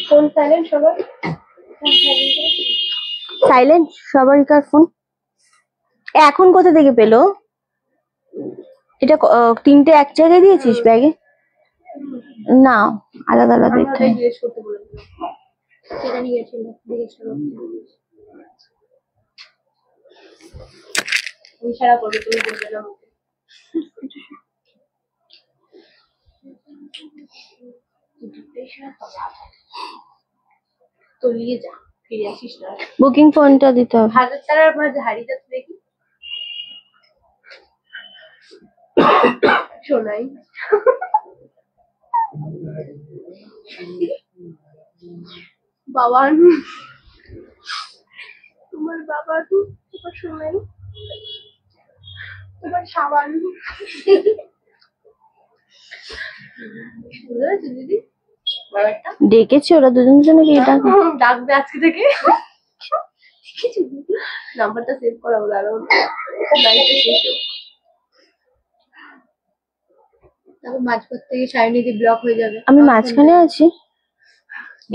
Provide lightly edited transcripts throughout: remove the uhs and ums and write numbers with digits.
Phone silent সবার, silent সবারিকার phone. এখন কোথা থেকে পেলো এটা? তিনটে এক জায়গায় দিয়েছিস ব্যাগে? না, আলাদা আলাদা দিতে। জিজ্ঞেস করতে বলেছিল, সেটা নিয়ে গেছিল, জিজ্ঞেস করো। ইশারা করবে, তুমি বলবে না। তো নিয়ে যা, ফিরে আসিস না। বুকিং ফোনটা দিতে হবে। 1000 টাকার মাঝে হাড়িটা দেখি শোনাই। বাবা তোমার বাবা তো তোমার শোনাই, তোমার সাবান দিদি ডেকেছে ওরা দুজন কি ডাকবে আজকে থেকে। নাম্বারটা সেভ করা হলো, আরো তারপর মাঝপথ থেকে সায়নিধি ব্লক হয়ে যাবে। আমি মাঝখানে আছি,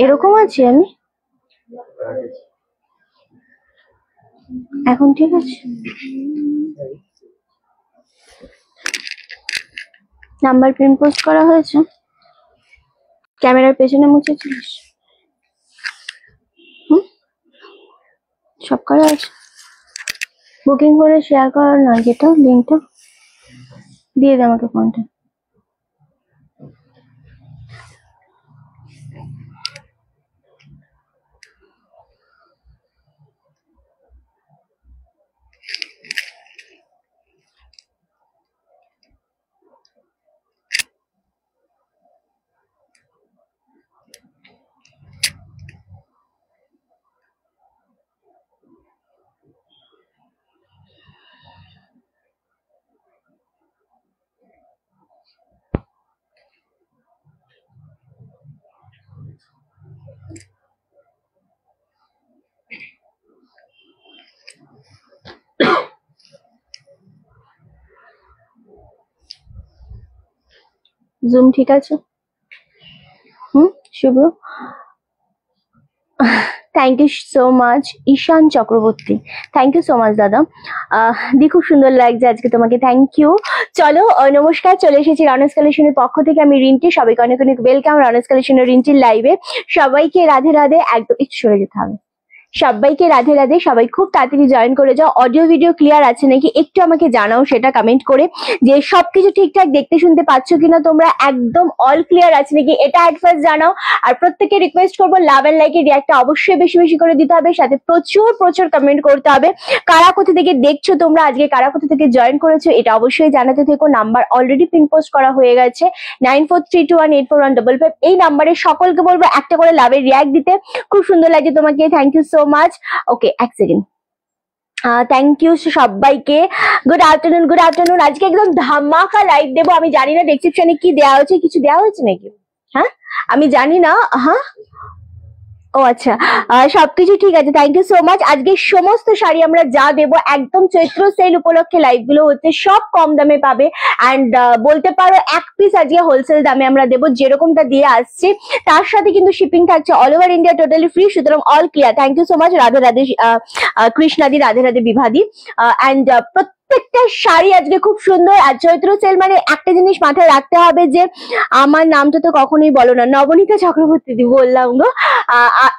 এরকম আছি আমি এখন, ঠিক আছে? নাম্বার প্রিন্ট পোস্ট করা হয়েছে, ক্যামেরার পেছনে মুছেছিস? সব করা আছে। বুকিং করে শেয়ার করার না, যেটা লিঙ্কটা দিয়ে দে আমাকে ফোনটা। জুম ঠিক আছে? Shubho, thank you so much. Ishan Chakraborty, thank you so much দাদা। দি খুব সুন্দর লাগছে আজকে তোমাকে, থ্যাংক ইউ। চলো নমস্কার, চলে এসেছি রনস কালেকশনের পক্ষ থেকে, আমি রিন্টি। সবাইকে অনেক অনেক ওয়েলকাম রনস কালেকশনের রিন্টির লাইভে। সবাইকে রাধে রাধে। একদম একটু সরে যেতে হবে। সবাইকে রাধে রাধে, সবাই খুব তাড়াতাড়ি জয়েন করে যাও। অডিও ভিডিও ক্লিয়ার আছে নাকি একটু আমাকে জানাও, সেটা কমেন্ট করে, যে সবকিছু ঠিকঠাক দেখতে শুনতে পাচ্ছ কিনা তোমরা, একদম অল ক্লিয়ার আছে নাকি এটা অ্যাট ফার্স্ট জানাও। আর প্রত্যেককে রিকোয়েস্ট করবো, লাভ এন্ড লাইকের রিয়াক্টটা অবশ্যই বেশি বেশি করে দিতে হবে, সাথে প্রচুর প্রচুর কমেন্ট করতে হবে। কারা কোথা থেকে দেখছো তোমরা আজকে, কারা কোথা থেকে জয়েন করেছো এটা অবশ্যই জানাতে থেকো। নাম্বার অলরেডি পিন পোস্ট করা হয়ে গেছে, 9432184155। এই নাম্বারে সকলকে বলবো একটা করে লাভের রিয়াক্ট দিতে। খুব সুন্দর লাগছে তোমাকে, থ্যাংক ইউ সো মাচ। ওকে, এক সেকেন্ড। থ্যাংক ইউ সবাইকে। Good afternoon, good afternoon. আজকে একদম ধামাকা লাইভ দেবো। আমি জানি না ডেসক্রিপশনে কি দেওয়া হয়েছে, কিছু দেওয়া হয়েছে নাকি? হ্যাঁ, আমি জানি না। হ্যাঁ, ও আচ্ছা, সবকিছু ঠিক আছে, থ্যাংক ইউ সো মাচ। আজকে সমস্ত শাড়ি আমরা যা দেবো একদম চৈত্র সেল উপলক্ষে লাইভ গুলো হচ্ছে, সব কম দামে পাবে। অ্যান্ড বলতে পারো এক পিস আজকে হোলসেল দামে আমরা দেবো, যেরকমটা দিয়ে আসছি। তার সাথে কিন্তু শিপিং থাকছে all over India, totally free. সুতরাং all clear. Thank you so much. Radhe Radhe কৃষ্ণাদি, রাধে রাধে বিভাদি। অ্যান্ড প্রত্যেকটা শাড়ি আজকে খুব সুন্দর। আর চৈত্র সেল মানে একটা জিনিস মাথায় রাখতে হবে, যে আমার নামটা তো কখনোই বলো না, নবনীতা চক্রবর্তী বললাম গো।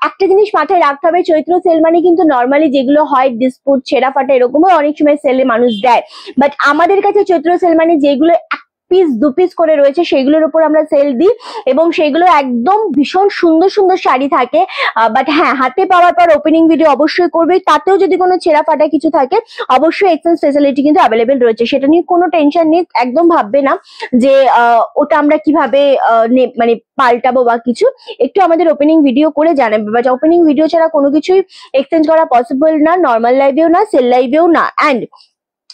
একটা জিনিস মাথায় রাখতে হবে, চৈত্র সেল মানে কিন্তু নর্মালি যেগুলো হয় ডিসপুট, ছেঁড়া ফাটা, এরকমও অনেক সময় সেলে মানুষ দেয়। বাট আমাদের কাছে চৈত্র সেল মানে যেগুলো পিস দু পিস করে রয়েছে সেগুলোর উপর আমরা সেল দিই, এবং সেগুলো একদম ভীষণ সুন্দর সুন্দর শাড়ি থাকে। বাট হ্যাঁ, হাতে পাওয়ার পর ওপেনিং ভিডিও অবশ্যই করবে। তাতেও যদি কোনো ছেঁড়া ফাটা কিছু থাকে অবশ্যই এক্সচেঞ্জ ফেসিলিটি কিন্তু অ্যাভেলেবেল রয়েছে, সেটা নিয়ে কোনো টেনশন নেই। একদম ভাববে না যে ওটা আমরা কিভাবে মানে পাল্টাবো বা কিছু। একটু আমাদের ওপেনিং ভিডিও করে জানাবে, বাট ওপেনিং ভিডিও ছাড়া কোনো কিছুই এক্সচেঞ্জ করা পসিবল না, নর্মাল লাইভেও না, সেল লাইভেও না। অ্যান্ড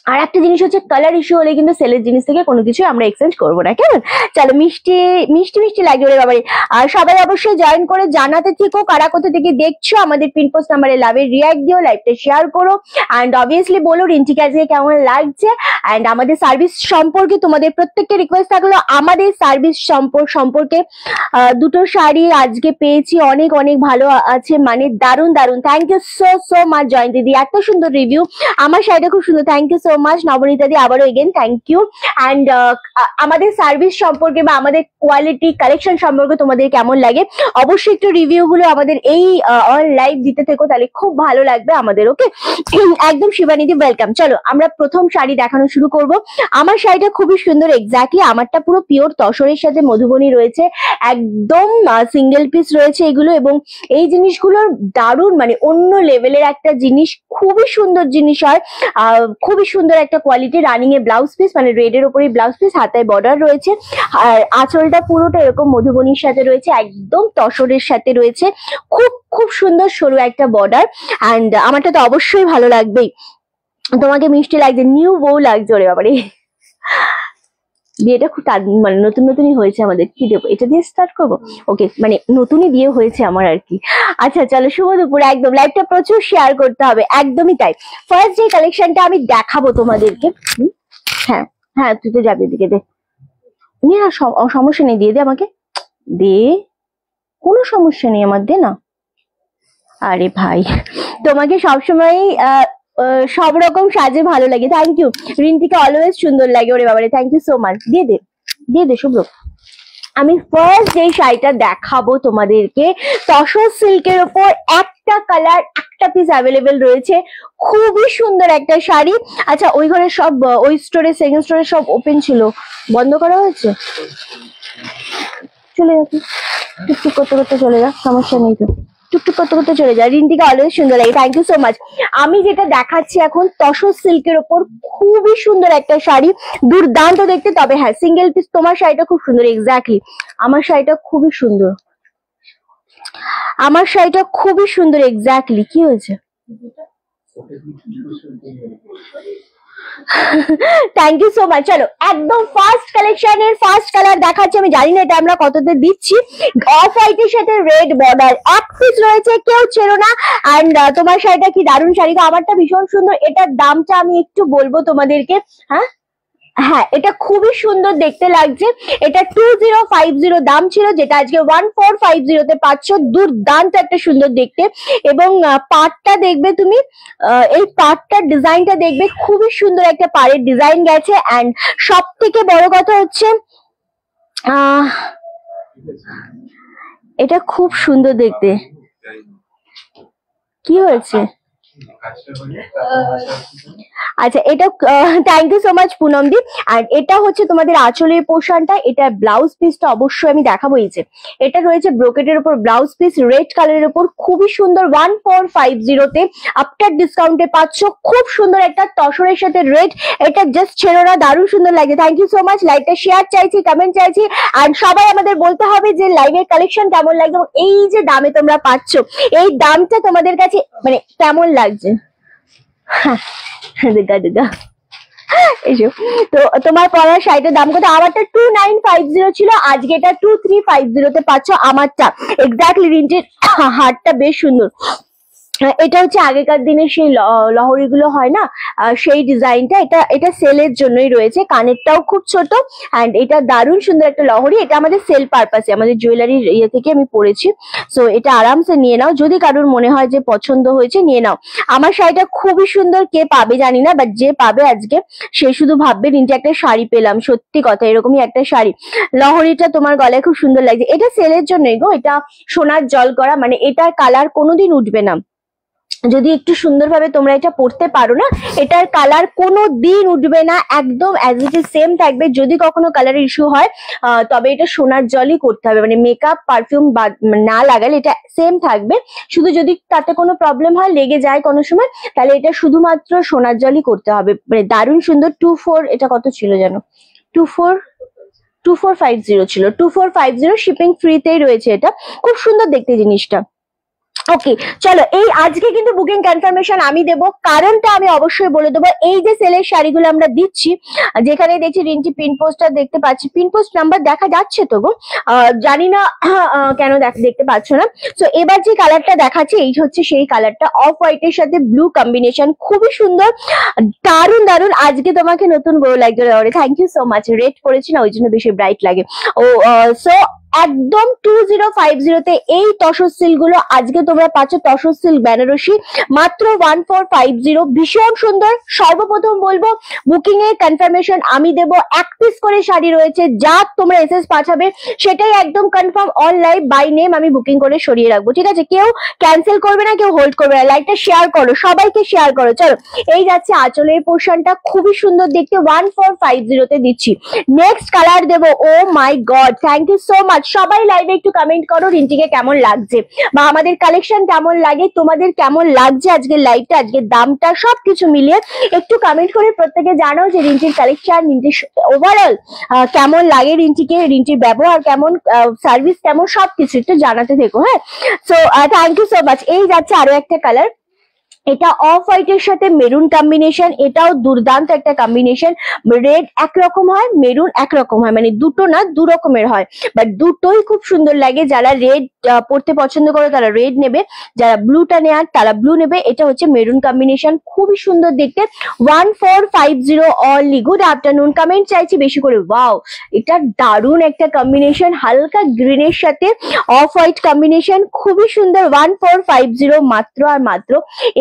আর একটা জিনিস হচ্ছে কালার ইস্যু হলে কিন্তু সেলের জিনিস থেকে কোনো কিছু আমরা এক্সচেঞ্জ করবো না, কেমন? চলো, মিষ্টি মিষ্টি মিষ্টি লাগবে ওরে বাবারে। আর সবাই অবশ্যই জয়েন করে জানাতে থেকো কারা কোথা থেকে দেখছো। আমাদের পিন পোস্ট নাম্বারে লাভের রিয়াক্ট দিও, লাইভটা শেয়ার করো, অ্যান্ড অবভিয়াসলি বলো রিন্টিকে আজকে কেমন লাগছে। অ্যান্ড আমাদের সার্ভিস সম্পর্কে তোমাদের প্রত্যেককে রিকোয়েস্ট থাকলো, আমাদের সার্ভিস সম্পর্কে দুটো শাড়ি আজকে পেয়েছি, অনেক অনেক ভালো আছে, মানে দারুণ দারুণ। Thank you so much Jayanta দিদি, এত সুন্দর রিভিউ। আমার শাড়িটা খুব সুন্দর, thank you so much Nabanita দি, আবারও এগেন থ্যাংক ইউ। অ্যান্ড আমাদের সার্ভিস সম্পর্কে বা আমাদের কোয়ালিটি কালেকশন সম্পর্কে তোমাদের কেমন লাগে অবশ্যই একটু রিভিউ গুলো আমাদের এই অন লাইভ দিতে থেকো, তাহলে খুব ভালো লাগবে আমাদের। ওকে, একদম শিবানীদি ওয়েলকাম। চলো আমরা প্রথম শাড়ি দেখানো শুরু করব। আমার শাড়িটা খুবই সুন্দর, এক্স্যাক্টলি আমারটা পুরো পিওর তসরের সাথে মধুবনী রয়েছে, একদম সিঙ্গেল পিস রয়েছে এগুলো, এবং এই জিনিসগুলোর দারুণ মানে অন্য লেভেলের একটা জিনিস, খুবই সুন্দর জিনিস হয়, খুবই সুন্দর একটা কোয়ালিটি। রানিং এ ব্লাউজ পিস, মানে রেড এর উপরে ব্লাউজ পিস, হাতায় বর্ডার রয়েছে, আর আঁচলটা পুরোটা এরকম মধুবনীর সাথে রয়েছে, একদম তসরের সাথে রয়েছে, খুব খুব সুন্দর সরু একটা বর্ডার। অ্যান্ড আমারটা তো অবশ্যই ভালো লাগবেই। তোমাকে মিষ্টি লাগছে, নিউ বউ লাগছে ওরে বাবারে। বিয়েটা খুব মানে নতুন নতুনই হয়েছে আমাদের, কি দেবো, এটা দিয়ে স্টার্ট করবো? ওকে, মানে নতুনই বিয়ে হয়েছে আমার আর কি। আচ্ছা চলো, শুভ দুপুর। একদম লাইভটা প্রচুর শেয়ার করতে হবে, একদমই তাই। ফার্স্ট যে কালেকশনটা আমি দেখাবো তোমাদেরকে, হ্যাঁ হ্যাঁ তুই তো যাবি এদিকে, দে না, সমস্যা নেই, দিয়ে দে আমাকে, দে, কোনো সমস্যা নেই আমার, দে না। আরে ভাই, তোমাকে সবসময় সব রকম সাজে ভালো লাগে, থ্যাংক ইউ। রিন্টিকে অলওয়েজ সুন্দর লাগে ওরে বাবারে, থ্যাংক ইউ সো মাচ। দিয়ে দে, দিয়ে দে শুভ্র। আমি ফার্স্ট যে শাড়িটা দেখাবো তোমাদেরকে, তসর সিল্কের ওপর, একটা কালার একটা পিস অ্যাভেলেবেল রয়েছে, খুবই সুন্দর একটা শাড়ি। আচ্ছা, ওই ঘরে সব, ওই স্টোরে সেকেন্ড স্টোরে সব ওপেন ছিল, বন্ধ করা হয়েছে, চলে যা, টুকটুক করতে করতে চলে যা, সমস্যা নেই তো, টুকটুক করতে করতে চলে যায়। রিন্টিকে অলওয়েজ সুন্দর লাগে, থ্যাংক ইউ সো মাচ। আমি যেটা দেখাচ্ছি এখন তসর সিল্কের ওপর, খুবই সুন্দর একটা শাড়ি, দুর্দান্ত দেখতে। তবে হ্যাঁ, সিঙ্গেল পিস। তোমার শাড়িটা খুব সুন্দর, এক্স্যাক্টলি আমার শাড়িটা খুবই সুন্দর, আমার শাড়িটা খুবই সুন্দর, এক্স্যাক্টলি। কি হয়েছে? Thank you so much. চলো একদম ফার্স্ট কালেকশনের ফার্স্ট কালার দেখাচ্ছি। আমি জানি না এটা আমরা কততে দিচ্ছি, অফ হোয়াইটের সাথে রেড বর্ডার, এক পিস রয়েছে, কেউ ছেড়ো না। অ্যান্ড তোমার শাড়িটা কি দারুণ শাড়ি, আমারটা ভীষণ সুন্দর। এটার দামটা আমি একটু বলবো তোমাদেরকে, হ্যাঁ হ্যাঁ, এটা খুবই সুন্দর দেখতে লাগছে। এটা 2050 দাম ছিল, যেটা আজকে 1450 পাচ্ছ। দুর্দান্ত একটা সুন্দর দেখতে, এবং পাড়টা দেখবে তুমি, এই পাড়টার ডিজাইনটা দেখবে, খুবই সুন্দর একটা পাড়ের ডিজাইন গেছে। অ্যান্ড সব থেকে বড় কথা হচ্ছে এটা খুব সুন্দর দেখতে। কি হয়েছে? আচ্ছা, এটা থ্যাংক ইউ সো মাচ পুনমদি। আর এটা হচ্ছে তোমাদের আঁচলের পোর্শনটা, এটা ব্লাউজ পিসটা অবশ্যই আমি দেখাবো। এই যে এটা রয়েছে ব্রোকেটের উপর ব্লাউজ পিস, রেড কালারের উপর, খুবই সুন্দর। 1450 আফটার ডিসকাউন্টে পাচ্ছ, খুব সুন্দর একটা তসরের সাথে রেড। এটা জাস্ট ছেড়ো না, দারুণ সুন্দর লাগে। Thank you so much. লাইভটা শেয়ার চাইছি, কমেন্ট চাইছি, আর সবাই আমাদের বলতে হবে যে লাইভের কালেকশন কেমন লাগে, এবং এই যে দামে তোমরা পাচ্ছ, এই দামটা তোমাদের কাছে মানে কেমন লাগছে। তো তোমার পরার শাড়িটার দাম কত? আমারটা 2950 ছিল, আজকে এটা 2350 পাচ্ছ আমারটা। এক্স্যাক্টলি, রিন্টের হারটা বেশ সুন্দর। এটা হচ্ছে আগেকার দিনের সেই লহরি গুলো হয় না, সেই ডিজাইনটা। এটা সেলের জন্যই রয়েছে, কানেরটাও খুব ছোট। অ্যান্ড এটা দারুণ সুন্দর একটা লহরি, এটা আমাদের সেল পারপাসে, আমাদের জুয়েলারির ইয়ে থেকে আমি পরেছি। সো এটা আরামসে নিয়ে নাও, যদি কারোর মনে হয় যে পছন্দ হয়েছে নিয়ে নাও। আমার শাড়িটা খুবই সুন্দর, কে পাবে জানি না, বাট যে পাবে আজকে সে শুধু ভাববে নিচে একটা শাড়ি পেলাম। সত্যি কথা, এরকমই একটা শাড়ি। লহরিটা তোমার গলায় খুব সুন্দর লাগছে। এটা সেলের জন্যই গো, এটা সোনার জল করা, মানে এটার কালার কোনোদিন উঠবে না। যদি একটু সুন্দরভাবে তোমরা এটা পড়তে পারো না, এটার কালার কোনো দিন উঠবে না, একদম অ্যাজ ইট ইজ সেম থাকবে। যদি কখনো কালারের ইস্যু হয় তবে এটা সোনার জলই করতে হবে, মানে মেকআপ পারফিউম না লাগালে এটা সেম থাকবে। শুধু যদি তাতে কোনো প্রবলেম হয়, লেগে যায় কোনো সময়, তাহলে এটা শুধুমাত্র সোনার জলই করতে হবে। মানে দারুণ সুন্দর। 24, এটা কত ছিল যেন, 2450 ছিল, 2450 শিপিং ফ্রিতেই রয়েছে। এটা খুব সুন্দর দেখতে জিনিসটা। ওকে চলো, এই আজকে কিন্তু বুকিং কনফার্মেশন আমি দেবো, কারণটা আমি অবশ্যই বলে দেবো। এই যে সেলের শাড়িগুলো আমরা দিচ্ছি, যেখানে দেখছি রিন্টি পিন পোস্টার দেখতে পাচ্ছি, পিন পোস্ট নাম্বার দেখা যাচ্ছে তো গো, জানি না কেন দেখতে পাচ্ছ না। তো এবার যে কালারটা দেখাচ্ছি এই হচ্ছে সেই কালারটা, অফ হোয়াইটের সাথে ব্লু কম্বিনেশন, খুবই সুন্দর, দারুন দারুন। আজকে তোমাকে নতুন বউ লাগবে, thank you so much. Red পরেছি না ওই জন্য বেশি ব্রাইট লাগে। ও সো একদম 2050 এই তসর সিল্ক গুলো আজকে তোমরা পাচ্ছ, তসর সিল্ক বেনারসি মাত্র 1450, ভীষণ সুন্দর। সর্বপ্রথম বলবো বুকিং এর কনফার্মেশন আমি দেবো, 1 পিস করে শাড়ি রয়েছে, যা তোমরা এসএস পাঠাবে সেটাই একদম confirm, all live by name আমি বুকিং করে সরিয়ে রাখবো, ঠিক আছে? কেউ ক্যান্সেল করবে না, কেউ হোল্ড করবে না। লাইকটা শেয়ার করো, সবাইকে শেয়ার করো। চলো, এই যাচ্ছে আঁচলের পোর্শনটা, খুবই সুন্দর দেখতে, 1450 দিচ্ছি। নেক্সট কালার দেবো, oh my God, thank you so much. সবাই লাইভে একটু কমেন্ট করো রিন্টিকে কেমন লাগছে, বা আমাদের কালেকশন কেমন লাগে, তোমাদের কেমন লাগছে আজকের লাইভটা, আজকের দামটা, সবকিছু মিলিয়ে একটু কমেন্ট করে প্রত্যেকে জানাও যে রিন্টির কালেকশন, রিন্টির ওভারঅল কেমন লাগে, রিন্টিকে, রিন্টির ব্যবহার কেমন, সার্ভিস কেমন, সবকিছু একটু জানাতে থেকো। হ্যাঁ, so thank you so much. এই যাচ্ছে আরো একটা কালার, এটা অফ হোয়াইটের সাথে মেরুন কম্বিনেশন, এটাও দুর্দান্ত একটা কম্বিনেশন। রেড একরকম হয়, মেরুন একরকম হয়, মানে দুটো না দু রকমের হয়, বাট দুটোই খুব সুন্দর লাগে। যারা রেড পড়তে পছন্দ করো তারা রেড নেবে, যারা ব্লুটা নেয়ার তারা ব্লু নেবে। এটা হচ্ছে মেরুন কম্বিনেশন, খুবই সুন্দর দেখতে, 1450 অনলি। গুড আফটারনুন, কমেন্ট চাইছি বেশি করে। ওয়াও, এটা দারুণ একটা কম্বিনেশন, হালকা গ্রিনের সাথে অফ হোয়াইট কম্বিনেশন, খুবই সুন্দর, 1450 মাত্র আর মাত্র।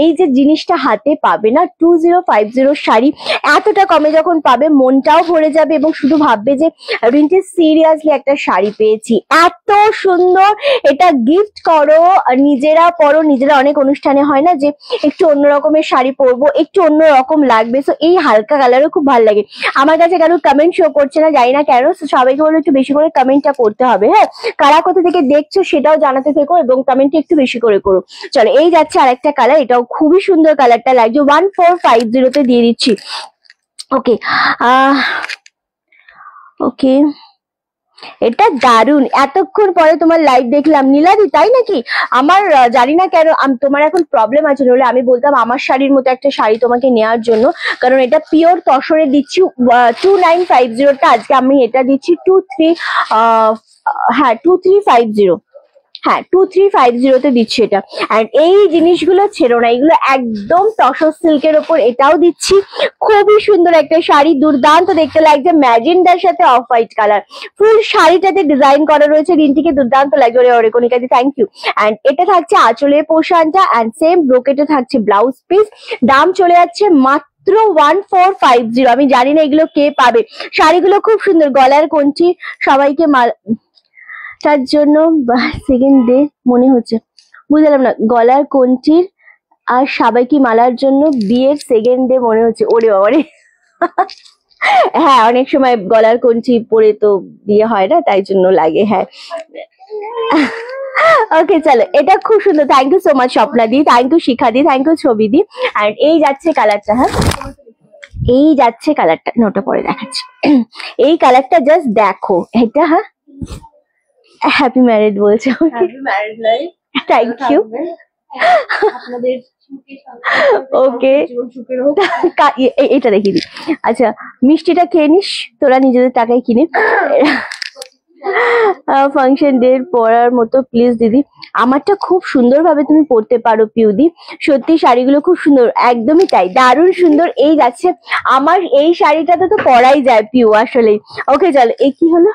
এই যে জিনিসটা হাতে পাবে না, 2050 শাড়ি এতটা কমে যখন পাবে, মনটাও ভরে যাবে এবং শুধু ভাববে যে রিন্টি সিরিয়াসলি একটা শাড়ি পেয়েছি, এত সুন্দর। এটা গিফট করো, নিজেরা পরো, নিজেরা অনেক অনুষ্ঠানে হয় না যে একটু অন্য রকমের শাড়ি পরবো, একটু অন্য রকম লাগবে, সো এই হালকা কালারও খুব ভালো লাগে। আমার কাছে কারো কমেন্ট শো করছে না, জানি না কেন, সবাইকে বলে একটু বেশি করে কমেন্টটা করতে হবে। হ্যাঁ, কারা কোথা থেকে দেখছো সেটাও জানাতে থেকো এবং কমেন্টটা একটু বেশি করে করো। চলো, এই যাচ্ছে আরেকটা কালার, এটাও খুবই সুন্দর, কালারটা লাগছে, 1450 দিয়ে দিচ্ছি। ওকে, ওকে, এটা দারুন। এতক্ষণ পরে তোমার লাইভ দেখলাম নীলাদি, তাই নাকি? আমার জানি না কেন তোমার এখন প্রবলেম আছে, নইলে আমি বলতাম আমার শাড়ির মতো একটা শাড়ি তোমাকে নেওয়ার জন্য, কারণ এটা পিওর তসরে দিচ্ছি 2950টা, আজকে আমি এটা দিচ্ছি 2350, হ্যাঁ 2350 দিচ্ছি এটা। আর এই জিনিসগুলো ছেড়ো না, এগুলো একদম তসর সিল্কের ওপর, এটাও দিচ্ছি, খুবই সুন্দর একটা শাড়ি, দুর্দান্ত দেখতে লাগছে, ম্যাজেন্ডার সাথে অফ হোয়াইট কালার, ফুল শাড়িটাতে ডিজাইন করা রয়েছে, রিন্টিকে দুর্দান্ত লাগছে। ওরে কনিকাদি, থ্যাংক ইউ। অ্যান্ড এটা থাকছে আঁচলের পোর্শনটা, অ্যান্ড সেম ব্রোকেটে থাকছে ব্লাউজ পিস। দাম চলে যাচ্ছে মাত্র 1450। আমি জানি না এগুলো কে পাবে, শাড়িগুলো খুব সুন্দর, গলার কঞ্চি সবাইকে তার জন্য সেকেন্ড ডে মনে হচ্ছে, বুঝলাম না, গলার কঞ্চির আর সাবাইকি মালার জন্য বিয়ের সেকেন্ড ডে মনে হচ্ছে। ওরে বাবারে, হ্যাঁ অনেক সময় গলার কঞ্চি পরে তো বিয়ে হয় না, তাই জন্য লাগে। হ্যাঁ, ওকে চলো, এটা খুব সুন্দর, thank you so much Swapna দি, থ্যাংক ইউ শিখা দি, থ্যাংক ইউ ছবি দি। অ্যান্ড এই যাচ্ছে কালারটা, হ্যাঁ এই যাচ্ছে কালারটা, নোটা পরে দেখাচ্ছি। এই কালারটা জাস্ট দেখো, এটা হ্যাঁ হ্যাপি ম্যারিড বলছে, happy married life, thank you. আপনাদের ওকে, এটা দেখিয়ে দি। আচ্ছা, মিষ্টিটা খেয়ে নিস, তোরা নিজেদের টাকায় কিনে। ফাংশন ডে পরার মতো প্লিজ দিদি, আমারটা খুব সুন্দর ভাবে তুমি পরতে পারো পিউদি, সত্যি শাড়িগুলো খুব সুন্দর, একদমই তাই, দারুণ সুন্দর। এই যাচ্ছে আমার এই শাড়িটাতে তো পরাই যায় পিউ আসলে। ওকে চলো, এই কি হলো,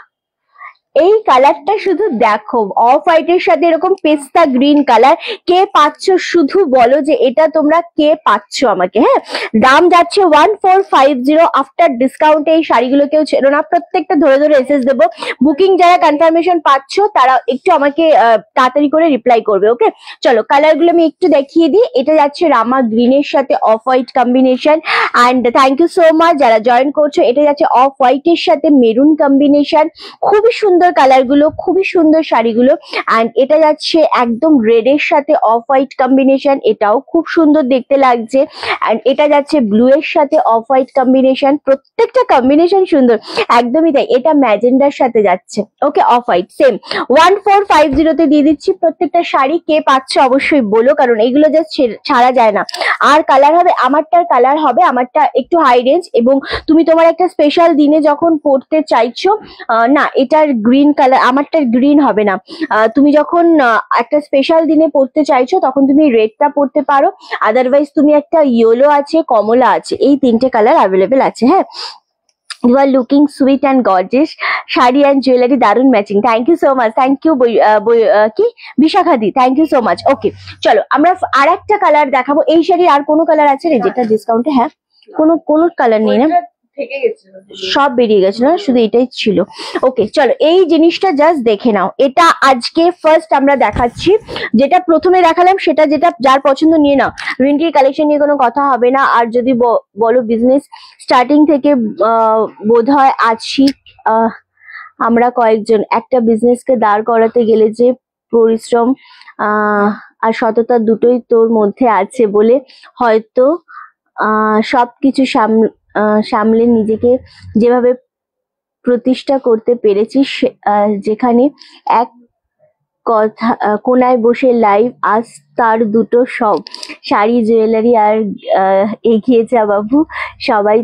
এই কালারটা শুধু দেখো, অফ হোয়াইটের সাথে এরকম পেস্তা গ্রিন কালার, কে পাচ্ছ শুধু বলো যে এটা তোমরা কে পাচ্ছ আমাকে। হ্যাঁ, দাম যাচ্ছে 1450 আফটার ডিসকাউন্টে। এই শাড়িগুলো কেউ ছেড়ো না, প্রত্যেকটা ধরে ধরে এসএস দেবো। বুকিং যারা কনফার্মেশন পাচ্ছ তারা একটু আমাকে তাড়াতাড়ি করে রিপ্লাই করবে। ওকে চলো, কালার গুলো আমি একটু দেখিয়ে দিই। এটা যাচ্ছে রামা গ্রিনের সাথে off white combination, and thank you so much যারা জয়েন করছো। এটা যাচ্ছে অফ হোয়াইটের সাথে মেরুন কম্বিনেশন, খুবই সুন্দর সুন্দর কালার গুলো, খুবই সুন্দর শাড়িগুলো। অ্যান্ড এটা যাচ্ছে একদম রেডের সাথে অফ হোয়াইট কম্বিনেশন, এটাও খুব সুন্দর দেখতে লাগছে। অ্যান্ড এটা যাচ্ছে ব্লু এর সাথে অফ হোয়াইট কম্বিনেশন, প্রত্যেকটা কম্বিনেশন সুন্দর, একদমই তাই। এটা ম্যাজেন্ডার সাথে যাচ্ছে, ওকে, অফ হোয়াইট সেম 1450 দিয়ে দিচ্ছি। প্রত্যেকটা শাড়ি কে পাচ্ছে অবশ্যই বলো, কারণ এগুলো জাস্ট ছাড়া যায় না। আর কালার হবে, আমারটার কালার হবে, আমারটা একটু হাই রেঞ্জ, এবং তুমি তোমার একটা স্পেশাল দিনে যখন পড়তে চাইছো, না এটার গ্রিন কালার, আমারটার গ্রিন হবে না। তুমি যখন একটা স্পেশাল দিনে পড়তে চাইছো তখন তুমি রেডটা পড়তে পারো, আদারওয়াইজ তুমি একটা ইয়েলো আছে, কমলা আছে, এই তিনটে কালার অ্যাভেলেবেল আছে। হ্যাঁ, you are looking sweet and gorgeous, sari and jewelry দারুন matching, thank you so much, thank you কি বিশাখাদি, thank you so much. Okay চলো আমরা আর একটা কালার দেখাবো। এই শাড়ির আর কোনো কালার আছে রে যেটা ডিসকাউন্টে? হ্যাঁ, কোনো কালার নেই না, সব বেরিয়ে গেছে না, শুধু এটাই ছিল। ওকে চলো এই জিনিসটা জাস্ট দেখে নাও। এটা আজকে ফার্স্ট আমরা দেখাচ্ছি, যেটা প্রথমে দেখালাম সেটা, যেটা যার পছন্দ নিয়ে নাও। রিন্টির কালেকশন নিয়ে কোনো কথা হবে না। আর যদি বলো বিজনেস স্টার্টিং থেকে বোধহয় আছি আমরা কয়েকজন, একটা বিজনেসকে দাঁড় করাতে গেলে যে পরিশ্রম আর সততা দুটোই তোর মধ্যে আছে বলে হয়তো সবকিছু সামলে নিজেকে যেভাবে প্রতিষ্ঠা করতে পেরেছিস, যেখানে এক কথা কোনায় বসে লাইভ, আজ তার দুটো সব শাড়ি জুয়েলারি আর এগিয়ে যা বাবু, সবাই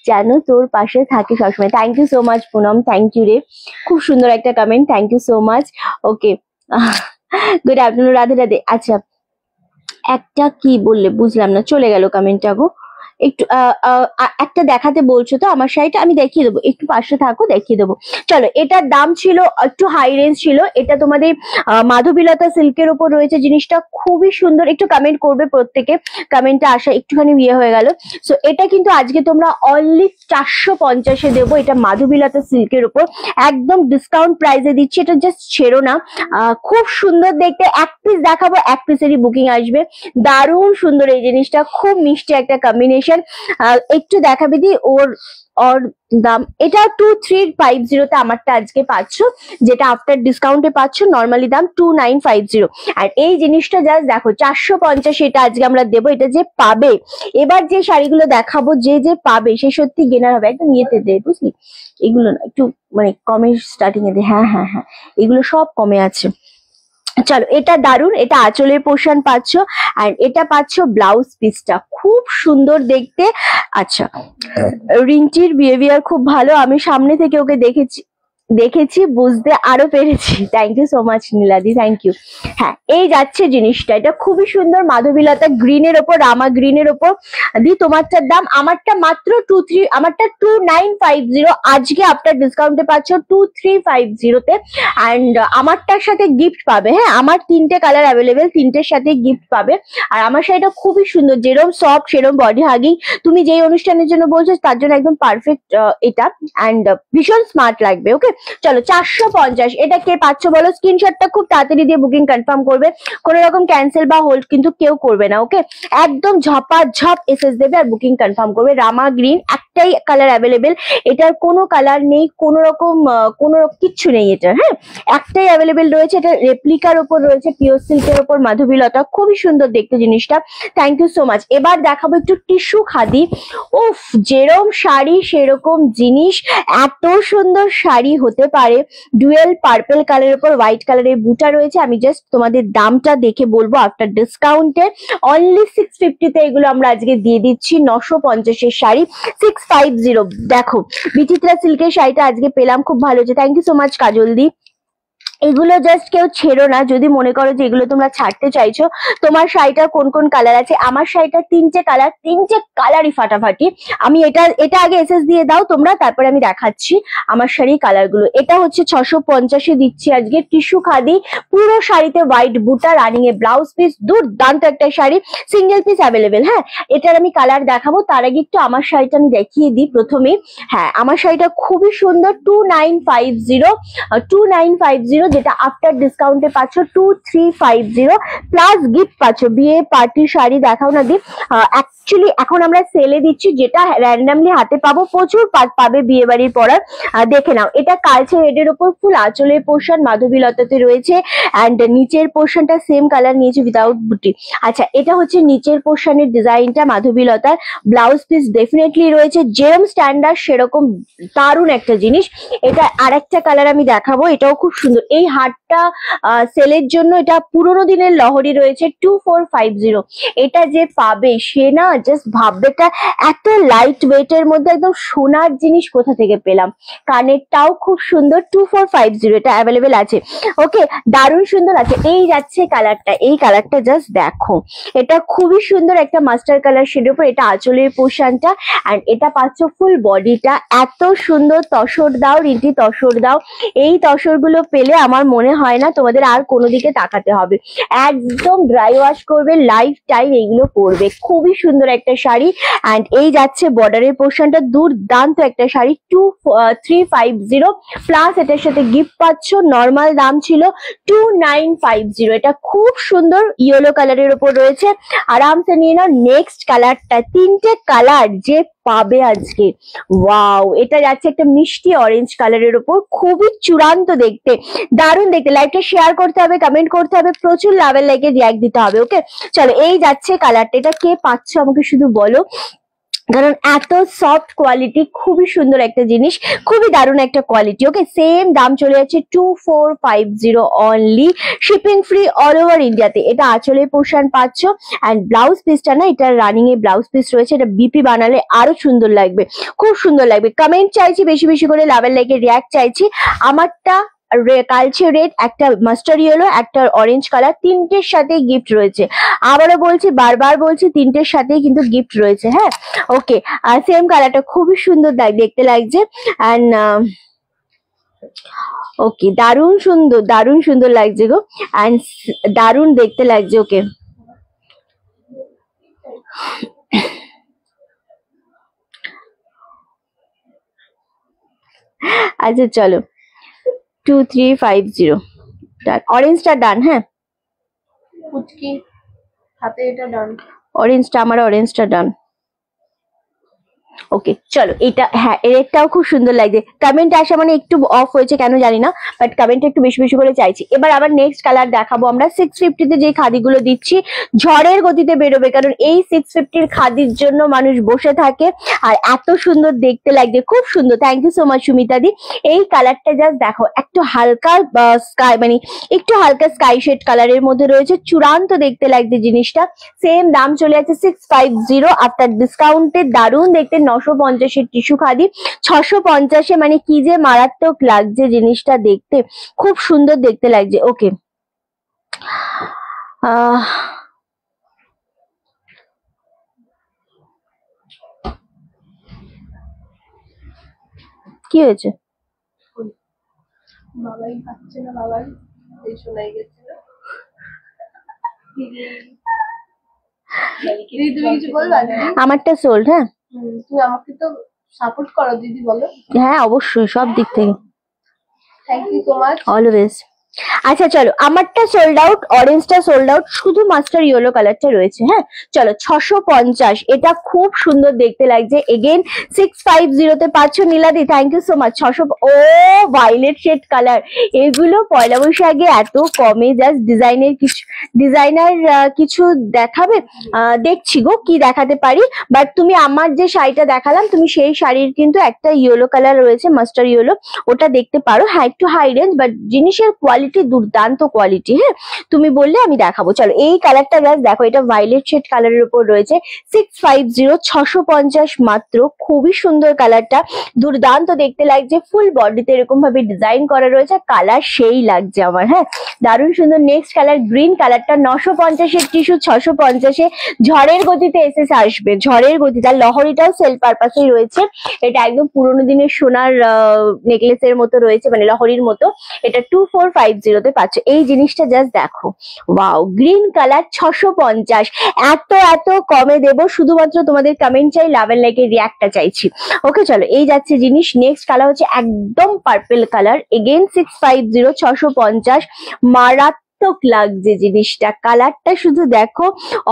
যেন তোর পাশে থাকে সবসময়। Thank you so much Punam, thank you রে, খুব সুন্দর একটা comment, thank you so much. Okay good afternoon, Radhe Radhe. আচ্ছা একটা কি বললে বুঝলাম না, চলে গেল কমেন্টটা গো। একটু একটা দেখাতে বলছো তো আমার শাড়িটা, আমি দেখিয়ে দেবো, একটু পাশে থাকো দেখিয়ে দেবো। চলো এটার দাম ছিল একটু হাই রেঞ্জ ছিল, এটা তোমাদের মাধবীলতা সিল্কের উপর রয়েছে, জিনিসটা খুবই সুন্দর। একটু কমেন্ট করবে প্রত্যেকে, কমেন্টটা আসা একটুখানি বিয়ে হয়ে গেল। সো এটা কিন্তু আজকে তোমরা অনলি 450-এ দেবো, এটা মাধবীলতা সিল্কের উপর একদম ডিসকাউন্ট প্রাইসে দিচ্ছি, এটা জাস্ট ছেড়ো না। খুব সুন্দর দেখতে, এক পিস দেখাবো, এক পিসেরই বুকিং আসবে, দারুণ সুন্দর এই জিনিসটা, খুব মিষ্টি একটা কম্বিনেশন। একটু দেখাবি দি ওর দাম, এটা 2350-তে আমারটা আজকে পাচ্ছ, যেটা আফটার ডিসকাউন্টে পাচ্ছ নর্মালি দাম 2950। আর এই জিনিসটা জাস্ট দেখো 450, এটা আজকে আমরা দেবো। এটা যে পাবে, এবার যে শাড়িগুলো দেখাবো, যে পাবে সে সত্যি গেনার হবে, একদম ইয়েতে দে বুঝলি, এগুলো না একটু মানে কমে স্টার্টিং এ দে। হ্যাঁ হ্যাঁ হ্যাঁ, এগুলো সব কমে আছে। চলো এটা দারুন, এটা আঁচলের পোর্শন পাচ্ছ, আর এটা পাচ্ছ ব্লাউজ পিসটা, খুব সুন্দর দেখতে। আচ্ছা রিন্টির বিহেভিয়ার খুব ভালো, আমি সামনে থেকে ওকে দেখেছি বুঝতে আরো পেরেছি। থ্যাংক ইউ সো মাচ নীলাদি, থ্যাংক ইউ। হ্যাঁ এই যাচ্ছে জিনিসটা, এটা খুবই সুন্দর, মাধবীলতা গ্রিনের ওপর, রামা গ্রিনের ওপর। দি তোমারটার দাম, আমারটা মাত্র 2950, আজকে আফটার ডিসকাউন্টে পাচ্ছ 2350-তে। অ্যান্ড আমারটার সাথে গিফট পাবে। হ্যাঁ আমার 3টে কালার অ্যাভেলেবেল, 3টের সাথে গিফট পাবে। আর আমার শাড়িটা খুবই সুন্দর, যেরকম সফট সেরকম বডি হাগিং, তুমি যেই অনুষ্ঠানের জন্য বলছো তার জন্য একদম পারফেক্ট এটা, অ্যান্ড ভীষণ স্মার্ট লাগবে। ওকে চলো 450, এটা কে পাচ্ছ বলো, স্ক্রিনশটটা খুব তাড়াতাড়ি দিয়ে বুকিং কনফার্ম করবে, কোনো রকম ক্যান্সেল বা হোল্ড কিন্তু কেউ করবে না। ওকে একদম ঝপাঝপ এসএস দেবে আর বুকিং কনফার্ম করবে। রামা গ্রিন, একটাই কালার অ্যাভেলেবেল, এটার কোনো কালার নেই, কোনো রকম কিচ্ছু নেই এটার। হ্যাঁ একটাই অ্যাভেলেবেল রয়েছে, এটা রেপ্লিকার ওপর রয়েছে, পিওর সিল্কের ওপর মাধবীলতা, খুবই সুন্দর দেখতে জিনিসটা। Thank you so much. এবার দেখাবো একটু টিস্যু খাদি। উফ, যেরকম শাড়ি সেরকম জিনিস, এত সুন্দর শাড়ি হতে পারে। ডুয়েল পার্পল কালারের উপর হোয়াইট কালারের বুটা রয়েছে, আমি জাস্ট তোমাদের দামটা দেখে বলবো আফটার ডিসকাউন্টে। অনলি 650-তে এগুলো আমরা আজকে দিয়ে দিচ্ছি, 950-এর শাড়ি 650। দেখো বিচিত্রা সিল্কের শাড়িটা আজকে পেলাম, খুব ভালো হচ্ছে, থ্যাংক ইউ সো মাচ কাজল দি। এগুলো জাস্ট কেউ ছেড়ো না, যদি মনে করো যে এগুলো তোমরা ছাড়তে চাইছো। তোমার শাড়িটার কোন কোন কালার আছে? আমার শাড়িটা 3টে কালারই ফাটাফাটি। আমি এটা আগে এসএস দিয়ে দাও তোমরা, তারপরে আমি দেখাচ্ছি আমার শাড়ির কালার গুলো। এটা হচ্ছে 650-এ দিচ্ছি আজকে, টিস্যু খাদি, পুরো শাড়িতে হোয়াইট বুটা, রানিং এ ব্লাউজ পিস, দুর্দান্ত একটা শাড়ি, সিঙ্গেল পিস অ্যাভেলেবেল। হ্যাঁ এটার আমি কালার দেখাবো, তার আগে একটু আমার শাড়িটা আমি দেখিয়ে দিই প্রথমে। হ্যাঁ আমার শাড়িটা খুবই সুন্দর, 2950 যেটা আফটার ডিসকাউন্টে পাচ্ছ 2350 প্লাস গিফট পাচ্ছ। বিয়ে পার্টির শাড়ি দেখাও না দি। অ্যাকচুয়ালি এখন আমরা সেলে দিচ্ছি, যেটা র্যান্ডামলি হাতে পাবো প্রচুর পাবে বিয়ে বাড়ির পরার। দেখে নাও, এটা কালচে হেডের উপর ফুল আঁচলের পোর্শন মাধবীলতাতে রয়েছে, অ্যান্ড নিচের পোর্শনটা সেম কালার নিয়েছে উইদাউট বুটি। আচ্ছা, এটা হচ্ছে নিচের পোর্শনের ডিজাইনটা মাধবীলতার। ব্লাউজ পিস ডেফিনেটলি রয়েছে, যেরকম স্ট্যান্ডার্ড সেরকম দারুণ একটা জিনিস। এটা আরেকটা কালার আমি দেখাবো, এটাও খুব সুন্দর। এই হারটা সেলের জন্য এটা পুরোনো দিনের লহরি রয়েছে 2450। এটা যে পাবে সে না জাস্ট ভাববে এটা এত লাইট ওয়েটের মধ্যে একদম সোনার জিনিস কোথা থেকে পেলাম। কানেরটাও খুব সুন্দর 2450, এটা অ্যাভেলেবেল আছে। ওকে, দারুণ সুন্দর আছে। এই যাচ্ছে কালারটা, এই কালারটা জাস্ট দেখো, এটা খুবই সুন্দর একটা মাস্টার কালার শেডের উপর। এটা আঁচলের পোর্শনটা, অ্যান্ড এটা পাচ্ছ ফুল বডিটা। এত সুন্দর তসর দাও রিন্টি, তসর দাও। এই তসর গুলো পেলে আমার মনে হয় না তোমাদের আর কোনো দিকে তাকাতে হবে। একদম ড্রাই ওয়াশ করবে, লাইফ টাইম এইগুলো পরবে। খুবই সুন্দর একটা শাড়ি, অ্যান্ড এই যাচ্ছে বর্ডারের পোর্শনটা, দুর্দান্ত একটা শাড়ি 2350 প্লাস এটার সাথে গিফট পাচ্ছ। নর্মাল দাম ছিল 2950। এটা খুব সুন্দর ইয়েলো কালারের উপর রয়েছে। আরামসে নিয়ে নাও। নেক্সট কালারটা, তিনটে কালার যে পাবে আজকে, ওয়াও! এটা যাচ্ছে একটা মিষ্টি অরেঞ্জ কালারের উপর, খুবই চূড়ান্ত দেখতে, দারুণ দেখতে। লাইকটা শেয়ার করতে হবে, কমেন্ট করতে হবে, প্রচুর লাভের লাইকে রিয়াক্ট দিতে হবে। ওকে, চলো এই যাচ্ছে কালারটা। এটা কে পাচ্ছ আমাকে শুধু বলো, কারণ এত সফট কোয়ালিটি, খুবই সুন্দর একটা জিনিস, খুবই দারুণ একটা কোয়ালিটি। ওকে, সেম দাম চলে যাচ্ছে 2450 only, shipping free all over ইন্ডিয়াতে। এটা আঁচলের পোর্শন পাচ্ছ, অ্যান্ড ব্লাউজ পিসটা না, এটা রানিং এ ব্লাউজ পিস রয়েছে। এটা বিপি বানালে আরো সুন্দর লাগবে, খুব সুন্দর লাগবে। কমেন্ট চাইছি বেশি বেশি করে, লাভের লাইকে রিয়াক্ট চাইছি। আমারটা কালচে রেড, একটা মাস্টার ইয়েলো, একটা অরেঞ্জ কালার, তিনটের সাথে গিফট রয়েছে। আবারও বলছি, বারবার বলছি, তিনটের সাথেই কিন্তু গিফট রয়েছে। হ্যাঁ, ওকে, আর সেম কালারটা খুবই সুন্দর দেখতে লাগছে। অ্যান্ড ওকে, দারুণ সুন্দর, দারুণ সুন্দর লাগছে গো, অ্যান্ড দারুণ দেখতে লাগছে। ওকে, আচ্ছা চলো 2350 ডান। অরেঞ্জটা ডান। হ্যাঁ, পুচকি হাতে এটা ডান। অরেঞ্জটা, আমার অরেঞ্জটা ডান। ওকে, চলো এটা, হ্যাঁ এরটাও খুব সুন্দর লাগছে। কমেন্ট আসা মানে একটু অফ হয়েছে কেন জানি না, বাট কমেন্টটা একটু বেশি বেশি করে চাইছি। এবার আবার নেক্সট কালার দেখাবো আমরা। 650 যে খাদিগুলো দিচ্ছি ঝড়ের গতিতে বেরোবে, কারণ এই 650 খাদির জন্য মানুষ বসে থাকে, আর এত সুন্দর দেখতে লাগছে, খুব সুন্দর। Thank you so much Sumita দি। এই কালারটা জাস্ট দেখো, একটু হালকা স্কাই, মানে একটু হালকা স্কাই শেড কালারের মধ্যে রয়েছে, চূড়ান্ত দেখতে লাগছে জিনিসটা। সেম দাম চলে যাচ্ছে 650 আফটার ডিসকাউন্টে। দারুণ দেখতে, 950 টিস্যু খাদি, 650, মানে কি যে মারাত্মক লাগছে জিনিসটা দেখতে, খুব সুন্দর দেখতে লাগছে। ওকে, কি হয়েছে? বাবাই খাচ্ছে না, বাবাই এই শোনাই গেছিল। দিদি তুমি কিছু বলবা? আমারটা সোল্ড। হ্যাঁ, তুমি আমাকে তো সাপোর্ট করো দিদি, বলো। হ্যাঁ অবশ্যই, সব দিক থেকে। Thank you so much. Always. আচ্ছা চলো, আমারটা সোল্ড আউট, অরেঞ্জটা সোল্ড আউট, শুধু মাস্টার ইয়েলো কালারটা রয়েছে। হ্যাঁ চলো, 650, এটা খুব সুন্দর দেখতে লাগছে। এগেন 650 তে পাচ্ছ নীলাদি, থ্যাংক ইউ সো মাচ। 600, ও ভায়োলেট শেড কালার, এগুলো পয়লা বৈশাখে এত কমে, জাস্ট ডিজাইনার কিছু দেখাবে, দেখছি গো কি দেখাতে পারি। বাট তুমি আমার যে শাড়িটা দেখালাম, তুমি সেই শাড়ির কিন্তু একটা ইয়েলো কালার রয়েছে, মাস্টার ইয়েলো, ওটা দেখতে পারো। হ্যাঁ একটু হাই রেঞ্জ, বাট জিনিসের কোয়ালিটি দুর্দান্ত কোয়ালিটি। হ্যাঁ, তুমি বললে আমি দেখাবো। চলো এই কালারটা জাস্ট দেখো, এটা ভায়োলেট শেড কালারের উপর রয়েছে। 650, 650 মাত্র, খুবই সুন্দর কালারটা, দুর্দান্ত দেখতে লাগছে। ফুল বডিতে এরকম ভাবে ডিজাইন করা রয়েছে, কালার সেই লাগছে আমার। হ্যাঁ, দারুণ সুন্দর। নেক্সট কালার গ্রিন কালারটা, 950 টিস্যু, 650, ঝড়ের গতিতে এসএস আসবে, ঝড়ের গতিতে। আর লহরিটাও সেল পারপাসেই রয়েছে। এটা একদম পুরোনো দিনের সোনার নেকলেসের মতো রয়েছে, মানে লহরির মতো। এটা 2450 650 তে পাচ্ছ। এই জিনিসটা জাস্ট দেখো, ওয়াও, গ্রিন কালার 650। এত এত কমে দেবো, শুধুমাত্র তোমাদের কমেন্ট চাই, লাভ এন্ড লাইকের রিয়াক্টটা চাইছি। ওকে চলো, এই যাচ্ছে জিনিস। নেক্সট কালার হচ্ছে একদম পার্পল কালার, এগেইন 650, 650। মারাত্মক লাগছে জিনিসটা, কালারটা শুধু দেখো,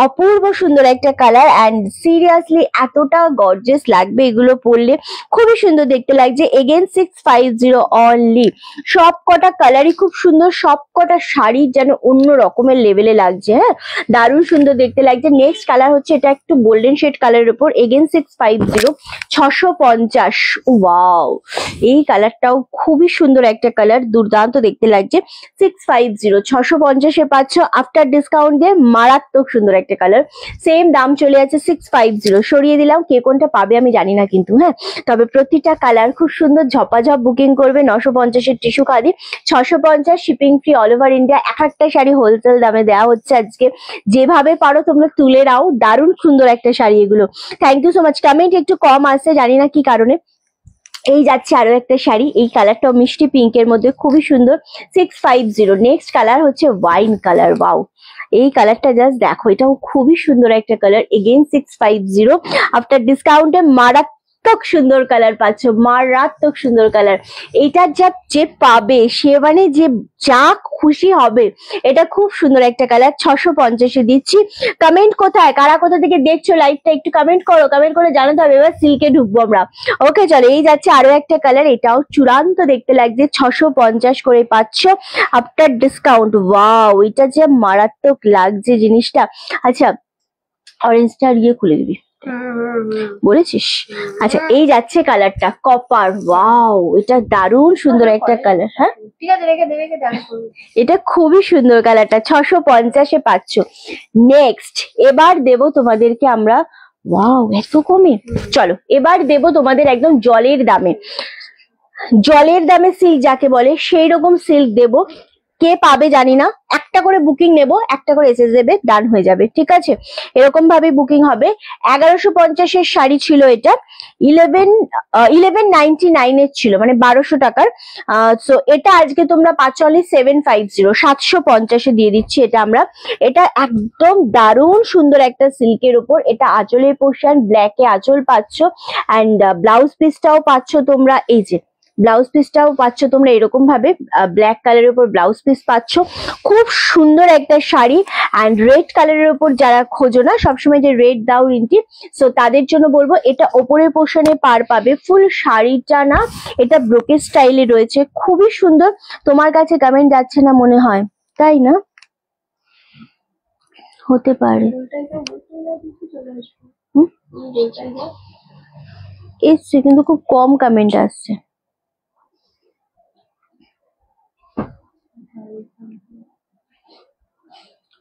অপূর্ব সুন্দর একটা কালার। অ্যান্ড সিরিয়াসলি এতটা গর্জিয়াস লাগবে এগুলো পরলে, খুবই সুন্দর দেখতে লাগছে। Again 650 only. সব কটা কালারই খুব সুন্দর, সব কটা শাড়ি যেন অন্য রকমের লেভেলে লাগছে। হ্যাঁ, দারুণ সুন্দর দেখতে লাগছে। নেক্সট কালার হচ্ছে এটা একটু গোল্ডেন শেড কালারের উপর, এগেইন 650, 650। ওয়াও, এই কালারটাও খুবই সুন্দর একটা কালার, দুর্দান্ত দেখতে লাগছে। 650, 650-এ পাচ্ছ আফটার ডিসকাউন্ট দিয়ে, মারাত্মক সুন্দর একটা কালার। সেম দাম চলে আছে 650। সরিয়ে দিলাম, কে কোনটা পাবে আমি জানি না কিন্তু, হ্যাঁ, তবে প্রতিটা কালার খুব সুন্দর। ঝপাঝপ বুকিং করবে। 950-এর tissue khadi, 650 shipping free all over India. এক একটা শাড়ি হোলসেল দামে দেওয়া হচ্ছে আজকে, যেভাবে পারো তোমরা তুলে নাও। দারুণ সুন্দর একটা শাড়ি এগুলো। Thank you so much. Comment একটু কম আসছে, জানি না কি কারণে। এই যাচ্ছে আরো একটা শাড়ি, এই কালারটাও মিষ্টি পিঙ্কের মধ্যে, খুবই সুন্দর। 650। নেক্সট কালার হচ্ছে ওয়াইন কালার। ওয়াও, এই কালারটা জাস্ট দেখো, এটাও খুবই সুন্দর একটা কালার। এগেইন 650 আফটার ডিসকাউন্টে। মারাত্মক সুন্দর কালার পাচ্ছ, মারাত্মক সুন্দর কালার। এইটার যে পাবে সে মানে যে যা খুশি হবে। এটা খুব সুন্দর একটা কালার। 650-এ দিচ্ছি। কমেন্ট কোথায়, কারা কোথা থেকে দেখছো লাইভটা একটু কমেন্ট করো, কমেন্ট করে জানাতে হবে। এবার সিল্কে ঢুকবো আমরা। ওকে চলো, এই যাচ্ছে আরো একটা কালার, এটাও চূড়ান্ত দেখতে লাগছে। 650 করে পাচ্ছ আফটার ডিসকাউন্ট। ওয়াও, এটা যে মারাত্মক লাগছে জিনিসটা। আচ্ছা, অরেঞ্জটা ইয়ে খুলে দিবি বলেছিস? আচ্ছা, এই যাচ্ছে কালারটা কপার। ওয়াও, এটা দারুণ সুন্দর একটা কালার। হ্যাঁ, ঠিক আছে, রেখে দে, রেখে দে, আমি করবো। এটা খুবই সুন্দর কালারটা। 650-এ পাচ্ছ। নেক্সট এবার দেব তোমাদেরকে আমরা, ওয়াও, এত কমে। চলো, এবার দেব তোমাদের একদম জলের দামে। জলের দামে সিল্ক যাকে বলে, সেই রকম সিল্ক দেব। কে পাবে জানি না, একটা করে বুকিং নেব, একটা করে এসে দেবে, ডান হয়ে যাবে। ঠিক আছে, এরকম ভাবে বুকিং হবে। 1150-এর শাড়ি ছিল এটা, 1199-এর ছিল, মানে 1200 টাকার। সো এটা আজকে তোমরা পাচ্ছ অনলি 750, 750-এ দিয়ে দিচ্ছি এটা আমরা। এটা একদম দারুণ সুন্দর একটা সিল্কের উপর। এটা আঁচলের পোর্শন, ব্ল্যাকে আঁচল পাচ্ছ। অ্যান্ড ব্লাউজ পিসটাও পাচ্ছ তোমরা, এই যে ব্লাউজ পিসটাও পাচ্ছ তোমরা এরকম ভাবে, ব্ল্যাক কালারের উপর ব্লাউজ পিস পাচ্ছ। খুব সুন্দর একটা শাড়ি। অ্যান্ড রেড কালারের উপর যারা খোঁজো না সবসময় যে রেড দাও রিন্টি, সো তাদের জন্য বলবো এটা ওপরের পোর্শনে পার পাবে। ফুল শাড়িটা না, এটা ব্রোকেজ স্টাইলে রয়েছে, খুবই সুন্দর। তোমার কাছে কমেন্ট যাচ্ছে না মনে হয়, তাই না? হতে পারে। এসছে কিন্তু খুব কম কমেন্ট আসছে।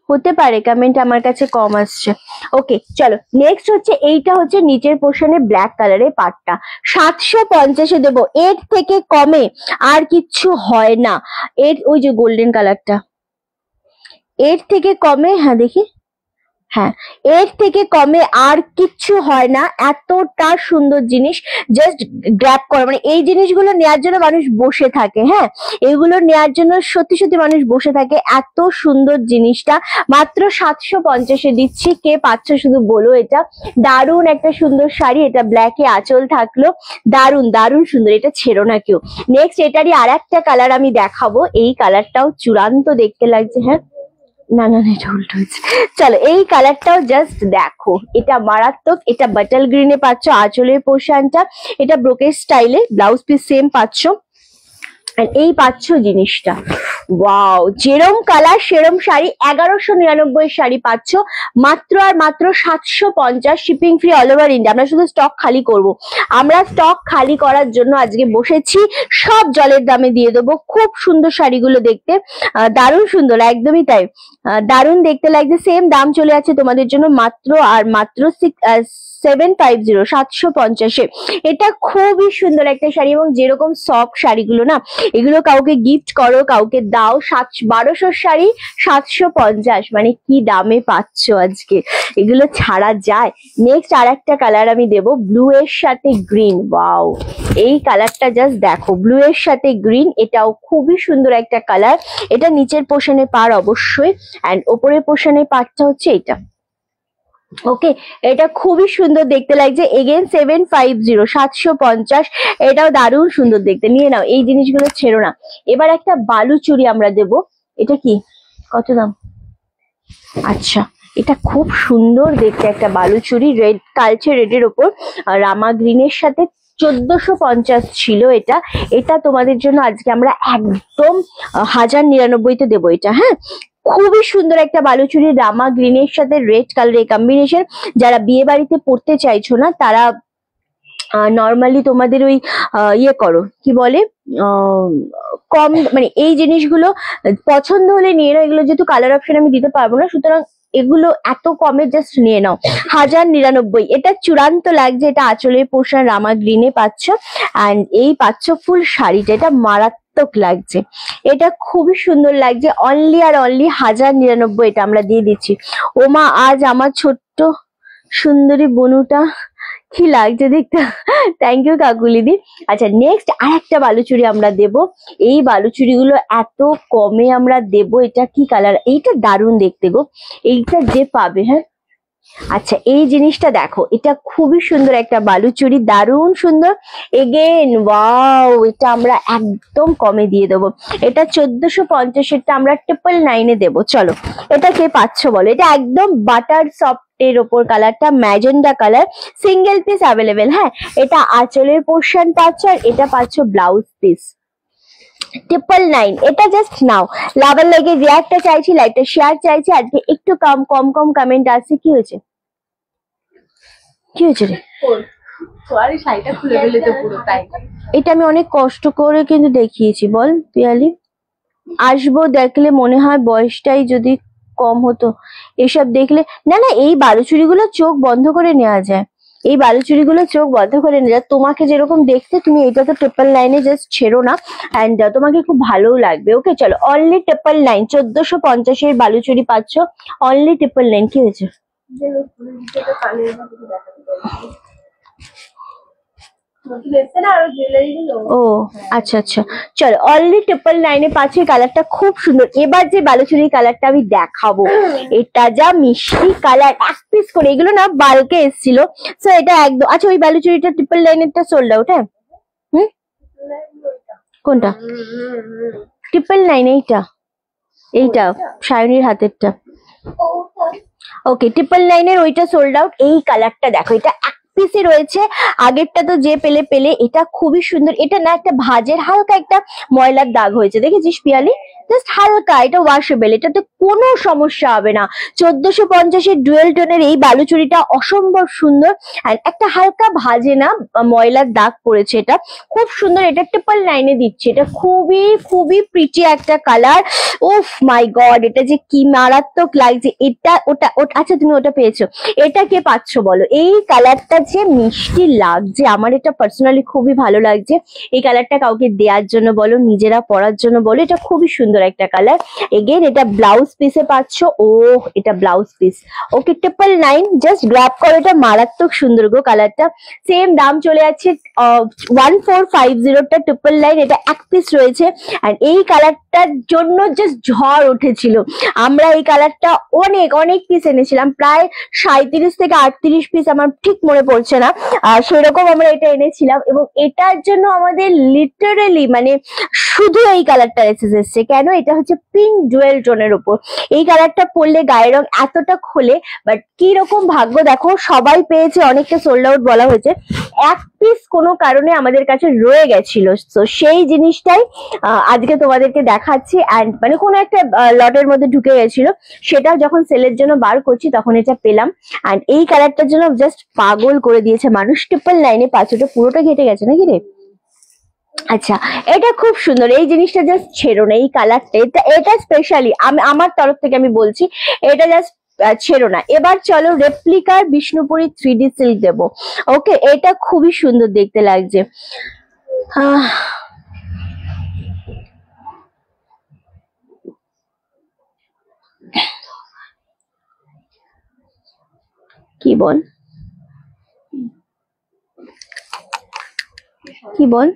হতে পারে কমেন্ট আমার কাছে কম আসছে। ওকে চলো, নেক্সট হচ্ছে এইটা হচ্ছে নিচের পোর্শনে ব্ল্যাক কালারের পাটটা। 750-এ দেবো। এর থেকে কমে আর কিচ্ছু হয় না। এর ওই যে গোল্ডেন কালারটা, এর থেকে কমে, হ্যাঁ দেখি, হ্যাঁ, এর থেকে কমে আর কিচ্ছু হয় না। এতটা সুন্দর জিনিস, জাস্ট গ্র্যাব করো। মানে এই জিনিসগুলো নেওয়ার জন্য মানুষ বসে থাকে। হ্যাঁ, এগুলো নেওয়ার জন্য সত্যি সত্যি মানুষ বসে থাকে। এত সুন্দর জিনিসটা মাত্র 750-এ দিচ্ছি। কে পাচ্ছ শুধু বলো। এটা দারুণ একটা সুন্দর শাড়ি, এটা ব্ল্যাকে আঁচল থাকলো, দারুণ দারুণ সুন্দর, এটা ছেড়ো না কেউ। নেক্সট এটারই আর একটা কালার আমি দেখাবো, এই কালারটাও চূড়ান্ত দেখতে লাগছে। হ্যাঁ, না না না, এটা উল্টো হয়েছে। চলো, এই কালারটাও জাস্ট দেখো, এটা মারাত্মক। এটা বাটাল গ্রিনে পাচ্ছ আঁচলের পোর্শনটা, এটা ব্রোকেজ স্টাইলে, ব্লাউজ পিস সেম পাচ্ছ। আর এই পাচ্ছ জিনিসটা, ওয়াও, যেরম কালার সেরম শাড়ি। 1199 শাড়ি পাচ্ছ মাত্র আর মাত্র 750, shipping free all over India. আমরা শুধু স্টক খালি করব, আমরা স্টক খালি করার জন্য আজকে বসেছি। সব জলের দামে দিয়ে দেবো। খুব সুন্দর শাড়িগুলো দেখতে, দারুণ সুন্দর, একদমই তাই, দারুণ দেখতে লাগছে। সেম দাম চলে যাচ্ছে তোমাদের জন্য মাত্র আর মাত্র 750 750-এ। এটা খুবই সুন্দর একটা শাড়ি এবং যেরকম সফট শাড়িগুলো না, এগুলো কাউকে গিফট করো, কাউকে দাও। 1200 শাড়ি 750, মানে কি দামে পাচ্ছ আজকে, এগুলো ছাড়া যায়? নেক্সট আর একটা কালার আমি দেবো, ব্লু এর সাথে গ্রিন। ওয়াও, এই কালারটা জাস্ট দেখো, ব্লু এর সাথে গ্রিন, এটাও খুবই সুন্দর একটা কালার। এটা নিচের পোর্শনে পার অবশ্যই, অ্যান্ড ওপরের পোর্শনে পারটা হচ্ছে এটা। ওকে, এটা খুবই সুন্দর দেখতে লাগছে। এগেন 750 750, এটাও দারুণ সুন্দর দেখতে। নিয়ে নাও, এই জিনিসগুলো ছেড়ো না। এবার একটা বালু চুড়ি আমরা দেব। এটা কি, কত দাম? আচ্ছা, এটা খুব সুন্দর দেখতে একটা বালু চুড়ি, রেড, কালচে রেডের ওপর রামা গ্রিনের সাথে। 1450 ছিল এটা। এটা তোমাদের জন্য আজকে আমরা একদম 1099-তে দেবো এটা। হ্যাঁ, খুবই সুন্দর একটা বালুচুরি, রামা গ্রিনের সাথে রেড কালারের কম্বিনেশন। যারা বিয়ে বাড়িতে পড়তে চাইছো না, তারা নর্মালি তোমাদের ওই ইয়ে করো, কি বলে, কম, মানে এই জিনিসগুলো পছন্দ হলে নিয়ে নাও। এগুলো যেহেতু কালার অপশন আমি দিতে পারবো না, সুতরাং এগুলো এত কমে জাস্ট নিয়ে নাও। 1099। এটা চূড়ান্ত লাগছে। এটা আঁচলের পোর্শন রামা গ্রিনে পাচ্ছ, অ্যান্ড এই পাচ্ছ ফুল শাড়িটা। এটা মারাত্মক লাগছে, এটা খুবই সুন্দর লাগছে। অনলি আর অনলি 1099, এটা আমরা দিয়ে দিচ্ছি। ওমা, আজ আমার ছোট্ট সুন্দরী বনুটা কি লাগছে দেখতে। থ্যাংক ইউ কাকুলিদি। আচ্ছা, নেক্সট আর একটা বালুচুরি আমরা দেব। এই বালুচুরি গুলো এত কমে আমরা দেব। এটা কি কালার, এইটা দারুণ দেখতে গো, এইটা যে পাবে। হ্যাঁ, আচ্ছা, এই জিনিসটা দেখো, এটা খুবই সুন্দর একটা বালুচুরি, দারুণ সুন্দর। এগেন ওয়াও, এটা আমরা একদম কমে দিয়ে দেবো। এটা 1450-এরটা আমরা 999-এ দেবো। চলো, এটা কে পাচ্ছ বলো? এটা একদম বাটার সফট এর ওপর কালারটা, magenta colour, single piece available. হ্যাঁ, এটা আঁচলের পোর্শন পাচ্ছ, আর এটা পাচ্ছ ব্লাউজ পিস। 999, এটা জাস্ট নাও। লাভার লাইকে রিয়াক্টটা চাইছি, লাইভটা শেয়ার চাইছি। আজকে একটু কম কমেন্ট আসছে। কি হয়েছে, কি হয়েছে রে? সরি, শাড়িটা খুলে ফেলে তো পুরো, তাই। এটা আমি অনেক কষ্ট করে কিন্তু দেখিয়েছি, বল পিয়ালি। আসবো দেখলে মনে হয় বয়সটাই যদি কম হতো। এসব দেখলে না, না, এই বালুচুরিগুলো চোখ বন্ধ করে নেওয়া যায়। এই বালুচুরিগুলো চোখ বন্ধ করে নেওয়া যায়। তোমাকে যেরকম দেখতে, তুমি এটা তো 999-এ জাস্ট ছেড়ো না, অ্যান্ড তোমাকে খুব ভালোও লাগবে। ওকে, চলো, অনলি 999, 1450-এর বালুচুরি পাচ্ছ, অনলি 999। কি হয়েছে? ও আচ্ছা আচ্ছা, চলো, অনলি 999-এ পাচ্ছি। কালারটা খুব সুন্দর। এবার যে বালুচুরি কালারটা আমি দেখাবো, এটা যা মিষ্টি কালার, এক পিস করে, এগুলো না বালকে এসেছিল। সো এটা একদম, আচ্ছা, ওই বালুচুরিটা 999-এরটা সোল্ড আউট। হ্যাঁ, হুম, কোনটা 999? এইটা, এইটা সায়নীর হাতেরটা। ওকে, 999-এর ওইটা সোল্ড আউট। এই কালারটা দেখো, এটা এক পিসে রয়েছে। আগেরটা তো যে পেলে, এটা খুবই সুন্দর। এটা না একটা ভাঁজের হালকা একটা ময়লার দাগ হয়েছে, দেখেছিস পিয়ালি? জাস্ট হালকা, এটা ওয়াশেবল, এটাতে কোনো সমস্যা হবে না। 1450-এর ডুয়েল টোনের এই বালুচুরিটা অসম্ভব সুন্দর, আর একটা হালকা ভাজে না ময়লার দাগ পড়েছে। এটা খুব সুন্দর। এটা 999-এ দিচ্ছে। এটা খুবই খুবই প্রিটি একটা কালার। উফ মাই গড, এটা যে কি মারাত্মক লাগছে। এটা ওটা, আচ্ছা, তুমি ওটা পেয়েছো, এটা কে পাচ্ছ বলো? এই কালারটা যে মিষ্টি লাগছে, আমার এটা পার্সোনালি খুবই ভালো লাগছে। এই কালারটা কাউকে দেওয়ার জন্য বলো, নিজেরা পরার জন্য বলো, এটা খুবই সুন্দর একটা কালার। এগেন এটা ব্লাউজ পিসে পাচ্ছ। ও, এটা ব্লাউজ পিস। ওকে, 999, জাস্ট গ্র্যাব করো। এটা মারাত্মক সুন্দর গো কালারটা। সেম দাম চলে যাচ্ছে 1450-টা 999। এটা এক পিস রয়েছে, আর এই কালারটার জন্য জাস্ট ঝড় উঠেছিল। আমরা এই কালারটা অনেক অনেক পিস এনেছিলাম, প্রায় 37 থেকে 38 পিস, আমার ঠিক মনে পড়ছে না, সেরকম আমরা এটা এনেছিলাম। এবং এটার জন্য আমাদের লিটারেলি মানে শুধু এই কালারটা এসেছে। কেন? এটা হচ্ছে পিঙ্ক ডুয়েল টোনের উপর। এই কালারটা পরলে গায়ের রং এতটা খোলে, বাট কি রকম ভাগ্য দেখো, সবাই পেয়েছে, অনেকটা সোল্ড আউট বলা হয়েছে। এক পিস কোনো কারণে আমাদের কাছে রয়ে গেছিল, তো সেই জিনিসটাই আজকে তোমাদেরকে দেখাচ্ছি। অ্যান্ড মানে কোনো একটা লটের মধ্যে ঢুকে গেছিল, সেটা যখন সেলের জন্য বার করছি তখন এটা পেলাম। অ্যান্ড এই কালারটার জন্য জাস্ট পাগল করে দিয়েছে মানুষ। 999-এ পাঁচটা পুরোটা ঘেটে গেছে নাকি রে? আচ্ছা, এটা খুব সুন্দর। এই জিনিসটা জাস্ট ছেড়ো না, এই কালারটা, এটা স্পেশালি আমি আমার তরফ থেকে আমি বলছি, এটা জাস্ট ছেড়ো না। এবার চলো রেপ্লিকার বিষ্ণুপুরি 3D সিল্ক দেবো। ওকে, এটা খুবই সুন্দর দেখতে লাগছে। কি বল, কি বল?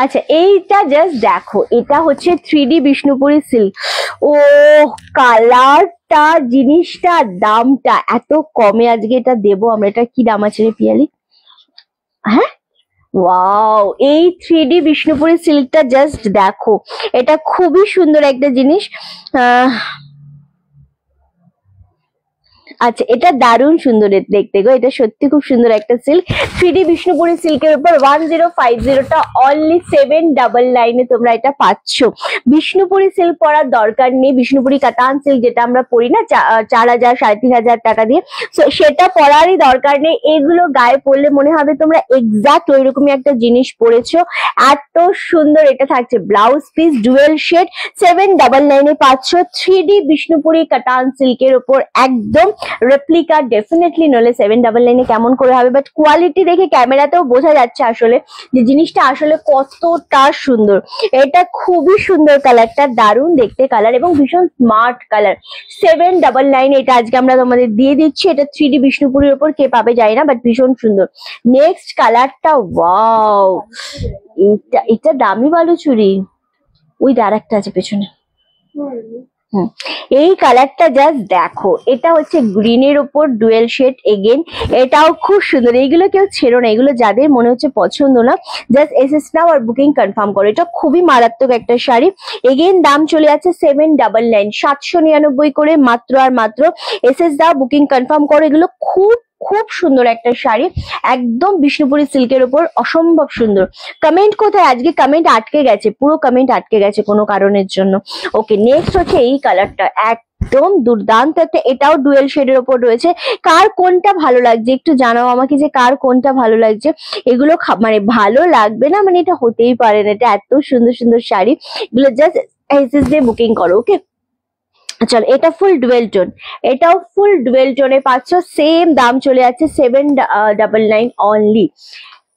আচ্ছা, এইটা জাস্ট দেখো, এটা হচ্ছে 3D বিষ্ণুপুরি সিল্ক। ও কালারটা, জিনিসটা, দামটা এত কমে আজকে এটা দেবো আমরা। এটা কি দাম আছে রে পিয়ালি? হ্যাঁ, ওয়াও, এই 3D বিষ্ণুপুরি সিল্কটা জাস্ট দেখো, এটা খুবই সুন্দর একটা জিনিস। আচ্ছা, এটা দারুণ সুন্দর দেখতে গো, এটা সত্যি খুব সুন্দর একটা সিল্ক। 3D বিষ্ণুপুরি সিল্কের উপর 1050টা অনলি 799 তোমরা এটা পাচ্ছ। বিষ্ণুপুরি সিল্ক পরার দরকার নেই, বিষ্ণুপুরি কাতান সিল্ক যেটা আমরা পরি না 4000 3500 টাকা দিয়ে, সেটা পরারই দরকার নেই। এগুলো গায়ে পরলে মনে হবে তোমরা এক্সাক্ট ওই রকমই একটা জিনিস পরেছো, এত সুন্দর। এটা থাকছে ব্লাউজ পিস ডুয়েল শেড, 799 পাচ্ছ 3D বিষ্ণুপুরি কাতান সিল্কের উপর, একদম রেপ্লিকা ডেফিনেটলি, নলে 799 কেমন করে হবে? বাট কোয়ালিটি দেখে ক্যামেরাতেও বোঝা যাচ্ছে আসলে যে জিনিসটা আসলে কতটা সুন্দর। এটা খুবই সুন্দর, কালারটা দারুণ দেখতে কালার এবং ভীষণ স্মার্ট কালার। 799 এটা আজকে আমরা তোমাদের দিয়ে দিচ্ছি। এটা 3D বিষ্ণুপুরের উপর কে পাবে যায় না, বাট ভীষণ সুন্দর। নেক্সট কালারটা, ওয়াও, এটা দামি বালুচুরি। ওই আর একটা আছে পেছনে। এই কালারটা জাস্ট দেখো, এটা হচ্ছে গ্রিনের উপর ডুয়েল শেড এগেন, এটাও খুব সুন্দর। এইগুলো কেউ ছেড়ো না, এগুলো যাদের মনে হচ্ছে পছন্দ না জাস্ট এসএস নাও আর বুকিং কনফার্ম করো। এটা খুবই মারাত্মক একটা শাড়ি। এগেন দাম চলে যাচ্ছে 799, 799 করে মাত্র আর মাত্র। এসএস দাও, বুকিং কনফার্ম করো। এগুলো খুব খুব সুন্দর একটা শাড়ি, একদম বিষ্ণুপুরি সিল্কের উপর, অসম্ভব সুন্দর। কমেন্ট কোথায়? আজকে কমেন্ট আটকে গেছে, পুরো কমেন্ট আটকে গেছে কোনো কারণের জন্য। ওকে, নেক্সট হচ্ছে এই কালারটা, একদম দুর্দান্ত একটা, এটাও ডুয়েল শেডের উপর রয়েছে। কার কোনটা ভালো লাগছে একটু জানাও আমাকে, যে কার কোনটা ভালো লাগছে। এগুলো মানে ভালো লাগবে না মানে এটা হতেই পারে না, এটা এত সুন্দর সুন্দর শাড়ি। এগুলো জাস্ট এসএস দিয়ে বুকিং করো। ওকে, চলো, এটা ফুল ডুয়েল টোন, এটাও ফুল ডুয়েল টোনে পাচ্ছ, সেম দাম চলে যাচ্ছে 799 অনলি।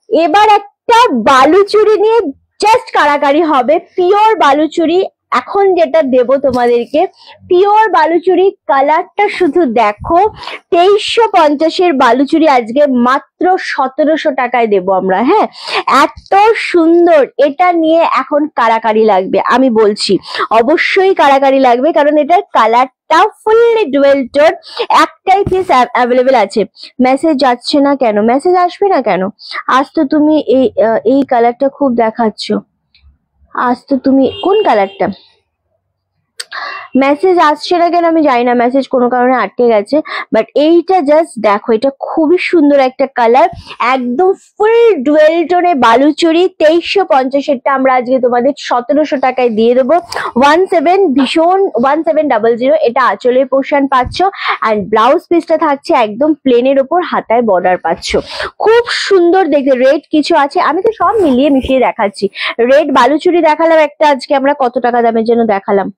এবার একটা বালুচুরি নিয়ে জাস্ট কারাকারি হবে, পিওর বালুচুরি। এখন যেটা দেব তোমাদেরকে পিওর বালুচুরি, কালারটা শুধু দেখো। 2350 বালুচুরি আজকে মাত্র 1700 টাকায় দেবো আমরা। হ্যাঁ, এত সুন্দর, এটা নিয়ে এখন কারাকারি লাগবে, আমি বলছি অবশ্যই কারাকারি লাগবে, কারণ এটার কালারটা ফুললি ডুয়েল টোন। একটাই পিস অ্যাভেলেবেল আছে। মেসেজ যাচ্ছে না কেন? মেসেজ আসবে না কেন? আজ তো তুমি এই কালারটা খুব দেখাচ্ছ। আজ তো তুমি কোন কালারটা? মেসেজ আসছে না কেন আমি জানি না, মেসেজ কোনো কারণে আটকে গেছে। বাট এইটা জাস্ট দেখো, এটা খুবই সুন্দর একটা কালার, একদম ফুল ডুয়েল টোনে বালুচুরি। 2350 আমরা আজকে তোমাদের 1700 টাকায় দিয়ে দেবো। 1700, এটা আঁচলের পোর্শন পাচ্ছ, অ্যান্ড ব্লাউজ পিসটা থাকছে একদম প্লেনের ওপর, হাতায় বর্ডার পাচ্ছ। খুব সুন্দর দেখতে। রেড কিছু আছে, আমি তো সব মিলিয়ে মিশিয়ে দেখাচ্ছি। রেড বালুচুরি দেখালাম একটা, আজকে আমরা কত টাকা দামের জন্য দেখালাম?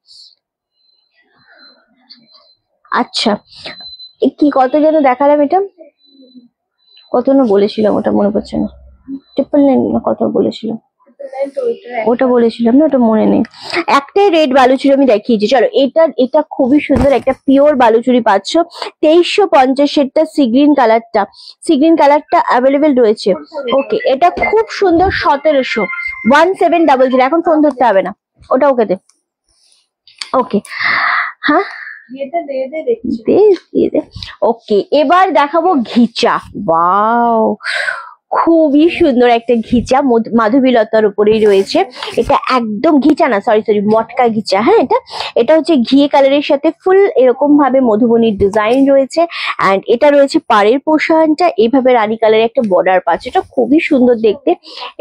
আচ্ছা, কি কত যেন দেখালাম? এটা কত না বলেছিলাম, ওটা মনে পড়ছে না। 999 না কত বলেছিলাম, ওটা বলেছিলাম না, ওটা মনে নেই। একটাই রেড বালুচুরি আমি দেখিয়েছি। চলো, এটা খুবই সুন্দর একটা পিওর বালুচুরি পাচ্ছ। 2350 সি গ্রিন কালারটা অ্যাভেলেবেল রয়েছে। ওকে, এটা খুব সুন্দর, 1700। 1700, এখন ফোন ধরতে হবে না, ওটা ওকে দে। ওকে, হ্যাঁ ওকে, এবার দেখাবো ঘিচা। ওয়াও, খুবই সুন্দর একটা ঘিচা, মাধবীলতার উপরেই রয়েছে। এটা একদম ঘিচা না, সরি মটকা ঘিচা। হ্যাঁ, এটা হচ্ছে ঘিয়ে কালারের সাথে ফুল এরকম ভাবে মধুবনীর ডিজাইন রয়েছে, অ্যান্ড এটা রয়েছে পাড়ের পোর্শনটা এইভাবে রানী কালারের একটা বর্ডার পাচ্ছে, এটা খুবই সুন্দর দেখতে।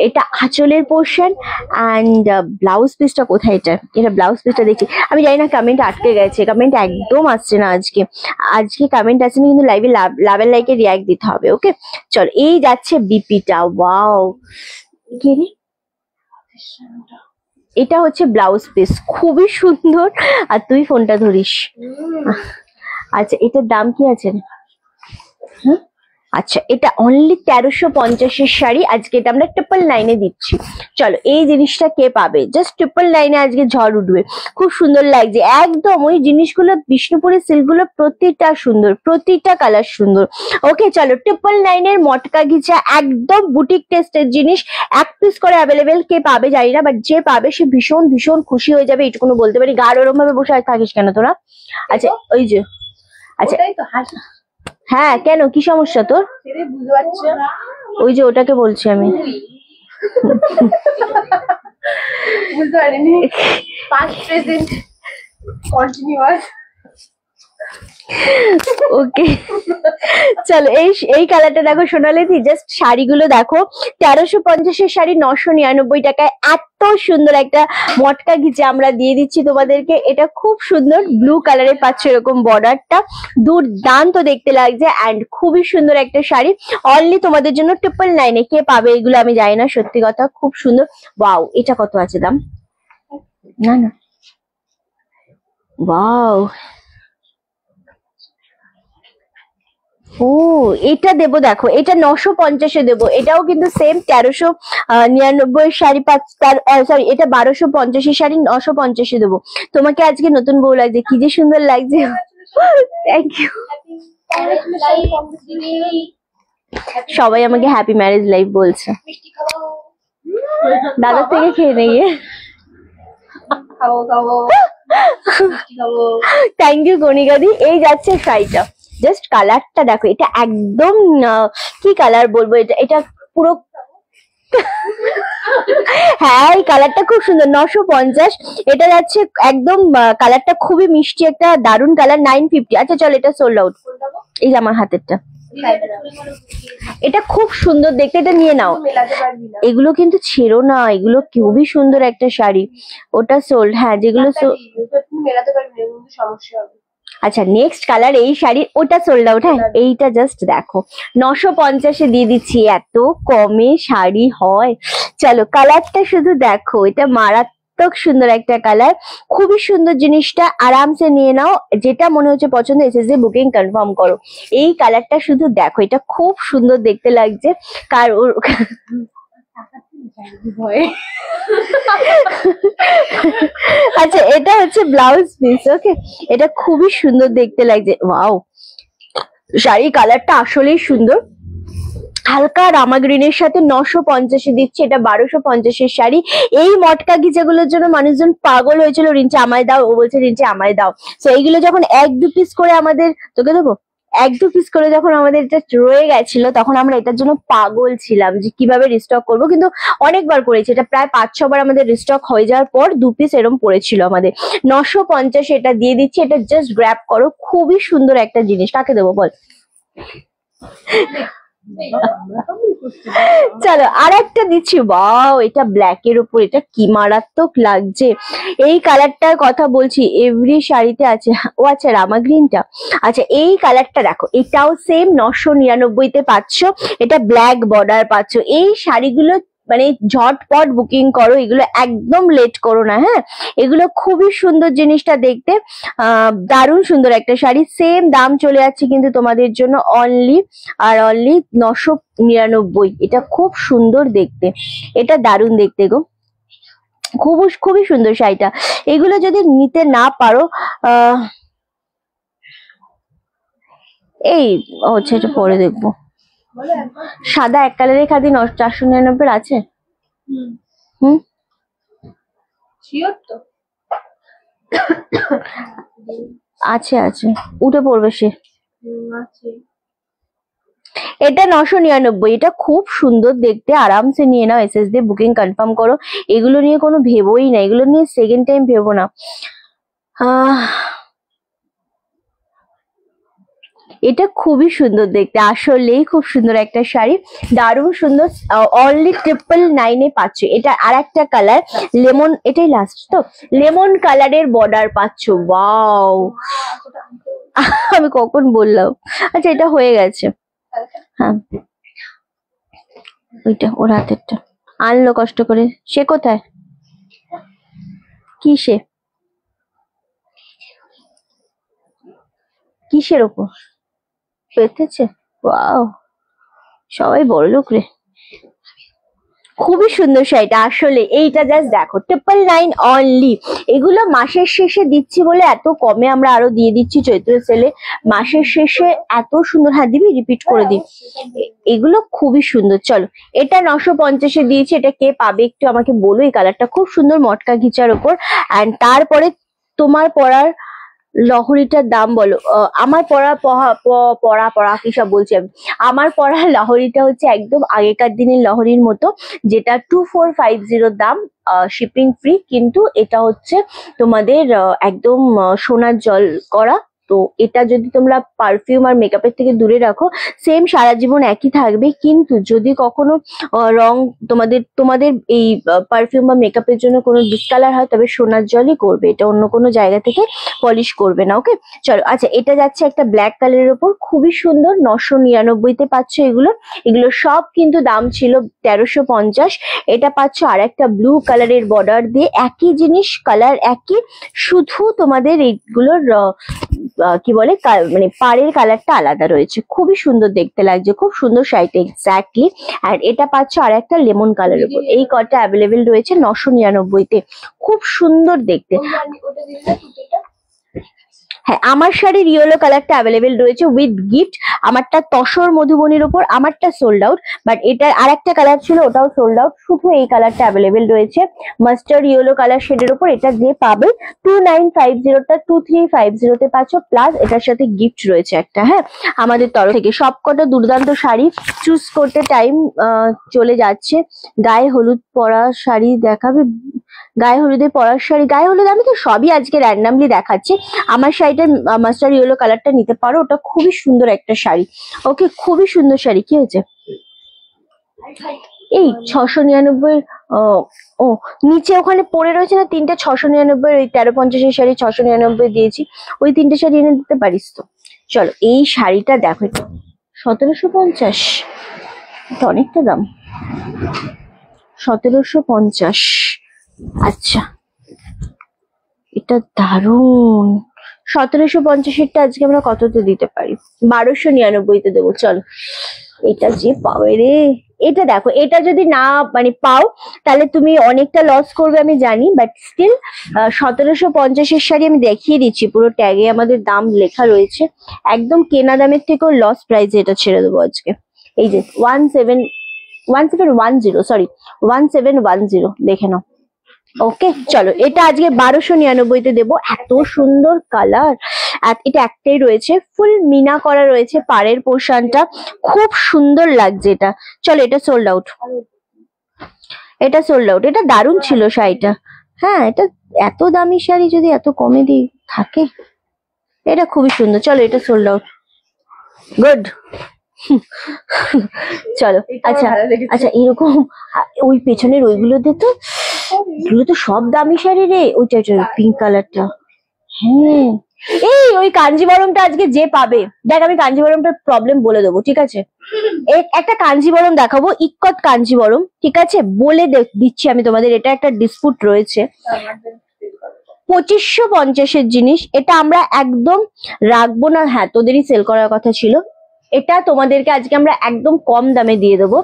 এটা আঁচলের পোর্শন, অ্যান্ড ব্লাউজ পিসটা কোথায়? এটা ব্লাউজ পিসটা দেখছি, আমি জানি না, কমেন্ট আটকে গেছে, কমেন্ট একদম আসছে না আজকে কমেন্ট আসছে না, কিন্তু লাইভে লাভের লাইকে রিয়াক্ট দিতে হবে। ওকে, চল, এই যাচ্ছে বিপিটা। ওয়াও, কি রে? এটা হচ্ছে ব্লাউজ পিস, খুবই সুন্দর। আর তুই ফোনটা ধরিস। আচ্ছা, এটার দাম কি আছে? হুম, আচ্ছা, এটা অনলি 1350-এর শাড়ি। আজকে এটা আমরা 999-এ দিচ্ছি। চলো, এই জিনিসটা কে পাবে? জাস্ট 999-এ আজকে ঝড় উঠবে। খুব সুন্দর লাগছে একদম। ওই জিনিসগুলো বিষ্ণুপুরের সিল্কগুলো প্রতিটা সুন্দর, প্রতিটা কালার সুন্দর। ওকে, চলো 999-এর মটকা ঘিচা একদম বুটিক টেস্টের জিনিস, এক পিস করে অ্যাভেলেবেল। কে পাবে জানি না, বাট যে পাবে সে ভীষণ ভীষণ খুশি হয়ে যাবে, এটুকুনো বলতে পারি। গা ওরম ভাবে বসে থাকিস কেন তোরা? আচ্ছা, ওই যে, আচ্ছা হ্যাঁ, কেন, কি সমস্যা তোর? ওই যে ওটাকে বলছি আমি। বুঝতে পারিনি। Past present continuous. ওকে, চলো এই কালারটা দেখো সোনালি, জাস্ট শাড়িগুলো দেখো। 1350-এর শাড়ি 999 টাকায় এত সুন্দর একটা মটকা ঘিচে আমরা দিয়ে দিচ্ছি তোমাদেরকে। এটা খুব সুন্দর ব্লু কালারে পাচ্ছ, এরকম বর্ডারটা দুর্দান্ত দেখতে লাগছে। অ্যান্ড খুবই সুন্দর একটা শাড়ি, অনলি তোমাদের জন্য 999-এ। কে পাবে এগুলো আমি জানি না, সত্যি কথা, খুব সুন্দর। ওয়াও, এটা কত আছে দাম? না না, ওয়াও, ও এটা দেবো, দেখো এটা 950-এ দেবো। এটাও কিন্তু সেম 1399 শাড়ি সরি, এটা 1250-এর শাড়ি 950-এ দেবো। তোমাকে আজকে নতুন বউ লাগছে, কি যে সুন্দর লাগছে। Thank you. সবাই আমাকে হ্যাপি ম্যারেজ লাইফ বলছে। দাদার থেকে খেয়ে নিয়ে থ্যাংক ইউ কণিকাদি। এই যাচ্ছে শাড়িটা, জাস্ট কালারটা দেখো। এটা একদম কি কালার বলবো, এটা পুরো হ্যাঁ, এই কালারটা খুব সুন্দর। 950 এটা যাচ্ছে একদম। কালারটা খুবই মিষ্টি, একটা দারুন কালার। 950। আচ্ছা চলো, এটা সোল্ড আউট। এই যে আমার হাতেরটা, এটা খুব সুন্দর দেখতে, এটা নিয়ে নাও। এগুলো কিন্তু ছেড়ো না, এগুলো খুবই সুন্দর একটা শাড়ি। ওটা সোল্ড, হ্যাঁ, যেগুলো আচ্ছা, নেক্সট কালার এই শাড়ির, ওটা সোল্ড আউট। হ্যাঁ, এইটা জাস্ট দেখো 950-এ দিয়ে দিচ্ছি। এত কমে শাড়ি হয়? চলো, কালারটা শুধু দেখো, এটা মারাত্মক সুন্দর একটা কালার, খুবই সুন্দর। জিনিসটা আরামসে নিয়ে নাও, যেটা মনে হচ্ছে পছন্দ এসএসডি বুকিং কনফার্ম করো। এই কালারটা শুধু দেখো, এটা খুব সুন্দর দেখতে লাগছে। আচ্ছা, এটা হচ্ছে ব্লাউজ পিস। ওকে, এটা খুবই সুন্দর দেখতে লাগছে। ওয়াও, শাড়ি কালারটা আসলেই সুন্দর। হালকা রামা গ্রিনের সাথে 950-এ দিচ্ছে। এটা 1250-এর শাড়ি। এই মটকা গিজাগুলোর জন্য মানুষজন পাগল হয়েছিল, রিঞ্চি আমায় দাও। ও বলছে রিঞ্চি আমায় দাও। তো এইগুলো যখন 1-2 পিস করে আমাদের, তোকে দেবো, 1-2 পিস করে যখন আমাদের এটা রয়ে গেছিল, তখন আমরা এটার জন্য পাগল ছিলাম যে কিভাবে রিস্টক করব। কিন্তু অনেকবার করেছি, এটা প্রায় 5-6 বার আমাদের রিস্টক হয়ে যাওয়ার পর 2 পিস এরকম পড়েছিল আমাদের। 950 এটা দিয়ে দিচ্ছি। এটা জাস্ট গ্র্যাব করো, খুবই সুন্দর একটা জিনিস। কাকে দেবো বল? চলো, আর একটা দিচ্ছি। ওয়াও, এটা ব্ল্যাক এর উপর, এটা কি মারাত্মক লাগছে। এই কালারটার কথা বলছি, এভরি শাড়িতে আছে। ও আচ্ছা, রামা গ্রিনটা। আচ্ছা, এই কালারটা দেখো, এটাও সেম 999-তে পাচ্ছ। এটা ব্ল্যাক বর্ডার পাচ্ছ। এই শাড়িগুলো মানে ঝটপট বুকিং করো, এগুলো একদম লেট করো না। হ্যাঁ, এগুলো খুবই সুন্দর জিনিসটা দেখতে, দারুণ সুন্দর একটা শাড়ি। সেম দাম চলে যাচ্ছে কিন্তু তোমাদের জন্য অনলি 999। এটা খুব সুন্দর দেখতে, এটা দারুণ দেখতে গো, খুবই সুন্দর শাড়িটা। এগুলো যদি নিতে না পারো, এই হচ্ছে, এটা পরে দেখবো। সাদা এক কালারের খাদি 499 আছে। হুম, আছে আছে, উঠে পড়বে সে। এটা 999। এটা খুব সুন্দর দেখতে, আরামসে নিয়ে নাও, এসএসডি বুকিং কনফার্ম করো। এগুলো নিয়ে কোনো ভেবোই না, এগুলো নিয়ে সেকেন্ড টাইম ভেবো না। এটা খুবই সুন্দর দেখতে, আসলেই খুব সুন্দর একটা শাড়ি, দারুণ সুন্দর। অনলি 999-এ পাচ্ছ। এটা আর একটা কালার লেমন, এটাই লাস্ট তো, লেমন কালারের বর্ডার পাচ্ছ। ওয়াও, আমি কখন বললাম? আচ্ছা, এটা হয়ে গেছে। হ্যাঁ, ওইটা ওর হাতেরটা আনলো কষ্ট করে। সে কোথায়? কিসে, কিসের ওপর পেতেছে? ওয়াও, সবাই বড় লোক রে। খুবই সুন্দর শাড়িটা, আসলে এইটা জাস্ট দেখো 999 অনলি। এগুলো মাসের শেষে দিচ্ছি বলে এত কমে আমরা আরো দিয়ে দিচ্ছি চৈত্র সেলে। মাসের শেষে এত সুন্দর, হ্যাঁ দিবি রিপিট করে দিই। এগুলো খুবই সুন্দর। চলো, এটা 950-এ দিয়েছি, এটা কে পাবে একটু আমাকে বলো। এই কালারটা খুব সুন্দর মটকা ঘিচার ওপর। অ্যান্ড তারপরে তোমার পরার লহরিটার দাম বলো। আমার পরা কি সব বলছি আমি। আমার পরা লহরিটা হচ্ছে একদম আগেকার দিনের লহরির মতো, যেটা 2450 দাম, শিপিং ফ্রি। কিন্তু এটা হচ্ছে তোমাদের একদম সোনার জল করা। তো এটা যদি তোমরা পারফিউম আর মেকআপের থেকে দূরে রাখো, সেম সারা জীবন একই থাকবে। কিন্তু যদি কখনো রং তোমাদের এই পারফিউম বা মেকআপের জন্য কোনো ডিসকালার হয়, তবে সোনার জলই করবে, এটা অন্য কোনো জায়গা থেকে পলিশ করবে না। ওকে, চলো। আচ্ছা, এটা যাচ্ছে একটা ব্ল্যাক কালারের ওপর, খুবই সুন্দর। 999-তে পাচ্ছ এগুলো। এগুলো সব কিন্তু দাম ছিল 1350। এটা পাচ্ছ আর একটা ব্লু কালারের বর্ডার দিয়ে, একই জিনিস, কালার একই, শুধু তোমাদের এইগুলোর কি বলে মানে পাড়ের কালারটা আলাদা রয়েছে। খুবই সুন্দর দেখতে লাগছে, খুব সুন্দর শাড়িটা এক্স্যাক্টলি। আর এটা পাচ্ছ আর একটা লেমন কালারের উপর। এই কটা অ্যাভেলেবেল রয়েছে 999-তে, খুব সুন্দর দেখতে। হ্যাঁ, আমার শাড়ির ইয়েলো কালারটা অ্যাভেলেবেল রয়েছে উইথ গিফট। আমারটা তসর মধুবনীর উপর, আমারটা সোল্ড আউট। বাট এটার আর একটা কালার ছিল, ওটাও সোল্ড আউট। শুধু এই কালারটা অ্যাভেলেবেল রয়েছে মাস্টার্ড ইয়েলো কালার শেডের উপর। এটা যে পাবে 2950টা 2350-তে পাচ্ছ, প্লাস এটার সাথে গিফট রয়েছে একটা, হ্যাঁ, আমাদের তরফ থেকে। সবকটা দুর্দান্ত শাড়ি, চুজ করতে টাইম চলে যাচ্ছে। গায়ে হলুদ পরা শাড়ি দেখাবে, গায়ে হলুদে পরার শাড়ি, গায়ে হলুদ আমি তো সবই আজকে র্যান্ডামলি দেখাচ্ছি। আমার শাড়িটা মাস্টার্ড ইয়েলো কালারটা নিতে পারো, ওটা খুবই সুন্দর একটা শাড়ি। ওকে, খুবই সুন্দর শাড়ি। কি হয়েছে? এই 699, ও নিচে ওখানে পড়ে রয়েছে না তিনটে 699, ওই 1350-এর শাড়ি 699 দিয়েছি, ওই তিনটে শাড়ি এনে দিতে পারিস তো? চলো, এই শাড়িটা দেখো, 1750, এটা অনেকটা দাম। 1750। আচ্ছা, এটা দারুন। 1750-এরটা আজকে আমরা কততে দিতে পারি? 1299-তে দেবো। চলো, এটা যে পাবে রে। এটা দেখো, এটা যদি না মানে পাও, তাহলে তুমি অনেকটা লস করবে আমি জানি, বাট স্টিল 1750-এর শাড়ি আমি দেখিয়ে দিচ্ছি, পুরো ট্যাগে আমাদের দাম লেখা রয়েছে। একদম কেনা দামের থেকেও লস প্রাইসে এটা ছেড়ে দেবো আজকে। এই যে 1710, সরি 1710, দেখে নাও। ওকে, চলো, এটা আজকে 1299-তে দেবো। এত সুন্দর কালার, এটা একটাই রয়েছে, ফুল মিনা করা রয়েছে পাড়ের পোর্শনটা, খুব সুন্দর লাগছে এটা। চলো, এটা সোল্ড আউট, এটা সোল্ড আউট। এটা দারুণ ছিল শাড়িটা। হ্যাঁ, এটা এত দামি শাড়ি যদি এত কমে দিয়ে থাকে, এটা খুবই সুন্দর। চলো, এটা সোল্ড আউট। গুড। চলো, আচ্ছা আচ্ছা, এরকম ওই পেছনের ওইগুলোতে তো, এগুলো তো সব দামি শাড়ি রে। ওইটা পিঙ্ক কালারটা, হ্যাঁ। এই ওই কাঞ্জিবরমটা আজকে যে পাবে, দেখ আমি কাঞ্জিবরমটার প্রবলেম বলে দেবো, ঠিক আছে? একটা কাঞ্জিবরম দেখাবো, ইক্কত কাঞ্জিবরম, ঠিক আছে? বলে দিচ্ছি আমি তোমাদের, এটা একটা ডিসপুট রয়েছে। 2550-এর জিনিস, এটা আমরা একদম রাখবো না। হ্যাঁ, তোদেরই সেল করার কথা ছিল। এটা তোমাদেরকে আজকে আমরা একদম কম দামে দিয়ে দেবো।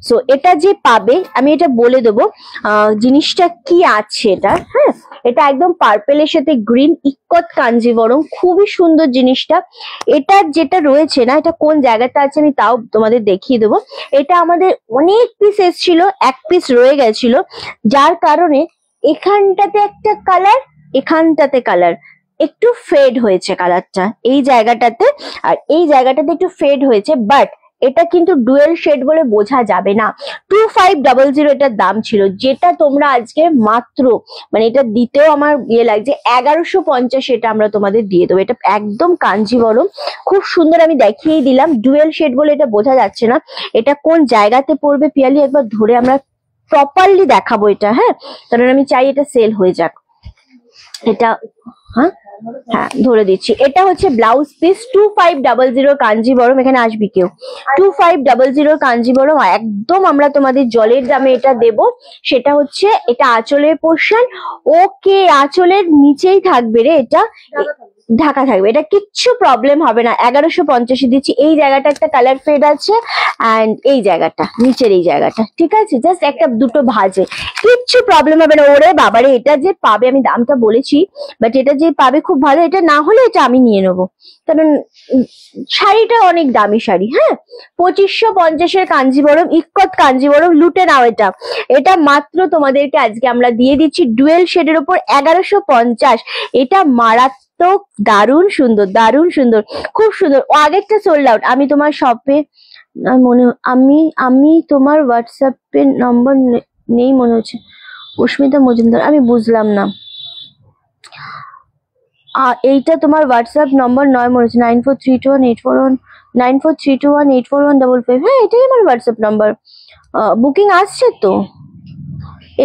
সো এটা যে পাবে, আমি এটা বলে দেবো জিনিসটা কি আছে এটা। হ্যাঁ, এটা একদম পার্পেলের সাথে গ্রিন, ইক্কত কাঞ্জিবরম, খুবই সুন্দর জিনিসটা। এটা যেটা রয়েছে না, এটা কোন জায়গাটা আছে আমি তাও তোমাদের দেখিয়ে দেবো। এটা আমাদের অনেক পিস এসেছিল, এক পিস রয়ে গেছিল, যার কারণে এখানটাতে একটা কালার, এখানটাতে কালার, একটু ফেড হয়েছে কালারটা এই জায়গাটাতে, আর এই জায়গাটাতে একটু ফেড হয়েছে। বাট এটা কিন্তু ডুয়েল শেড বলে বোঝা যাবে না। 2500 এটার দাম ছিল, যেটা তোমরা আজকে মাত্র, মানে এটা দিতেও আমার ইয়ে লাগছে, 1150 এটা আমরা তোমাদের দিয়ে দেবো। এটা একদম কাঞ্জিবরম, খুব সুন্দর। আমি দেখিয়েই দিলাম, ডুয়েল শেড বলে এটা বোঝা যাচ্ছে না। এটা কোন জায়গাতে পড়বে পিয়ালি একবার ধরে আমরা প্রপারলি দেখাবো এটা, হ্যাঁ, কারণ আমি চাই এটা সেল হয়ে যাক। এটা, হ্যাঁ, হ্যাঁ ধরে দিচ্ছি, এটা হচ্ছে ব্লাউজ পিস 2500 কাঞ্জিবরম, এখানে আসবি কেউ, 2500 কাঞ্জিবরম, একদম আমরা তোমাদের জলের দামে এটা দেব। সেটা হচ্ছে এটা আঁচলের পোর্শন, ওকে আঁচলের নিচেই থাকবে রে, এটা ঢাকা থাকবে, এটা কিচ্ছু প্রবলেম হবে না। 1150 দিচ্ছি। এই জায়গাটা একটা কালার ফেড আছে, অ্যান্ড এই জায়গাটা নিচের এই জায়গাটা, ঠিক আছে, জাস্ট একটা দুটো ভাজে, কিচ্ছু প্রবলেম হবে না। ওরে বাবারে, এটা যে পাবে, আমি দামটা বলেছি, বাট এটা যে পাবে খুব ভালো, এটা না হলে এটা আমি নিয়ে নেবো, কারণ শাড়িটা অনেক দামি শাড়ি। হ্যাঁ, 2550 কাঞ্জিবরম, ইক্কত কাঞ্জিবরম, লুটে নাও এটা। এটা মাত্র তোমাদেরকে আজকে আমরা দিয়ে দিচ্ছি ডুয়েল শেডের উপর 1150। এটা মারাত্মক, দারুণ সুন্দর, দারুণ সুন্দর, খুব সুন্দর। ও আগেরটা সোল্ড আউট। আমি তোমার শপে আমি তোমার হোয়াটসঅ্যাপে নম্বর নেই মনে হচ্ছে, উস্মিতা মজুমদার, আমি বুঝলাম না। এইটা তোমার হোয়াটসঅ্যাপ নম্বর নয় মনে হচ্ছে, 94321841, হ্যাঁ এটাই আমার হোয়াটসঅ্যাপ নাম্বার। বুকিং আসছে তো,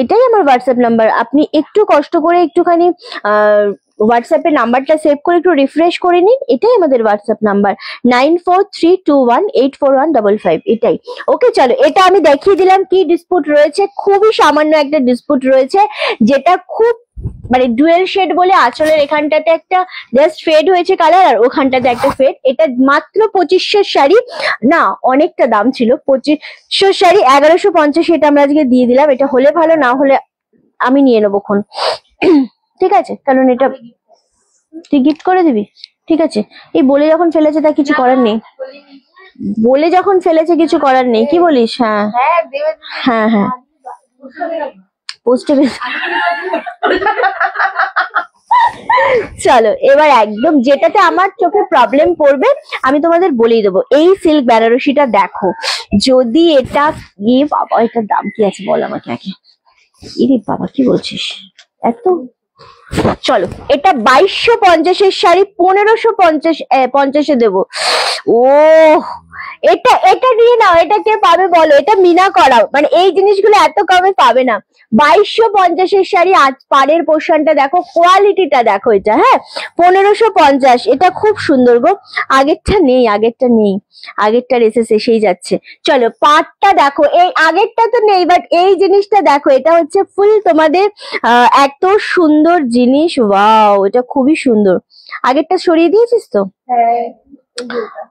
এটাই আমার হোয়াটসঅ্যাপ নাম্বার। আপনি একটু কষ্ট করে একটুখানি হোয়াটসঅ্যাপের নাম্বারটা সেভ করে একটু রিফ্রেশ করে নিন, এটাই আমাদের হোয়াটসঅ্যাপ নাম্বার 9432184155, এটাই। ওকে চলো, এটা আমি দেখিয়ে দিলাম কি ডিসপুট রয়েছে। খুবই সামান্য একটা ডিসপুট রয়েছে, যেটা খুব মানে ডুয়েল শেড বলে আঁচলের এখানটাতে একটা জাস্ট ফেড হয়েছে কালার, আর ওখানটাতে একটা ফেড। এটা মাত্র 2500 শাড়ি, না অনেকটা দাম ছিল, 2500 শাড়ি 1150, এটা আমরা আজকে দিয়ে দিলাম। এটা হলে ভালো, না হলে আমি নিয়ে নেবো খন, ঠিক আছে, কারণ এটা তুই গিফট করে দিবি, ঠিক আছে। এই বলে যখন ফেলেছে তা কিছু করার নেই, বলে যখন ফেলেছে কিছু করার নেই, কি বলিস? হ্যাঁ হ্যাঁ হ্যাঁ, পোস্টে চলো এবার একদম যেটাতে আমার চোখে প্রবলেম পড়বে আমি তোমাদের বলেই দেবো। এই সিল্ক বেনারসিটা দেখো, যদি এটা বাবা, এটার দাম কি আছে বল আমাকে আগে। ইরে বাবা, কি বলছিস এত? চলো, এটা 2250 শাড়ি 1550 দেবো। ও এটা এটা নিয়ে নাও, এটা কে পাবে বলো? এটা মিনা করা, মানে এই জিনিসগুলো এত কমে পাবে না। 2250 শাড়ি, আজ পাড়ের পোর্শনটা দেখো, কোয়ালিটিটা দেখো, এটা হ্যাঁ 1550, এটা খুব সুন্দর গো। আগেরটা নেই, আগেরটার এসে শেষেই যাচ্ছে। চলো পাটটা দেখো, এই আগেরটা তো নেই, বাট এই জিনিসটা দেখো, এটা হচ্ছে ফুল তোমাদের এত সুন্দর জিনিস, ওয়াও, এটা খুবই সুন্দর। আগেরটা সরিয়ে দিয়েছিস তো?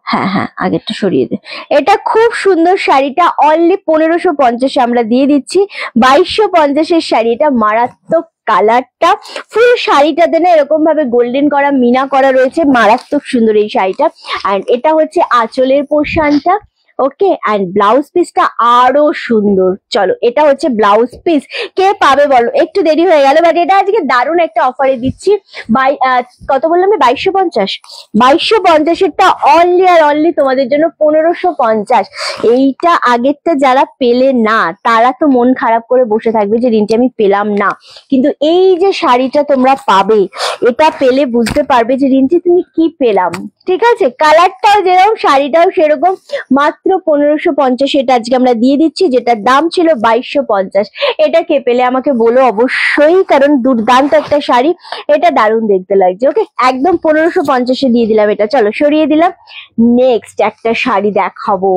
হ্যাঁ হ্যাঁ, আগেরটা সরিয়ে দে। এটা খুব সুন্দর শাড়িটা, অনলি 1550 আমরা দিয়ে দিচ্ছি। 2250 শাড়ি, এটা মারাত্মক কালারটা, ফুল শাড়িটাতে না এরকম ভাবে গোল্ডেন করা মিনা করা রয়েছে, মারাত্মক সুন্দর এই শাড়িটা। এন্ড এটা হচ্ছে আঁচলের পোর্শনটা, ওকে, এন্ড ব্লাউজ পিসটা আরো সুন্দর। চলো, এটা হচ্ছে ব্লাউজ পিস, কে পাবে বলো? একটু দেরি হয়ে গেল, বাট এটা আজকে দারুণ একটা অফারে দিচ্ছি। কত বললাম? 2250। 2250-এরটা অনলি আর অনলি তোমাদের জন্য 1550। এইটা আগেরটা যারা পেলে না, তারা তো মন খারাপ করে বসে থাকবে যে রিন্টি আমি পেলাম না, কিন্তু এই যে শাড়িটা তোমরা পাবে, এটা পেলে বুঝতে পারবে যে রিন্টি তুমি কি পেলাম, ঠিক আছে। কালারটাও যেরকম, শাড়িটাও সেরকম, মাত্র 1550 এটা আজকে আমরা দিয়ে দিচ্ছি, যেটার দাম ছিল 2250। এটা কে পেলে আমাকে বলো অবশ্যই, কারণ দুর্দান্ত একটা শাড়ি, এটা দারুণ দেখতে লাগছে। ওকে, একদম 1550-এ দিয়ে দিলাম এটা। চলো সরিয়ে দিলাম। নেক্সট একটা শাড়ি দেখাবো।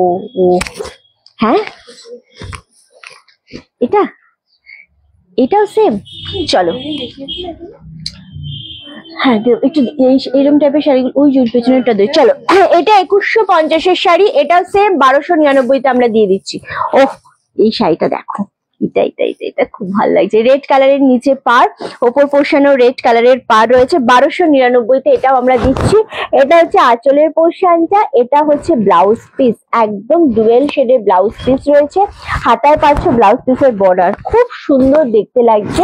হ্যাঁ, এটাও সেম। চলো, হ্যাঁ একটু এইরকম টাইপের শাড়িগুলো, ওই যে পেছনেরটা দে। চলো, এটা 2150-এর শাড়ি, এটা সেম 1299-তে আমরা দিয়ে দিচ্ছি। ওহ, এই শাড়িটা দেখো, এটা খুব ভালো লাগছে। রেড কালারের নিচে পার, ওপর পোর্শনেও রেড কালারের পার রয়েছে। 1299-তে এটাও আমরা দিচ্ছি। এটা হচ্ছে আঁচলের পোর্শনটা, এটা হচ্ছে ব্লাউজ পিস, একদম ডুয়েল শেডের ব্লাউজ পিস রয়েছে। হাতায় পাচ্ছ ব্লাউজ পিসের বর্ডার, খুব সুন্দর দেখতে লাগছে,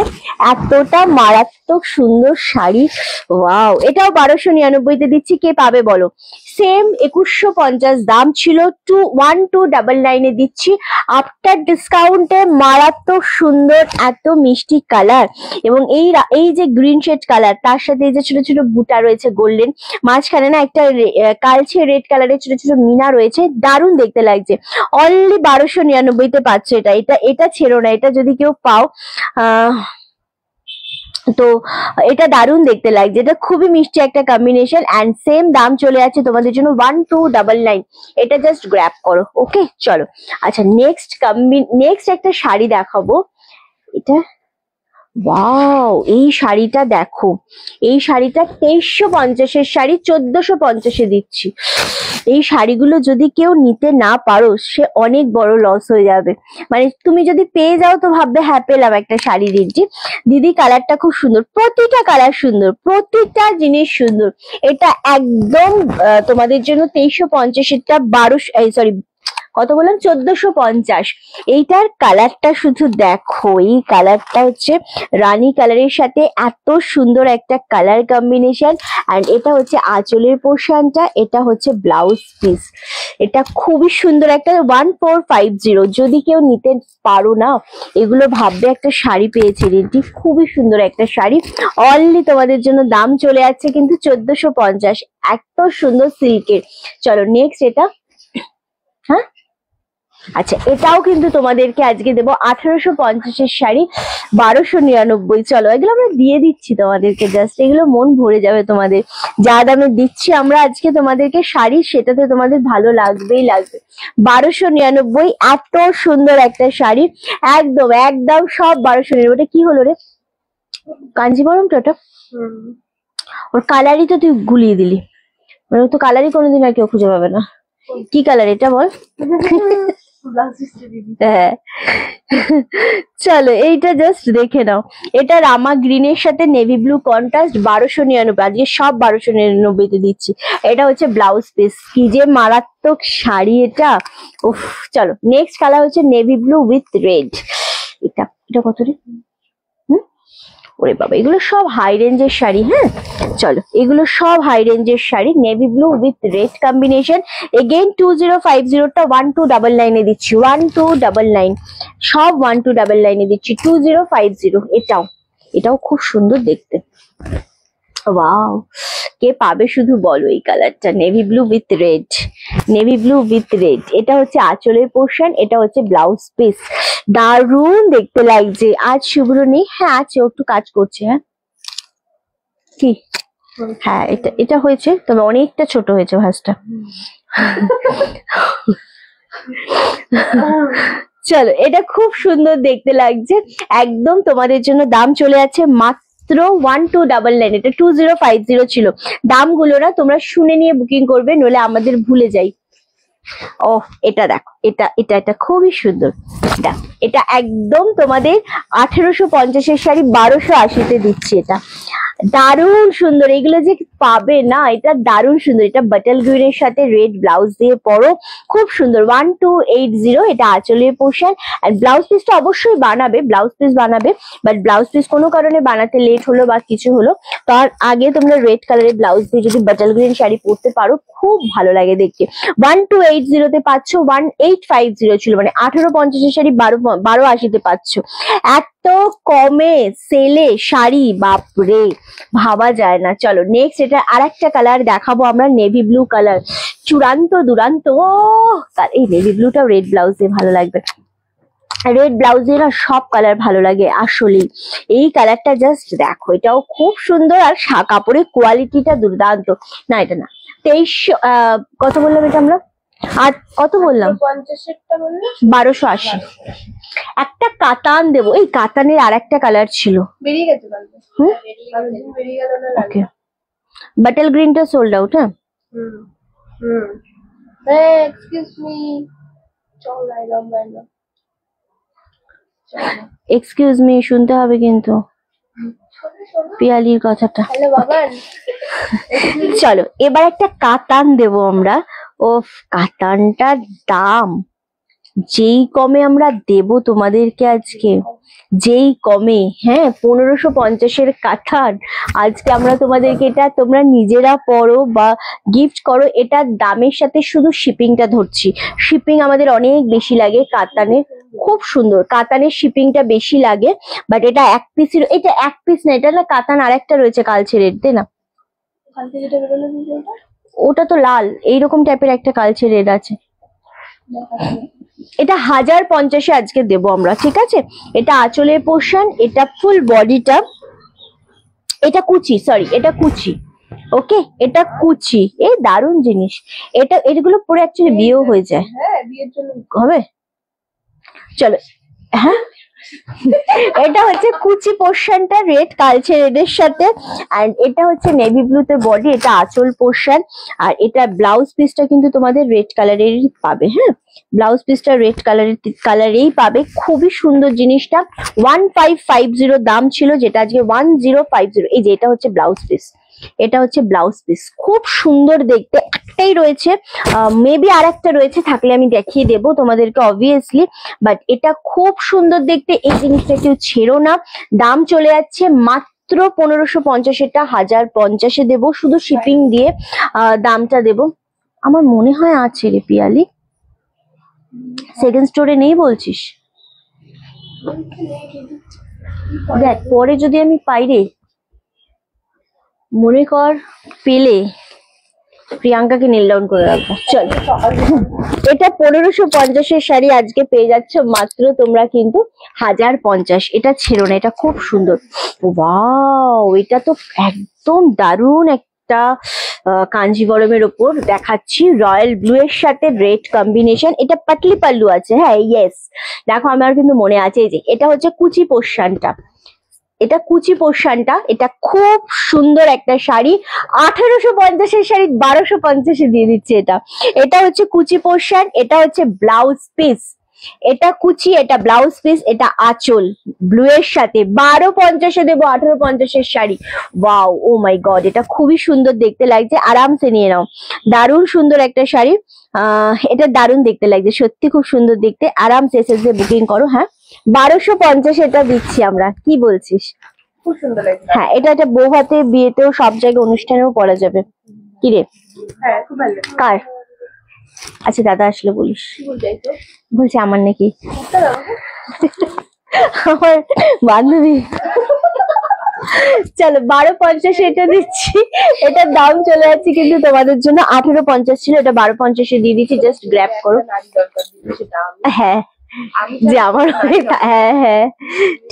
এতটা মারাত্মক সুন্দর শাড়ি, ওয়াও। এটাও 1299-তে দিচ্ছি, কে পাবে বলো? সেম 2150 দাম ছিল, 1299-এ দিচ্ছি। আফটার ডিসকাউন্টে মারাত্মক সুন্দর, এত মিষ্টি কালার, এবং এই যে গ্রিন শেড কালার, তার সাথে এই যে ছোট ছোট বুটা রয়েছে গোল্ডেন, মাঝখানে না একটা কালচে রেড কালারের ছোট ছোট মিনা রয়েছে, দারুণ দেখতে লাগছে। অনলি 1299-তে পাচ্ছ এটা। এটা ছেড়ো না, এটা যদি কেউ পাও। তো এটা দারুণ দেখতে লাগছে, এটা খুবই মিষ্টি একটা কম্বিনেশন এন্ড সেম দাম চলে যাচ্ছে তোমাদের জন্য 1299। এটা জাস্ট গ্র্যাব করো। ওকে চলো, আচ্ছা নেক্সট একটা শাড়ি দেখাবো। এটা ওয়াও, এই শাড়িটা দেখো, এই শাড়িটা 2350-এর শাড়ি 1450-এ দিচ্ছি। এই শাড়িগুলো যদি কেউ নিতে না পারো সে অনেক বড় লস হয়ে যাবে। মানে তুমি যদি পেয়ে যাও তো ভাববে হ্যাঁ পেলাম একটা শাড়ি দিচ্ছি। দিদি কালারটা খুব সুন্দর, প্রতিটা কালার সুন্দর, প্রতিটা জিনিস সুন্দর। এটা একদম তোমাদের জন্য 2350-এরটা 1200, কত বললাম, 1450। এইটার কালারটা শুধু দেখো, এই কালারটা হচ্ছে রানী কালারের সাথে এত সুন্দর একটা কালার কম্বিনেশন। এন্ড এটা হচ্ছে আঁচলের পোর্শনটা, এটা হচ্ছে ব্লাউজ পিস। এটা খুবই সুন্দর একটা 1450। যদি কেউ নিতে পারো না, এগুলো ভাববে একটা শাড়ি পেয়েছে রেডি, খুবই সুন্দর একটা শাড়ি। অনলি তোমাদের জন্য দাম চলে যাচ্ছে কিন্তু 1450, এত সুন্দর সিল্কের। চলো নেক্সট এটা, হ্যাঁ আচ্ছা এটাও কিন্তু তোমাদেরকে আজকে দেবো 1850-এর শাড়ি 1299। চলো এগুলো আমরা দিয়ে দিচ্ছি তোমাদেরকে, জাস্ট এগুলো মন ভরে যাবে তোমাদের। যা দামে দিচ্ছি আমরা আজকে তোমাদেরকে শাড়ি, সেটাতে তোমাদের ভালো লাগবেই লাগবে। 1299, এত সুন্দর একটা শাড়ি, একদম একদম সব 1299। কি হলো রে, কাঞ্জিবরমটা ওটা, ওর কালারই তো তুই গুলিয়ে দিলি, মানে তো কালারই কোনোদিন আর কেউ খুঁজে পাবে না। কি কালার এটা বল? হ্যাঁ চলো এইটা জাস্ট দেখে নাও, এটা রামা গ্রিনের সাথে নেভি ব্লু কন্ট্রাস্ট 1299। আজকে সব 1299-তে দিচ্ছি। এটা হচ্ছে ব্লাউজ পিস, কি যে মারাত্মক শাড়ি এটা। উফ, চলো নেক্সট কালার হচ্ছে নেভি ব্লু উইথ রেড। এটা এটা কত রে? ওরে বাবা, এগুলো সব হাই রেঞ্জের শাড়ি। হ্যাঁ চলো, এগুলো সব হাই রেঞ্জের sari, navy blue with red combination. Again 2050টা 1299-এ দিচ্ছি, 1299, সব 1299-এ দিচ্ছি। 2050, এটাও খুব সুন্দর দেখতে। ওয়াও, কে পাবে শুধু বলো এই কালারটা, navy blue with red, navy blue with red. এটা হচ্ছে আঁচলের পোর্শন, এটা হচ্ছে ব্লাউজ পিস। দারুণ দেখতে লাগছে। আজ শুভ্র নেই, হ্যাঁ আছে, ও একটু কাজ করছে। হ্যাঁ কি, হ্যাঁ এটা এটা হয়েছে, তবে অনেকটা ছোট হয়েছে ভাঁজটা। চলো, এটা খুব সুন্দর দেখতে লাগছে, একদম তোমাদের জন্য দাম চলে যাচ্ছে মাত্র 1299। এটা 2050 ছিল। দামগুলো না তোমরা শুনে নিয়ে বুকিং করবে, নইলে আমাদের ভুলে যাই। ও এটা দেখো, এটা এটা এটা খুবই সুন্দর। এটা একদম তোমাদের 1850-এর শাড়ি 1280-তে দিচ্ছি। এটা দারুণ সুন্দর, এগুলো যে পাবে না, এটা দারুণ সুন্দর। এটা বাটল গ্রিনের সাথে রেড ব্লাউজ দিয়ে পরো, খুব সুন্দর। 1280, এটা আঁচলের পোর্শন। আর ব্লাউজ পিসটা অবশ্যই বানাবে, ব্লাউজ পিস বানাবে, বাট ব্লাউজ পিস কোনো কারণে বানাতে লেট হলো বা কিছু হলো, তার আগে তোমরা রেড কালারের ব্লাউজ দিয়ে যদি বাটল গ্রিন শাড়ি পরতে পারো, খুব ভালো লাগে দেখতে। 1280-তে পাচ্ছ, 1850 ছিল, মানে 1850-এর শাড়ি 1280-তে পাচ্ছ। এত কমে সেলে শাড়ি, বাপরে ভাবা যায় না। চলো নেক্সট, এটা আর একটা কালার দেখাবো আমরা, নেভি ব্লু কালার, চূড়ান্ত দুরান্ত। এই নেভি ব্লুটাও রেড ব্লাউজ দিয়ে ভালো লাগবে। রেড ব্লাউজ দিয়ে না সব কালার ভালো লাগে আসলে। এই কালারটা জাস্ট দেখো, এটাও খুব সুন্দর, আর কাপড়ের কোয়ালিটিটা দুর্দান্ত। না এটা না, 2300, কত বললাম এটা আমরা, আর কত বললাম, 1280। একটা কাতান দেবো, এই কাতানের আর একটা কালার ছিল, বেরিয়ে গেছে কালকে। বেরিয়ে গেল না। ওকে, বাটল গ্রিনটা সোল্ড আউট। হ্যাঁ এক্সকিউজ মি, চল লাইলাম লাইলাম। এক্সকিউজ মি শুনতে হবে কিন্তু পিয়ালির কথাটা। হ্যালো বাবান। চলো এবার একটা কাতান দেবো আমরা। ও কাতানটার দাম যেই কমে আমরা দেব তোমাদেরকে আজকে, যেই কমে, হ্যাঁ 1550-এর কাতান আজকে আমরা তোমাদেরকে, এটা তোমরা নিজেরা পরো বা গিফট করো। এটার দামের সাথে শুধু শিপিংটা ধরছি, শিপিং আমাদের অনেক বেশি লাগে কাতানের, খুব সুন্দর কাতানের শিপিংটা বেশি লাগে। বাট এটা এক পিসের, এটা এক পিস না, এটা না কাতান আর একটা রয়েছে কালচে রেড, দে না, কালকে যেটা বেরোলো ওটা তো লাল, এইরকম টাইপের একটা কালচে রেড আছে। এটা 1050-এ আজকে দেবো আমরা, ঠিক আছে। এটা আঁচলের পোর্শন, এটা ফুল বডিটা, এটা কুচি, সরি এটা কুচি। ওকে, এটা কুচি, এই দারুণ জিনিস। এগুলো পরে অ্যাকচুয়ালি বিয়েও হয়ে যায়। হ্যাঁ, বিয়ের জন্য হবে, চলো। হ্যাঁ, এটা হচ্ছে কুচি পোর্শনটা রেড, কালচে রেডের সাথে, এন্ড এটা হচ্ছে নেভি ব্লুতে বডি, এটা আঁচল পোর্শন। আর এটা ব্লাউজ পিসটা কিন্তু তোমাদের রেড কালারেরই পাবে। হ্যাঁ, ব্লাউজ পিসটা রেড কালারেই পাবে। খুবই সুন্দর জিনিসটা। 1550 দাম ছিল, যেটা আজকে 1050। এই যে এটা হচ্ছে ব্লাউজ পিস, এটা হচ্ছে ব্লাউজ পিস, খুব সুন্দর দেখতে। একটাই রয়েছে, মেবি আর একটা রয়েছে, থাকলে আমি দেখিয়ে দেবো তোমাদেরকে অবভিয়াসলি। বাট এটা খুব সুন্দর দেখতে, এই জিনিসটা কেউ ছেড়ো না। দাম চলে যাচ্ছে মাত্র 1550, এটা 1050-এ দেবো, শুধু শিপিং দিয়ে দামটা দেবো। আমার মনে হয় আছে রে পিয়ালি, সেকেন্ড স্টোরে নেই বলছিস? দেখ পরে যদি আমি পাই রে, মনে কর পেলে প্রিয়াঙ্কাকে নীল ডাউন করে রাখবো। চল, এটা 1550-এর শাড়ি আজকে পেয়ে যাচ্ছ মাত্র তোমরা কিন্তু 1050। এটা ছেড়ো না, এটা খুব সুন্দর। ওয়াও, এটা তো একদম দারুণ একটা কাঞ্জিবরমের ওপর দেখাচ্ছি, রয়্যাল ব্লু এর সাথে রেড কম্বিনেশন। এটা পাটলি পাল্লু আছে। হ্যাঁ ইয়েস, দেখো আমার কিন্তু মনে আছে। এই যে এটা হচ্ছে কুচি পোর্শনটা, এটা কুচি পোর্শনটা, এটা খুব সুন্দর একটা শাড়ি। 1850-এর শাড়ি 1250-এ দিয়ে দিচ্ছে। এটা হচ্ছে কুচি পোর্শন, এটা হচ্ছে ব্লাউজ পিস, এটা কুচি, এটা ব্লাউজ পিস, এটা আঁচল ব্লু এর সাথে। 1250-এ দেবো 1850-এর sari. Wow, O my god, এটা খুবই সুন্দর দেখতে লাগছে, আরামসে নিয়ে নাও। দারুণ সুন্দর একটা শাড়ি, এটা দারুণ দেখতে লাগছে, সত্যি খুব সুন্দর দেখতে। আরামসে এসএসএ বুকিং করো। হ্যাঁ, 1250 এটা দিচ্ছি আমরা, কি বলছিস? খুব সুন্দর লাগছে। হ্যাঁ, এটা বৌভাতে, বিয়েতেও, সব জায়গায় অনুষ্ঠানেও পরা যাবে। কি রে? হ্যাঁ, খুব ভালো লাগছে। কার? আচ্ছা দাদা আসলে বলিস। কি বলতে চাইছো? বলছি আমার নাকি, একটা দাও। আমার বান্ধবী। চলো 1250 এটা দিচ্ছি, এটার দাম চলে যাচ্ছে কিন্তু তোমাদের জন্য 1850 ছিল, এটা 1250-এ দিয়ে দিচ্ছি, জাস্ট গ্র্যাব করো। নারী দরকার দিতে সেটা হ্যাঁ, আমি যে আমার হ্যাঁ হ্যাঁ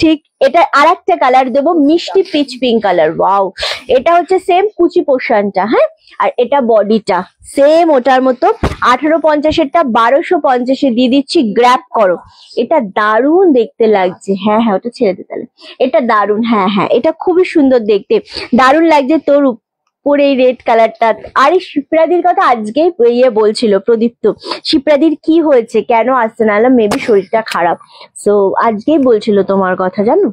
ঠিক। এটা আর একটা কালার দেবো, মিষ্টি পিচ পিঙ্ক কালার। ওয়াও, এটা হচ্ছে সেম কুচি পোর্শনটা। হ্যাঁ, আর এটা বডিটা সেম ওটার মতো। 1850-এরটা 1250-এ দিয়ে দিচ্ছি, গ্র্যাব করো। এটা দারুণ দেখতে লাগছে। হ্যাঁ হ্যাঁ, ওটা ছেড়ে দে তাহলে। এটা দারুণ, হ্যাঁ হ্যাঁ, এটা খুবই সুন্দর দেখতে, দারুণ লাগছে তোর উপরে এই রেড কালারটা। আর এই শিপ্রাদির কথা আজকে ইয়ে বলছিল প্রদীপ্ত, শিপ্রাদির কি হয়েছে, কেন আসছে না, মেবি শরীরটা খারাপ। সো আজকেই বলছিল তোমার কথা, জানো।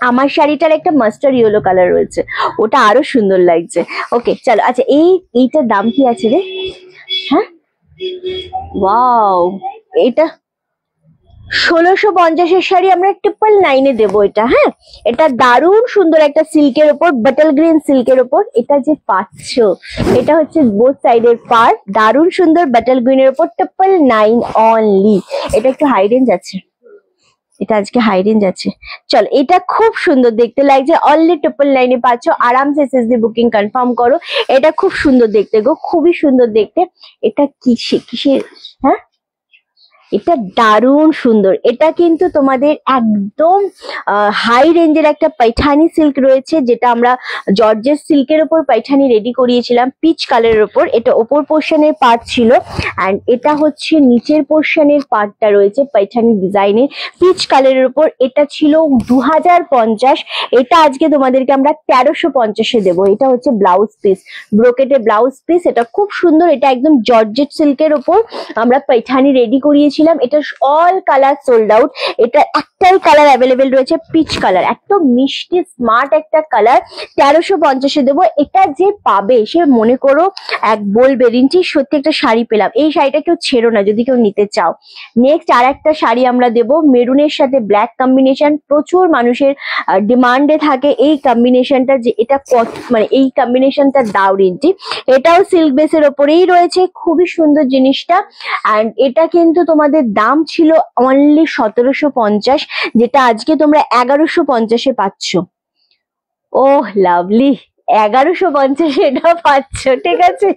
আমার শাড়িটার একটা মাস্টার্ড ইয়েলো কালার রয়েছে, ওটা আরো সুন্দর লাগছে। ওকে চলো, আচ্ছা এইটার দাম কি আছে রে? হ্যাঁ, ওয়াও, এটা 1650-এর শাড়ি আমরা 999-এ দেবো এটা। হ্যাঁ, এটা দারুণ সুন্দর একটা সিল্কের ওপর, বাটল গ্রিন সিল্কের ওপর। এটা যে পাচ্ছ, এটা হচ্ছে বোথ সাইডের পার্ট, দারুণ সুন্দর বাটল গ্রিনের ওপর, 999 অনলি। এটা একটু হাই রেঞ্জ আছে, এটা আজকে হাই রেঞ্জ আছে। চল, এটা খুব সুন্দর দেখতে লাগছে, অনলি 999-এ পাচ্ছ। আরামসে এসএসডি বুকিং কনফার্ম করো। এটা খুব সুন্দর দেখতে গো, খুবই সুন্দর দেখতে। এটা কিসের? হ্যাঁ, এটা দারুণ সুন্দর। এটা কিন্তু তোমাদের একদম হাই রেঞ্জের একটা পাইঠানি সিল্ক রয়েছে, যেটা আমরা জর্জেস সিল্কের উপর পাইঠানি রেডি করিয়েছিলাম পিচ কালারের উপর। এটা ওপর পোর্শনের পার্ট ছিল, অ্যান্ড এটা হচ্ছে নিচের পোর্শনের পার্টটা রয়েছে পাইঠানি ডিজাইনের পিচ কালারের উপর। এটা ছিল 2050, এটা আজকে তোমাদেরকে আমরা 1350-এ দেবো। এটা হচ্ছে ব্লাউজ পিস, ব্রোকেটের ব্লাউজ পিস, এটা খুব সুন্দর। এটা একদম জর্জেট সিল্কের উপর আমরা পাইঠানি রেডি করিয়েছিলাম। এটা অল কালার সোল্ড আউট। এটা একটাই কালার অ্যাভেলেবেল রয়েছে, পিচ কালার, একদম মিষ্টি স্মার্ট একটা কালার। 1350-এ দেবো। এটা যে পাবে সে মনে করো এক বলবে রিন্টি সত্যি একটা শাড়ি পেলাম। এই শাড়িটা কেউ ছেড়ো না যদি কেউ নিতে চাও। নেক্সট আর একটা শাড়ি আমরা দেবো, মেরুনের সাথে ব্ল্যাক কম্বিনেশন, প্রচুর মানুষের ডিমান্ডে থাকে এই কম্বিনেশনটা, যে এটা মানে এই কম্বিনেশনটা দাও রিন্টি। এটাও সিল্ক বেসের ওপরেই রয়েছে, খুবই সুন্দর জিনিসটা। অ্যান্ড এটা কিন্তু তোমাদের দাম ছিল অনলি 1750, যেটা আজকে তোমরা 1150-এ পাচ্ছ। ওহ লাভলি, 1150-এ এটা পাচ্ছ, ঠিক আছে।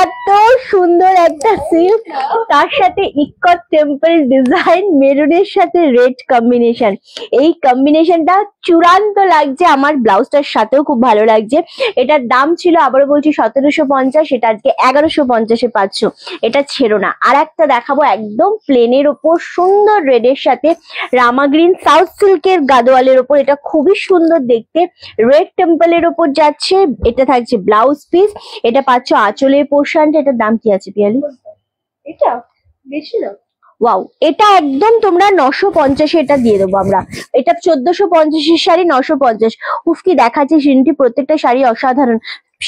এত সুন্দর একটা সিল্ক, তার সাথে ইকট টেম্পল ডিজাইন, মেরুনের সাথে রেড কম্বিনেশন। এই কম্বিনেশনটা চূড়ান্ত লাগছে, আমার ব্লাউজটার সাথেও খুব ভালো লাগছে। এটার দাম ছিল আবারও বলছি 1750, এটা আজকে 1150-এ পাচ্ছ। এটা ছেড়ো না। আর একটা দেখাবো একদম প্লেনের ওপর সুন্দর রেডের সাথে রামা গ্রিন সাউথ সিল্কের গাদোয়ালের ওপর। এটা খুবই সুন্দর দেখতে, রেড টেম্পলের ওপর যাচ্ছে। এটা থাকছে ব্লাউজ পিস, এটা পাচ্ছ আঁচলের পোর্শনটা। এটার দাম কি আছে পিয়ালি? এটা বেশি না। ওয়াও, এটা একদম তোমরা 950-এ এটা দিয়ে দেবো আমরা। এটা 1450-এর শাড়ি 950। উফকি দেখাচ্ছে সিনটি, প্রত্যেকটা শাড়ি অসাধারণ।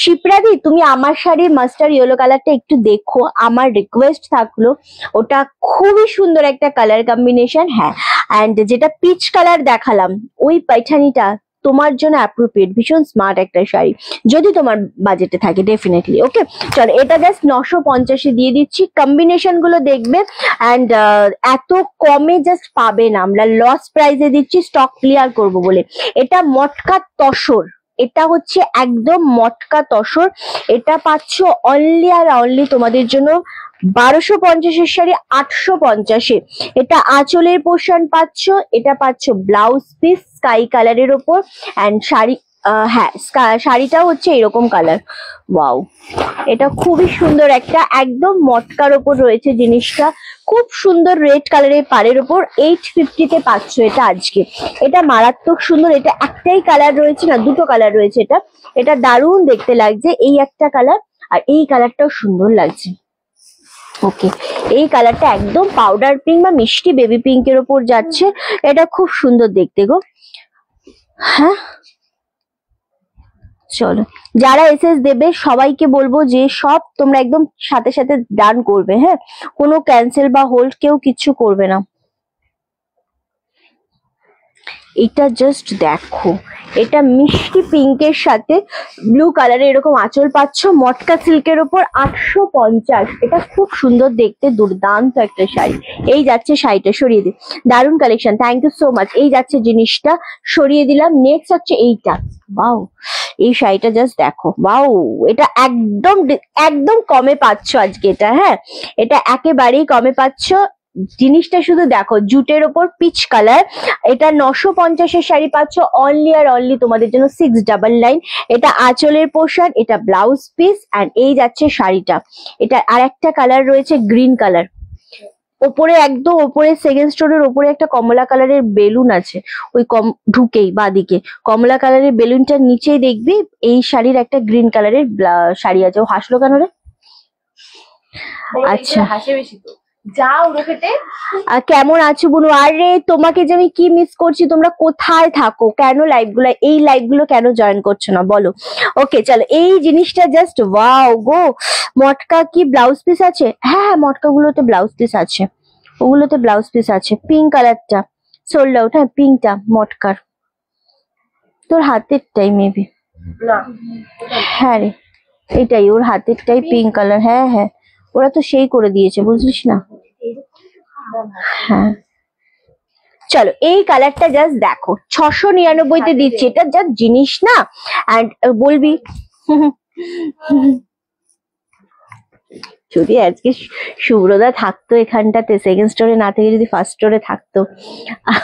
শিপ্রাদি, তুমি আমার শাড়ির মাস্টার ইয়েলো কালারটা একটু দেখো, আমার রিকোয়েস্ট থাকলো। ওটা খুবই সুন্দর একটা কালার কম্বিনেশন। হ্যাঁ, অ্যান্ড যেটা পিচ কালার দেখালাম, ওই পাইঠানিটা তোমার জন্য অ্যাপ্রোপ্রিয়েট, ভীষণ স্মার্ট একটা শাড়ি, যদি তোমার বাজেটে থাকে ডেফিনেটলি। ওকে চলো, এটা জাস্ট 950-এ দিয়ে দিচ্ছি। কম্বিনেশন গুলো দেখবে, অ্যান্ড এত কমে জাস্ট পাবে না, আমরা লস প্রাইসে দিচ্ছি স্টক ক্লিয়ার করব বলে। এটা মটকা তসর, এটা হচ্ছে একদম মটকা তসর। এটা পাচ্ছ অনলি আর অনলি তোমাদের জন্য 1250-এর শাড়ি 850-এ। এটা আঁচলের পোর্শন পাচ্ছ, এটা পাচ্ছ ব্লাউজ পিস স্কাই কালারের ওপর, অ্যান্ড শাড়ি হ্যাঁ শাড়িটাও হচ্ছে এরকম কালার। ওয়াও, এটা খুবই সুন্দর একটা একদম মটকার ওপর রয়েছে জিনিসটা, খুব সুন্দর রেড কালারের পাড়ের ওপর। 850-তে পাচ্ছ এটা আজকে। এটা মারাত্মক সুন্দর। এটা একটাই কালার রয়েছে না, দুটো কালার রয়েছে। এটা দারুণ দেখতে লাগছে। এই একটা কালার, আর এই কালারটাও সুন্দর লাগছে। ওকে, এই কালারটা একদম পাউডার পিঙ্ক বা মিষ্টি বেবি পিঙ্কের ওপর যাচ্ছে। এটা খুব সুন্দর দেখতে গো। হ্যাঁ চলো, যারা এসএস দেবে সবাইকে বলবো যে সব তোমরা একদম সাথে সাথে ডান করবে। হ্যাঁ, কোনো ক্যান্সেল বা হোল্ড কেউ কিচ্ছু করবে না। এটা জাস্ট দেখো, এটা মিষ্টি পিঙ্কের সাথে ব্লু কালারের এরকম আঁচল পাচ্ছ, মটকা সিল্কের ওপর 850। এটা খুব সুন্দর দেখতে, দুর্দান্ত একটা শাড়ি। এই যাচ্ছে শাড়িটা, সরিয়ে দিই, দারুণ collection, thank you so much. এই যাচ্ছে জিনিসটা, সরিয়ে দিলাম। নেক্সট হচ্ছে এইটা। ওয়াও, এই শাড়িটা জাস্ট দেখো। ওয়াও, এটা একদম একদম কমে পাচ্ছ আজকে এটা। হ্যাঁ, এটা একেবারেই কমে পাচ্ছ। জিনিসটা শুধু দেখো, জুটের ওপর পিচ কালার। এটা 950-এর শাড়ি পাচ্ছ অনলি আর অনলি তোমাদের জন্য 699। এটা আঁচলের পোর্শন, এটা ব্লাউজ পিস, অ্যান্ড এই যাচ্ছে শাড়িটা। এটা আর একটা কালার রয়েছে গ্রিন কালার। ওপরে একদম ওপরে সেকেন্ড স্টোরের ওপরে একটা কমলা কালারের বেলুন আছে, ওই ঢুকেই বাদিকে কমলা কালারের বেলুনটার নিচেই দেখবি এই শাড়ির একটা গ্রিন কালারের শাড়ি আছে। ও হাসলো কেন রে? আচ্ছা, হাসে বেশি তো যা উড়ে ফেটে। কেমন আছো বুনু? আরে তোমাকে যে আমি কি মিস করছি, তোমরা কোথায় থাকো? কেন এই লাইভ গুলো কেন জয়েন করছো না বলো? ওকে চলো, এই জিনিসটা জাস্ট ওয়াও গো। মটকা কি ব্লাউজ পিস আছে? হ্যাঁ, মটকা গুলোতে ব্লাউজ পিস আছে, ওগুলোতে ব্লাউজ পিস আছে। পিঙ্ক কালারটা সোল্ড আউট। হ্যাঁ, পিঙ্কটা মটকার, তোর হাতেরটাই মেবি। না, হ্যাঁ রে, এটাই ওর হাতেরটাই পিঙ্ক কালার। হ্যাঁ হ্যাঁ, ওরা তো সেই করে দিয়েছে, বুঝলিস না? হ্যাঁ চলো, এই কালারটা জাস্ট দেখো, 699-তে দিচ্ছে। এটা জাস্ট জিনিস না, অ্যান্ড বলবি যদি আজকে শুভ্রদা থাকতো এখানটাতে, সেকেন্ড স্টোরে না থেকে যদি ফার্স্ট স্টোরে থাকতো,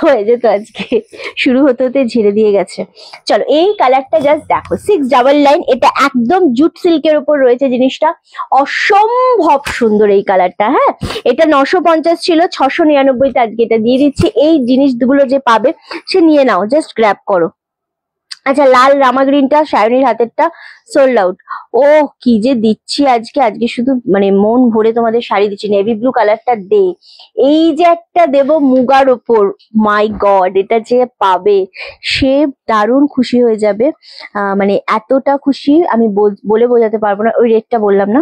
হয়ে যেত আজকে। শুরু হতে হতে ঝেড়ে দিয়ে গেছে। চলো, এই কালারটা জাস্ট দেখো, 699। এটা একদম জুট সিল্কের উপর রয়েছে জিনিসটা, অসম্ভব সুন্দর এই কালারটা। হ্যাঁ, এটা 950 ছিল, 699-তে আজকে এটা দিয়ে দিচ্ছি। এই জিনিসগুলো যে পাবে সে নিয়ে নাও, জাস্ট গ্র্যাব করো। আচ্ছা, লাল রামা গ্রিনটা সায়নীর হাতেরটা সোল্ড আউট। ও কি যে দিচ্ছি আজকে, আজকে শুধু মানে মন ভরে তোমাদের শাড়ি দিচ্ছি। নেভি ব্লু কালারটা দে, এই যে একটা দেব মুগার ওপর, মাই গড, এটা যে পাবে সে দারুণ খুশি হয়ে যাবে। মানে এতটা খুশি আমি বলে বোঝাতে পারবো না। ওই রেটটা বললাম না।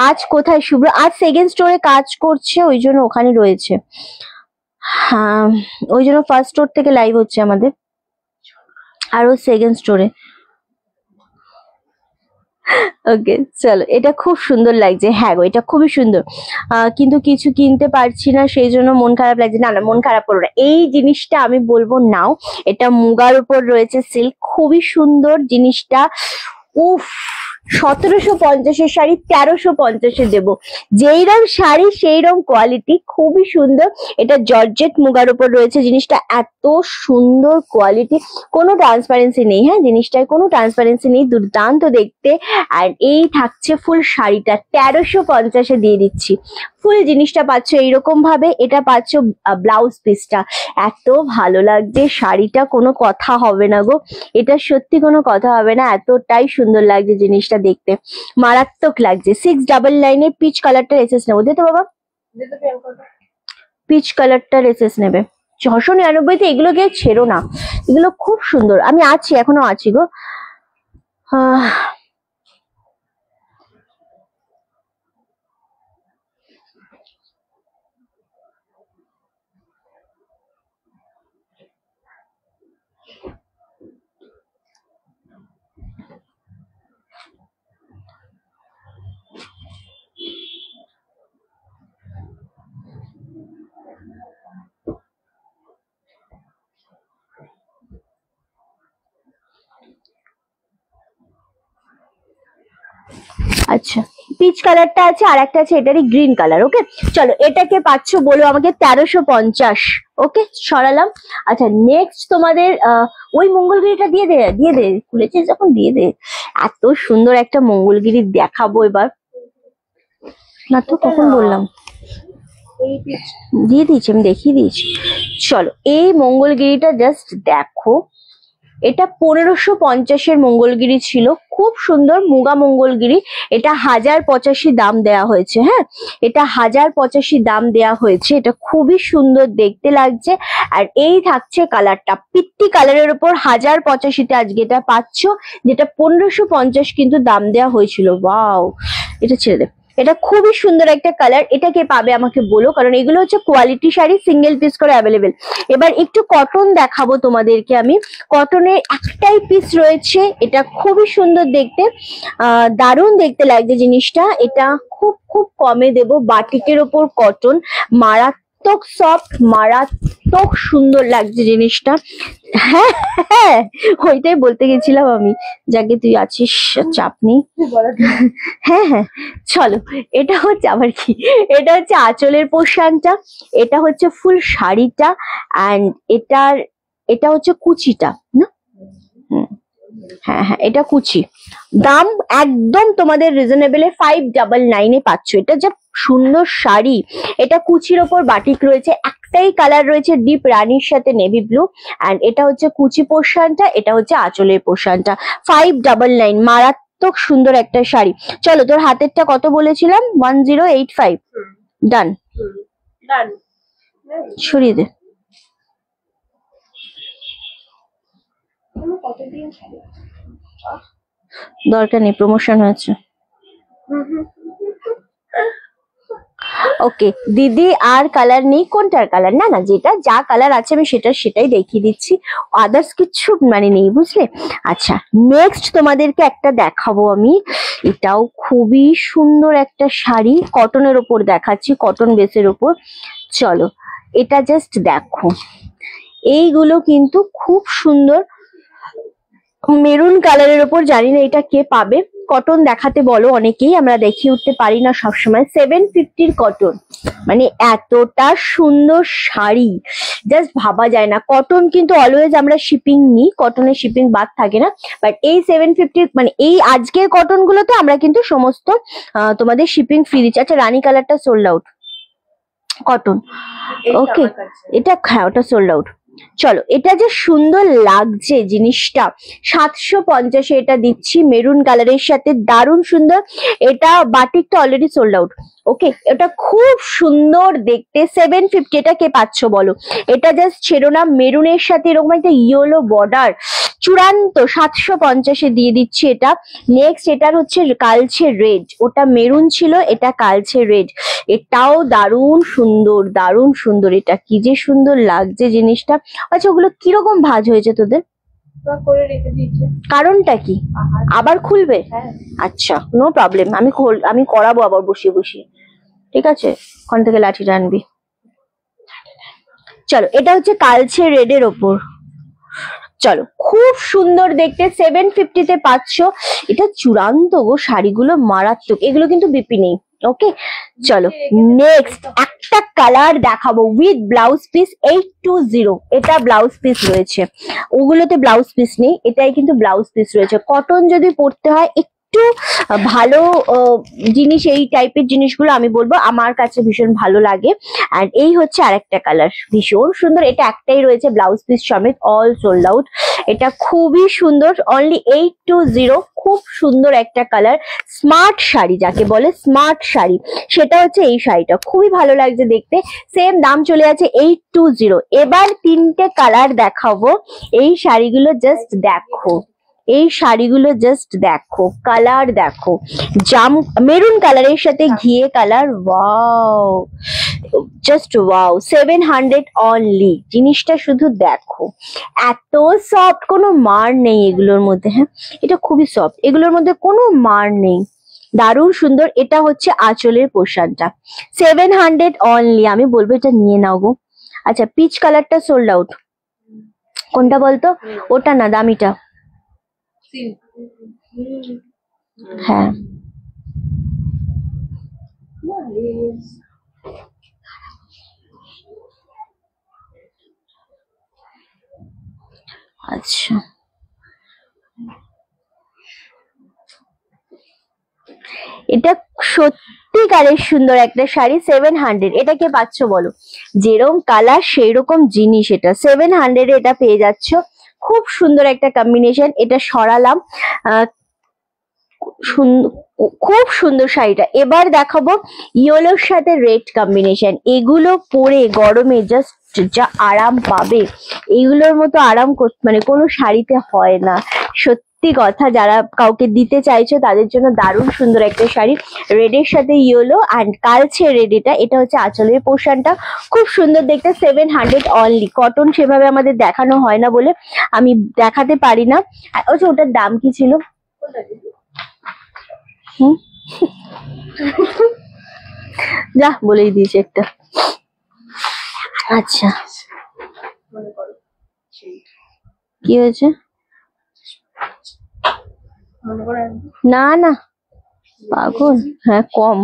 আজ কোথায় শুভ্র? আজ সেকেন্ড স্টোরে কাজ করছে, ওই জন্য ওখানে রয়েছে। হ্যাঁ, ওই জন্য ফার্স্ট স্টোর থেকে লাইভ হচ্ছে আমাদের, আর ও সেকেন্ড স্টোরে। ওকে চলো, এটা খুব সুন্দর লাগছে। হ্যাঁ গো, এটা খুবই সুন্দর, কিন্তু কিছু কিনতে পারছি না, সেই জন্য মন খারাপ লাগছে। না না, মন খারাপ করো না, এই জিনিসটা আমি বলবো নাও। এটা মুগার উপর রয়েছে সিল্ক, খুবই সুন্দর জিনিসটা। উফ, 1750-এর শাড়ি 1350-এ দেবো। যেইরকম শাড়ি সেইরকম কোয়ালিটি, খুবই সুন্দর। এটা জর্জেট মুগার উপর রয়েছে, জিনিসটা এত সুন্দর কোয়ালিটি, কোনো ট্রান্সপারেন্সি নেই। হ্যাঁ, জিনিসটায় কোনো ট্রান্সপারেন্সি নেই, দুর্দান্ত দেখতে। আর এই থাকছে ফুল শাড়িটা 1350-এ দিয়ে দিচ্ছি। ফুল জিনিসটা পাচ্ছ এইরকম ভাবে, এটা পাচ্ছ ব্লাউজ পিসটা। এত ভালো লাগছে শাড়িটা, কোনো কথা হবে না গো, এটা সত্যি কোনো কথা হবে না, এতটাই সুন্দর লাগছে জিনিসটা দেখতে, মারাত্মক লাগছে। 699-এর পিচ কালারটা এসএস নেবো, দে তো বাবা, পিচ কালারটা এসএস নেবে। 699-তে এগুলোকে ছেড়ো না, এগুলো খুব সুন্দর। আমি আছি, এখনো আছি গো। আচ্ছা, পিচ কালারটা আছে, আর একটা আছে এটারই গ্রিন কালার। ওকে, চলো এটাকে পাচ্ছ বলো আমাকে 1350। ওকে, সরালাম। আচ্ছা, নেক্সট তোমাদের ওই মঙ্গলগিরিটা দিয়ে দে, দিয়ে দে, খুলেছিস যখন দিয়ে দে। এত সুন্দর একটা মঙ্গলগিরি দেখাবো এবার, না তো কখন বললাম, দিয়ে দিয়েছি আমি, দেখিয়ে দিয়েছি। চলো এই মঙ্গলগিরিটা জাস্ট দেখো, এটা 1550-এর মঙ্গলগিরি ছিল, খুব সুন্দর মুগা মঙ্গলগিরি। এটা 1085 দাম দেয়া হয়েছে। হ্যাঁ, এটা 1085 দাম দেয়া হয়েছে। এটা খুবই সুন্দর দেখতে লাগছে। আর এই থাকছে কালারটা, পিত্তি কালারের উপর 1085-তে আজকে এটা পাচ্ছ, যেটা 1550 কিন্তু দাম দেয়া হয়েছিল। ওয়াও, এটা ছেড়ে দে, এটা খুবই সুন্দর একটা কালার। এটা কে পাবে আমাকে বলো, কারণ এগুলো হচ্ছে কোয়ালিটি শাড়ি, সিঙ্গেল পিস করে অ্যাভেলেবেল। এবার একটু কটন দেখাবো তোমাদেরকে আমি। কটনের একটাই পিস রয়েছে, এটা খুবই সুন্দর দেখতে, দারুণ দেখতে লাগছে জিনিসটা। এটা খুব খুব কমে দেব, বাটিকের ওপর কটন, মারাত্মক সফট, মারাত্মক সুন্দর লাগছে জিনিসটা। হ্যাঁ হ্যাঁ, ওইটাই বলতে গেছিলাম আমি, যাকে তুই আছিস, চাপ নেই। হ্যাঁ হ্যাঁ, চলো এটা হচ্ছে আবার কি, এটা হচ্ছে আঁচলের পোর্শনটা, এটা হচ্ছে ফুল শাড়িটা, অ্যান্ড এটা হচ্ছে কুচিটা না। হ্যাঁ হ্যাঁ, এটা কুচি। দাম একদম তোমাদের রিজনেবলে 599-এ পাচ্ছ। এটা যা সুন্দর শাড়ি, এটা কুচির ওপর বাটিক রয়েছে, একটাই কালার রয়েছে ডিপ রানির সাথে নেভি ব্লু, অ্যান্ড এটা হচ্ছে কুচি পোর্শনটা, এটা হচ্ছে আঁচলের পোর্শনটা। 599, মারাত্মক সুন্দর একটা শাড়ি। চলো, তোর হাতেরটা কত বলেছিলাম? 1085। ডান, সরিয়ে দে। দরকার নেই, প্রমোশন হয়েছে। ওকে দিদি, আর কালার নেই? কোনটার কালার? না না, যেটা যা কালার আছে আমি সেটাই দেখিয়ে দিচ্ছি, আদার্স কিছু মানে নেই, বুঝলে? আচ্ছা, নেক্সট তোমাদেরকে একটা দেখাবো আমি। এটাও খুবই সুন্দর একটা শাড়ি, কটনের ওপর দেখাচ্ছি, কটন বেসের ওপর। চলো এটা জাস্ট দেখো, এইগুলো কিন্তু খুব সুন্দর মেরুন কালারের ওপর। জানি না এটা কে পাবে, কটন দেখাতে বলো অনেকেই, আমরা দেখিয়ে উঠতে পারি না সবসময়। 750-র কটন, মানে এতটা সুন্দর শাড়ি জাস্ট ভাবা যায় না। কটন কিন্তু অলওয়েজ আমরা শিপিং নিই, কটনের শিপিং বাদ থাকে না, বাট এই 750 মানে এই আজকের কটন গুলোতে আমরা কিন্তু সমস্ত তোমাদের শিপিং ফ্রি দিচ্ছি। আচ্ছা, রানী কালারটা সোল্ড আউট কটন। ওকে, এটা হ্যাঁ, ওটা সোল্ড আউট। চলো, এটা যে সুন্দর লাগছে জিনিসটা, 750-এ এটা দিচ্ছি মেরুন কালারের সাথে, দারুণ সুন্দর। এটা বাটিকটা অলরেডি সোল্ড আউট। ওকে, এটা খুব সুন্দর দেখতে। 750, এটা কে পাচ্ছ বলো? এটা জাস্ট ছেড়ো না, মেরুনের সাথে এরকম একটা ইয়েলো বর্ডার, চূড়ান্ত 750-এ দিয়ে দিচ্ছি এটা। নেক্সট এটার হচ্ছে কালচে রেড, ওটা মেরুন ছিল, এটা কালচে রেড। এটাও দারুণ সুন্দর, দারুণ সুন্দর। এটা কি যে সুন্দর লাগছে জিনিসটা। আচ্ছা, ওগুলো কিরকম ভাঁজ হয়েছে তোদের? কারণটা কি? আবার খুলবে? আচ্ছা, নো প্রবলেম, আমি করাবো আবার বসিয়ে বসিয়ে, ঠিক আছে? ওখান থেকে লাঠিটা আনবি। চলো, এটা হচ্ছে কালচে রেডের ওপর। চলো, খুব সুন্দর দেখতে, 750 তে পাচ্ছ। এটা চূড়ান্ত গো, শাড়িগুলো মারাত্মক, এগুলো কিন্তু বিপি নেই। ওকে, চলো নেক্সট একটা কালার দেখাবো উইথ ব্লাউজ পিস 820। এটা ব্লাউজ পিস রয়েছে, ওগুলোতে ব্লাউজ পিস নেই, এটাই কিন্তু ব্লাউজ পিস রয়েছে। কটন যদি পরতে হয় একটু ভালো জিনিস, এই টাইপের জিনিসগুলো আমি বলবো আমার কাছে ভীষণ ভালো লাগে। আর এই হচ্ছে আরেকটা কালার, ভীষণ সুন্দর। এটা একটাই রয়েছে ব্লাউজ পিস সমেত, অল সোল্ড আউট। এটা খুবই সুন্দর, অনলি 820। খুব সুন্দর একটা কালার, স্মার্ট শাড়ি যাকে বলে, স্মার্ট শাড়ি, সেটা হচ্ছে এই শাড়িটা। খুবই ভালো লাগছে দেখতে, সেম দাম চলে আছে 820। এবার তিনটে কালার দেখাবো, এই শাড়িগুলো জাস্ট দেখো, এই শাড়িগুলো জাস্ট দেখো, কালার দেখো, জাম মেরুন কালারের সাথে ঘিয়ে colour, wow, just wow. 700 only, জিনিসটা শুধু দেখো, এত সফট, কোনো মার নেই এগুলোর মধ্যে। হ্যাঁ, এটা খুবই সফট, এগুলোর মধ্যে কোনো মার নেই, দারুণ সুন্দর। এটা হচ্ছে আঁচলের পোর্শনটা, 700 অনলি। আমি বলবো এটা নিয়ে নাও গো। আচ্ছা, পিচ কালারটা সোল্ড আউট, কোনটা বলতো? ওটা না, দামিটা। হ্যাঁ, আচ্ছা, এটা সত্যিকারের সুন্দর একটা শাড়ি, 700। এটা কে পাচ্ছ বলো? যেরকম কালার সেই রকম জিনিস, এটা 700 এটা পেয়ে যাচ্ছ। খুব সুন্দর একটা কম্বিনেশন, এটা সরালাম। খুব সুন্দর শাড়িটা। এবার দেখাবো ইয়েলোর সাথে রেড কম্বিনেশন, এগুলো পরে গরমে জাস্ট যা আরাম পাবে, এগুলোর মতো আরাম মানে কোনো শাড়িতে হয় না, সত্যি কথা। যারা কাউকে দিতে চাইছো তাদের জন্য দারুণ সুন্দর একটা শাড়ি, রেডের সাথে ইয়েলো অ্যান্ড কালচে রেড। এটা হচ্ছে আঁচলের পোর্শনটা, খুব সুন্দর দেখতে, 700 অনলি। কটন সেভাবে আমাদের দেখানো হয় না বলে আমি দেখাতে পারি না। আচ্ছা, ওটার দাম কি ছিল? যা বলেই দিয়েছি একটা। আচ্ছা, কি হয়েছে? না না, পাগল, হ্যাঁ কম।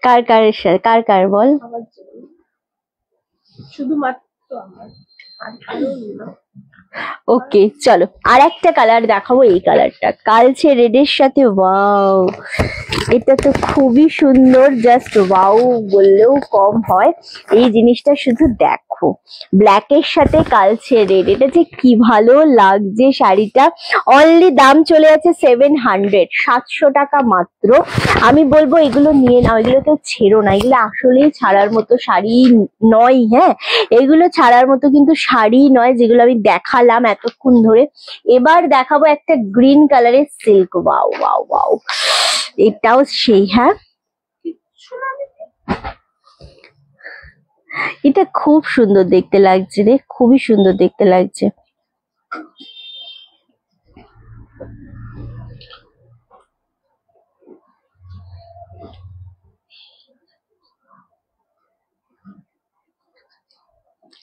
কার কারের সাথে, কার কার বল? শুধুমাত্র আমার, ওকে চলো আর একটা কালার দেখাবো, এই কালারটা কালচে রেডের সাথে, ওয়াও, এটা তো খুবই সুন্দর, জাস্ট ওয়াও বললেও কম হয়। এই জিনিসটা শুধু দেখো, ব্ল্যাকের সাথে কালচে রেড, এটা যে কি ভালো লাগছে শাড়িটা। অনলি দাম চলে আছে 700, 700 টাকা মাত্র। আমি বলবো এগুলো নিয়ে নাও, এগুলো তো ছেড়ো না, এগুলো আসলেই ছাড়ার মতো শাড়ি নয়। হ্যাঁ, এগুলো ছাড়ার মতো কিন্তু শাড়ি নয়, যেগুলো আমি দেখালাম এতক্ষণ ধরে। এবার দেখাবো একটা গ্রিন কালারের সিল্ক, ওয়াও ওয়াও ওয়াও, এটাও সেই। হ্যাঁ, এটা খুব সুন্দর দেখতে লাগছে রে, খুবই সুন্দর দেখতে লাগছে।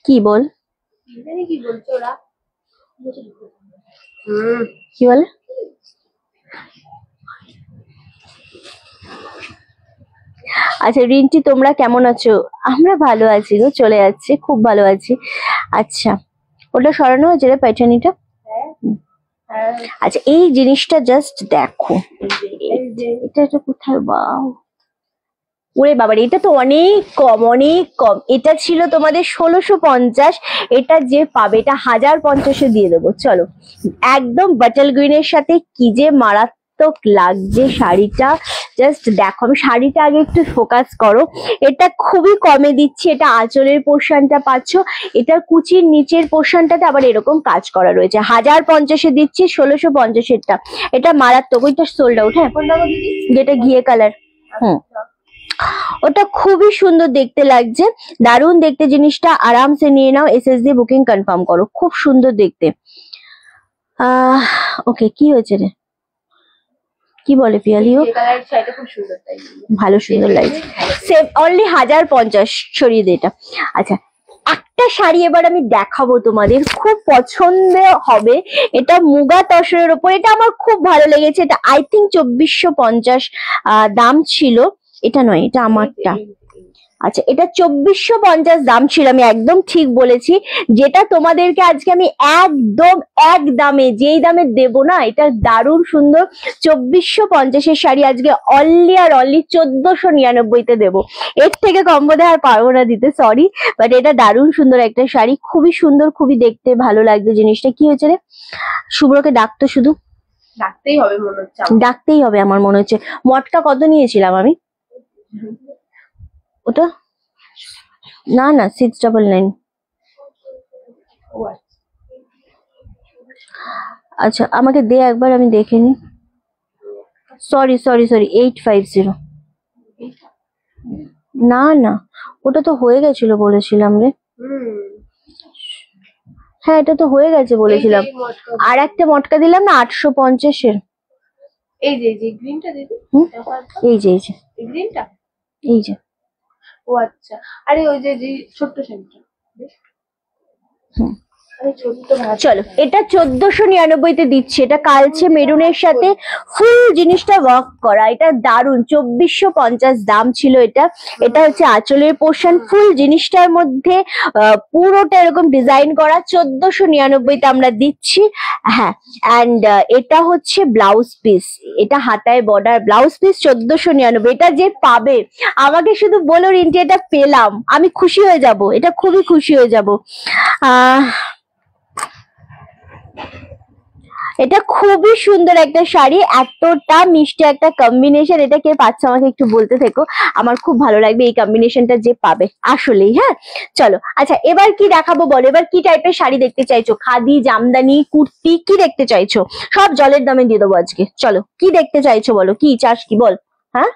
কি বল, কি বলছে ওরা, কি বলে? আচ্ছা রিন্টি, তোমরা কেমন আছো? আমরা ভালো আছি গো, চলে যাচ্ছে, খুব ভালো আছি। আচ্ছা, ওটা সরানো হয়েছে রে প্যাটার্নিটা। আচ্ছা, এই জিনিসটা জাস্ট দেখো, এটা কোথায়? বাও, ওরে বাবার, এটা তো অনেক কম, অনেক কম। এটা ছিল তোমাদের 1650, এটা যে পাবে এটা 1050-এ দিয়ে দেবো। চলো, একদম বাটল গ্রিনের সাথে কি যে মারাত্মক লাগছে শাড়িটা, জাস্ট দেখো। আমি শাড়িটা আগে একটু ফোকাস করো, এটা খুবই কমে দিচ্ছি। এটা আঁচলের পোর্শনটা পাচ্ছ, এটা কুচির নিচের পোর্শনটাতে আবার এরকম কাজ করা রয়েছে। 1050-এ দিচ্ছি, 1650-এরটা। এটা মারাত্মক, ওইটা সোল্ড আউট। হ্যাঁ, যেটা ঘিয়ে কালার, ওটা খুবই সুন্দর দেখতে লাগছে, দারুণ দেখতে জিনিসটা। আরামসে নিয়ে নাও, এসএসডি বুকিং কনফার্ম করো, খুব সুন্দর দেখতে। ওকে, কি হয়েছে রে? কি বলে পিয়ালিও? এই কালার শাড়িটা খুব সুন্দর, তাই ভালো সুন্দর লাগছে। সেম অনলি 1050 সরিয়ে দে এটা। আচ্ছা, একটা শাড়ি এবার আমি দেখাবো তোমাদের, খুব পছন্দ হবে। এটা মুগা তসরের উপর, এটা আমার খুব ভালো লেগেছে। এটা আই থিঙ্ক 2450 দাম ছিল। এটা নয়, এটা আমারটা। আচ্ছা, এটা 2450 দাম ছিল, আমি একদম ঠিক বলেছি। যেটা তোমাদেরকে আজকে আমি একদম এক দামে, যেই দামে দেবো না, এটা দারুণ সুন্দর 2450-এর শাড়ি আজকে অনলি আর অনলি 1499-তে দেবো। এর থেকে কম বোধহয় আর পারবো না দিতে, সরি। বাট এটা দারুণ সুন্দর একটা শাড়ি, খুবই সুন্দর, খুবই দেখতে ভালো লাগছে জিনিসটা। কি হয়েছে রে? শুভ্রকে ডাকতো, শুধু ডাকতেই হবে মনে হচ্ছে, ডাকতেই হবে আমার মনে হচ্ছে। মটকা কত নিয়েছিলাম আমি? ওটা না না 699। আচ্ছা, আমাকে দে একবার, আমি দেখে নি। সরি 850। না না, ওটা তো হয়ে গেছিল বলেছিলাম রে। হ্যাঁ, এটা তো হয়ে গেছে বলেছিলাম। আর একটা মটকা দিলাম না 850-এর। এই যে গ্রিনটা দিদি, এই যে গ্রিনটা, এই যে। ও আচ্ছা, আরে ওই যে ছোট্ট শাড়িটা। চলো, এটা 1499-তে দিচ্ছে। এটা কালচে মেরুনের সাথে ফুল জিনিসটা ওয়ার্ক করা, এটা দারুন। 2450 দাম ছিল এটা। এটা হচ্ছে আঁচলের পোর্শন, ফুল জিনিসটার মধ্যে পুরোটা এরকম ডিজাইন করা। 1499-তে আমরা দিচ্ছি। হ্যাঁ, অ্যান্ড এটা হচ্ছে ব্লাউজ পিস, এটা হাতায় বর্ডার ব্লাউজ পিস 1499। এটা যে পাবে আমাকে শুধু বলো রিন্টি এটা পেলাম, আমি খুশি হয়ে যাব, এটা খুবই খুশি হয়ে যাব। এটা খুবই সুন্দর একটা শাড়ি, এতটা মিষ্টি একটা কম্বিনেশন। এটা কে পাচ্ছে আমাকে একটু বলতে থেকো, আমার খুব ভালো লাগবে এই কম্বিনেশনটা যে পাবে আসলেই। হ্যাঁ চলো, আচ্ছা এবার কি দেখাবো বলো? এবার কি টাইপের শাড়ি দেখতে চাইছো? খাদি, জামদানি, কুর্তি, কি দেখতে চাইছো? সব জলের দামে দিয়ে দেবো আজকে। চলো, কি দেখতে চাইছো বলো, কি চাস কি বল? হ্যাঁ,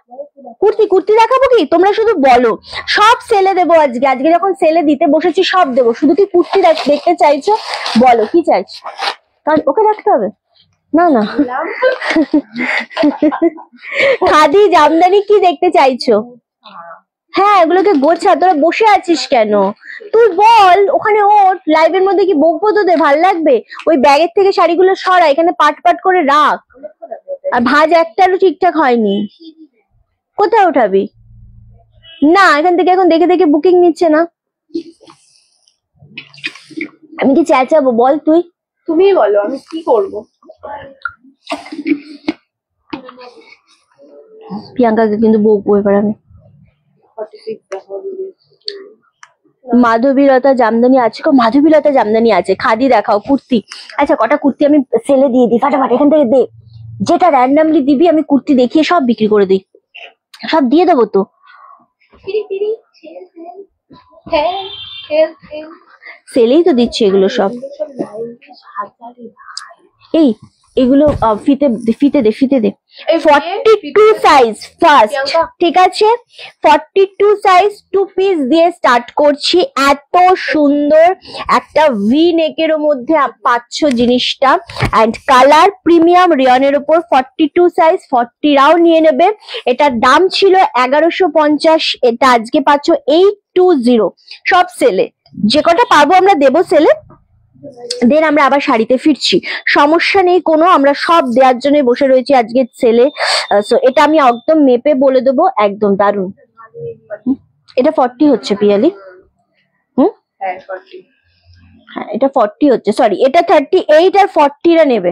কুর্তি দেখাবো কি? তোমরা শুধু বলো, সব সেলে দেবো আজকে। আজকে যখন সেলে দিতে বসেছি সব দেবো, শুধু কি কুর্তি দেখতে চাইছো বলো, কি চাইছো? কারণ ওকে রাখতে হবে না না। খাদি, জামদানি, কি দেখতে চাইছো? হ্যাঁ, এগুলোকে গোছা। তোরা বসে আছিস কেন? তুই বল, ওখানে ওঠ, লাইভের মধ্যে কি বকবো তোদের? ভাল লাগবে? ওই ব্যাগের থেকে শাড়িগুলো সরা, এখানে পাট পাট করে রাখ। আর ভাঁজ একটারও ঠিকঠাক হয়নি। কোথায় উঠাবি? না, এখান থেকে এখন দেখে দেখে বুকিং নিচ্ছে না। আমি কি চেঁচাবো বল? তুমি বলো, আমি কি করব? প্রিয়াঙ্কাকে কিন্তু বকবো এবার আমি। মাধবীলতা জামদানি আছে গো, মাধবীলতা জামদানি আছে। খাদি দেখাও, কুর্তি। আচ্ছা, কটা কুর্তি আমি সেলে দিয়ে দিই ফাটাফাট, এখান থেকে দে। যেটা র্যান্ডামলি দিবি আমি কুর্তি দেখিয়ে সব বিক্রি করে দিই, সব দিয়ে দেবো তো। সেলেই তো দিচ্ছে এগুলো সব। এই এগুলো ফিতে দে 42 সাইজ ফার্স্ট, ঠিক আছে? 42 সাইজ 2 পিস দিয়ে স্টার্ট করছি। এত সুন্দর একটা ভি নেকের মধ্যে পাচ্ছ জিনিসটা, এন্ড কালার প্রিমিয়াম রিয়নের উপর। 42 সাইজ 40রাও নিয়ে নেবে। এটার দাম ছিল 1150, এটা আজকে পাচ্ছ 820। সব সেলে, যে কটা পারবো আমরা দেবো সেলে। দেন আমরা আবার শাড়িতে ফিরছি, সমস্যা নেই কোনো, আমরা সব দেওয়ার জন্য বসে রয়েছি আজকে সেলে। সো এটা আমি একদম মেপে বলে দেবো, একদম দারুন। এটা 40 হচ্ছে পিয়ালি। হ্যাঁ, এটা 40 হচ্ছে, সরি এটা 38 আর 40রা নেবে।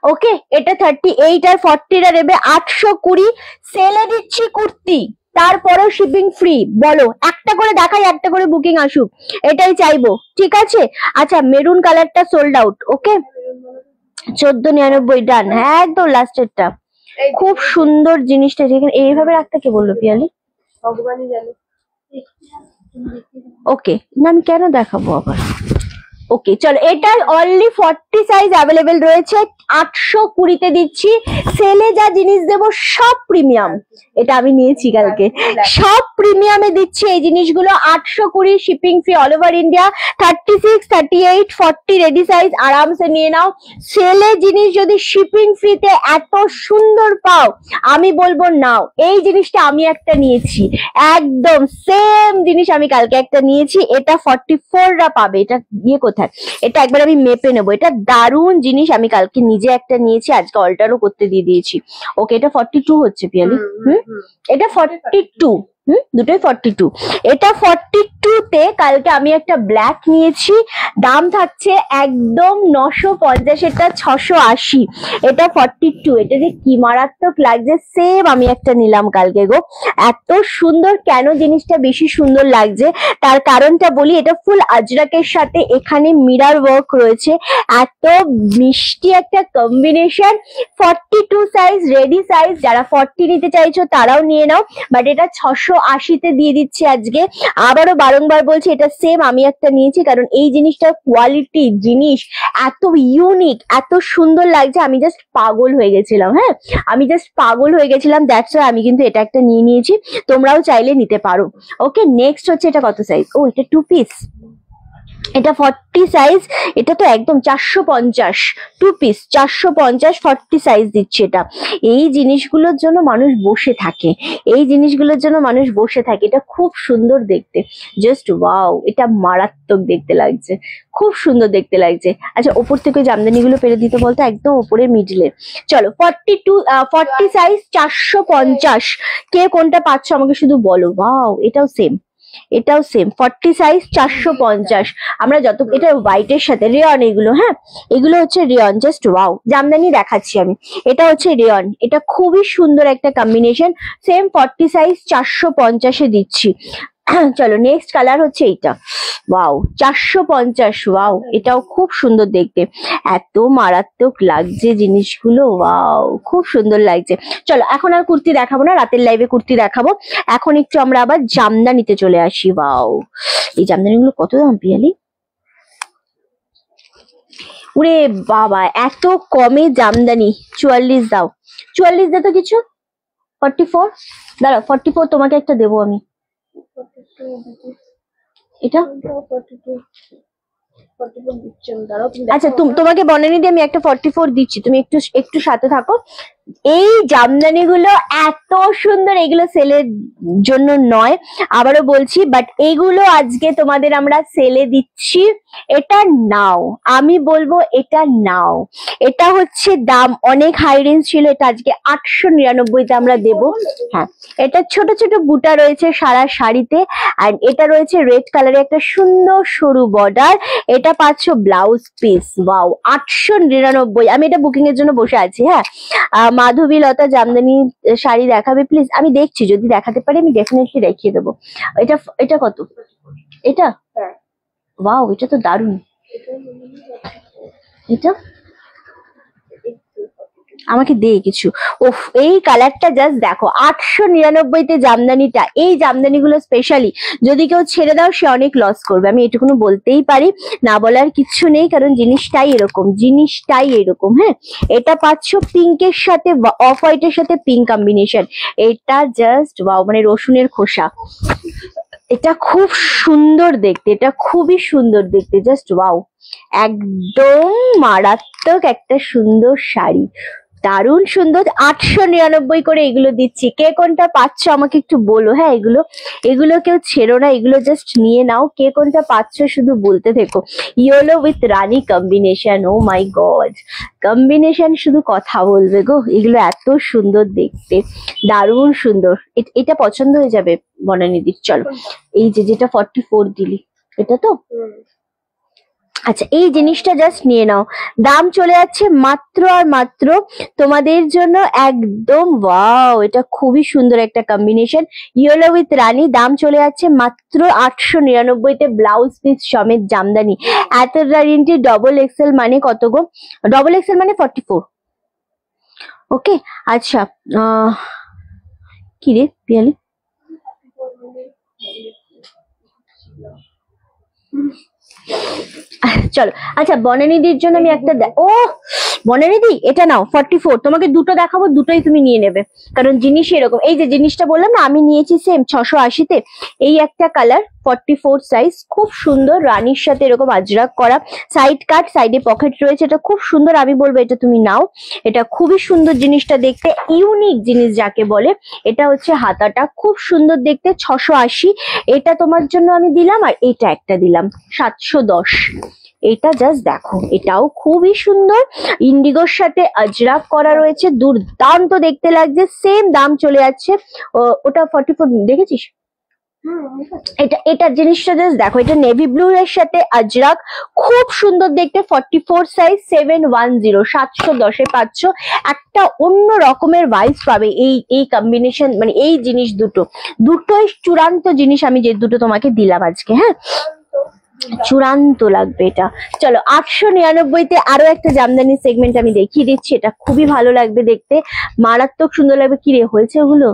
ওকে, এটা 38 আর 40রা নেবে। 820 সেলে দিচ্ছি কুর্তি, তারপরেও শিপিং ফ্রি। বলো, একটা করে দেখাই, একটা করে বুকিং আসুক, এটাই চাইবো, ঠিক আছে? আচ্ছা, মেরুন কালারটা সোল্ড আউট। ওকে, 1499 ডান। হ্যাঁ, একদম লাস্টেরটা। খুব সুন্দর জিনিসটা। যেখানে এইভাবে রাখতে কে বললো পিয়ালি? ভগবানই জানে। ওকে, না আমি কেন দেখাবো আবার? ওকে চলো, এটা অনলি 40 সাইজ অ্যাভেলেবেল রয়েছে, 820-তে দিচ্ছি। সেলে যা জিনিস দেবো সব প্রিমিয়াম, এটা আমি নিয়েছি কালকে, সব প্রিমিয়ামে দিচ্ছি এই জিনিসগুলো। 820 shipping free all over India. 36, 38, 40 ready size আরামসে নিয়ে নাও। সেলে জিনিস যদি শিপিং ফ্রিতে এত সুন্দর পাও, আমি বলবো নাও। এই জিনিসটা আমি একটা নিয়েছি, একদম সেম জিনিস আমি কালকে একটা নিয়েছি, এটা 44রা পাবে। এটা কোথায়, এটা একবার আমি মেপে নেবো। এটা দারুণ জিনিস, আমি কালকে নিজে একটা নিয়েছি, আজকে অল্টারও করতে দিয়ে দিয়েছি। ওকে, এটা 42 হচ্ছে পিয়ালি। এটা 42, দুটোই 42। এটা 42-তে কালকে আমি একটা ব্ল্যাক নিয়েছি, দাম থাকছে একদম 950, এটা 680। এটা 42, এটা যে কি মারাত্মক লাগছে, সেম আমি একটা নিলাম কালকে গো। এত সুন্দর, কেন জিনিসটা বেশি সুন্দর লাগছে তার কারণটা বলি। এটা ফুল আজরাকের সাথে এখানে মিরার ওয়ার্ক রয়েছে, এত মিষ্টি একটা কম্বিনেশন। 42 সাইজ রেডি সাইজ, যারা 40 নিতে চাইছো তারাও নিয়ে নাও, বাট এটা 680-তে দিয়ে দিচ্ছি আজকে। আবারও বারংবার বলছি, এটা সেম আমি একটা নিয়েছি, কারণ এই জিনিসটার কোয়ালিটি, জিনিস এত ইউনিক, এত সুন্দর লাগছে, আমি জাস্ট পাগল হয়ে গেছিলাম। হ্যাঁ, আমি জাস্ট পাগল হয়ে গেছিলাম, দ্যাটস ওয়াই আমি কিন্তু এটা একটা নিয়ে নিয়েছি, তোমরাও চাইলে নিতে পারো। ওকে, নেক্সট হচ্ছে এটা কত সাইজ, ও এটা 2 পিস, এটা 40 সাইজ, এটা তো একদম 450, 2 পিস 450, 40 সাইজ দিচ্ছে এটা। এই জিনিসগুলোর জন্য মানুষ বসে থাকে, এই জিনিসগুলোর জন্য মানুষ বসে থাকে। এটা খুব সুন্দর দেখতে, জাস্ট ওয়াও, এটা মারাত্মক দেখতে লাগছে, খুব সুন্দর দেখতে লাগছে। আচ্ছা, ওপর থেকে জামদানিগুলো পেরে দিতে বলতো, একদম ওপরে মিডলে। চলো, 40 সাইজ 450, কে কোনটা পাচ্ছ আমাকে শুধু বলো। ওয়াও, এটাও সেম, এটাও সেম 40 সাইজ 450। আমরা যত, এটা হোয়াইটের সাথে রেয়ন, এগুলো হ্যাঁ, এগুলো হচ্ছে রেয়ন, জাস্ট ওয়াও। জামদানি দেখাচ্ছি আমি, এটা হচ্ছে রেয়ন, এটা খুবই সুন্দর একটা কম্বিনেশন। সেম 40 সাইজ 450-এ দিচ্ছি। চলো, নেক্সট কালার হচ্ছে এইটা, ওয়াও 450, ওয়াও, এটাও খুব সুন্দর দেখতে, এত মারাত্মক লাগছে জিনিসগুলো, ওয়াও, খুব সুন্দর লাগছে। চলো, এখন আর কুর্তি দেখাবো না, রাতের লাইভে কুর্তি দেখাবো। এখন একটু আমরা আবার জামদানিতে চলে আসি। ওয়াও, এই জামদানিগুলো কত দাম পিয়ালি? ওরে বাবা, এত কমে জামদানি! 44 দাও, 44 দে তো কিছু। 44 দাঁড়াও, 44 তোমাকে একটা দেবো আমি। এটা আচ্ছা, তোমাকে বনানি দিয়ে আমি একটা 44 দিচ্ছি, তুমি একটু একটু সাথে থাকো। এই জামদানিগুলো এত সুন্দর, এগুলো সেলের জন্য নয়, আবারও বলছি, বাট এগুলো আজকে তোমাদের আমরা সেলে দিচ্ছি। এটা নাও, আমি বলবো এটা নাও। এটা হচ্ছে দাম অনেক হাই রেঞ্জ ছিল, এটা আজকে 899-তে আমরা দেব। হ্যাঁ, এটা ছোট ছোট বুটা রয়েছে সারা শাড়িতে, আর এটা রয়েছে রেড কালারের একটা সুন্দর সরু বর্ডার। এটা পাচ্ছ ব্লাউজ পিস। ওয়াও, 899। আমি এটা বুকিং এর জন্য বসে আছি। হ্যাঁ, মাধবী লতা জামদানি শাড়ি দেখাবে প্লিজ? আমি দেখছি, যদি দেখাতে পারি আমি ডেফিনেটলি দেখিয়ে দেবো। এটা এটা কত? এটা ওয়াও, এটা তো দারুণ। এটা আমাকে দে কিছু। ওফ, এই কালারটা জাস্ট দেখো, 899-তে জামদানিটা। এই জামদানিগুলো স্পেশালি যদি কেউ ছেড়ে দাও, সে অনেক লস করবে, আমি এটুকুনো বলতেই পারি, না বলার কিছু নেই, কারণ জিনিসটাই এরকম, জিনিসটাই এরকম। হ্যাঁ, এটা পাচ্ছ পিঙ্কের সাথে, অফ হোয়াইটের সাথে পিঙ্ক কম্বিনেশন। এটা জাস্ট ওয়াও, মানে রসুনের খোসা। এটা খুব সুন্দর দেখতে, এটা খুবই সুন্দর দেখতে, জাস্ট ওয়াও, একদম মারাত্মক একটা সুন্দর শাড়ি, দারুণ সুন্দর। 899 করে এগুলো দিচ্ছি, কে কোনটা পাচ্ছ আমাকে একটু বলো। হ্যাঁ, এগুলো কেউ ছেড়ো না, এগুলো জাস্ট নিয়ে নাও। কে কোনটা পাচ্ছ শুধু বলতে থেকো। ইয়েলো উইথ রানী combination, oh my god, combination শুধু কথা বলবে গো, এগুলো এত সুন্দর দেখতে, দারুণ সুন্দর। এটা পছন্দ হয়ে যাবে বনানিদির। চলো, এই যেটা 44 দিলি, এটা তো আচ্ছা, এই জিনিসটা জাস্ট নিয়ে নাও, দাম চলে যাচ্ছে মাত্র আর মাত্র তোমাদের জন্য একদম। ওয়াও, এটা খুবই সুন্দর একটা কম্বিনেশন, ইয়েলো উইথ রানী। দাম চলে যাচ্ছে মাত্র 899-তে, ব্লাউজ পিস সমেত জামদানি। এত রেঞ্জে ডবল এক্সেল মানে কত গো? ডবল এক্সেল মানে 44। ওকে, আচ্ছা, কি রে পিয়ালি? চলো আচ্ছা, বনানিদির জন্য আমি একটা ও বনানিদি এটা নাও 44, তোমাকে দুটো দেখাবো, দুটোই তুমি নিয়ে নেবে কারণ জিনিস এরকম। এই যে জিনিসটা বললাম না আমি নিয়েছি সেম 680-তে, এই একটা কালার 44 সাইজ, খুব সুন্দর রানীর সাথে এরকম আজরাক করা, সাইড কাট, সাইডে পকেট রয়েছে, এটা খুব সুন্দর। আমি বলবো এটা তুমি নাও, এটা খুবই সুন্দর জিনিসটা দেখতে, ইউনিক জিনিস যাকে বলে। এটা হচ্ছে হাতাটা, খুব সুন্দর দেখতে, 680, এটা তোমার জন্য আমি দিলাম। আর এটা একটা দিলাম 710। এটা জাস্ট দেখো, এটাও খুবই সুন্দর, ইন্ডিগোর সাথে আজরাক করা রয়েছে, দুর্দান্ত দেখতে লাগছে, সেম দাম চলে যাচ্ছে। ওটা 44 দেখেছিস? এটা জিনিসটা জাস্ট দেখো, এটা নেভি ব্লু এর সাথে আজরাক, খুব সুন্দর দেখতে, 44 সাইজ, 710, 710-এ পাচ্ছ। একটা অন্য রকমের ভাইবস পাবে এই কম্বিনেশন, মানে এই জিনিস দুটোই চূড়ান্ত জিনিস আমি যে দুটো তোমাকে দিলাম আজকে। হ্যাঁ, চূড়ান্ত লাগবে এটা। চলো 899-তে আরো একটা জামদানি সেগমেন্ট আমি দেখিয়ে দিচ্ছি, এটা খুবই ভালো লাগবে দেখতে, মারাত্মক সুন্দর লাগবে। কি রে হয়েছে ওগুলো?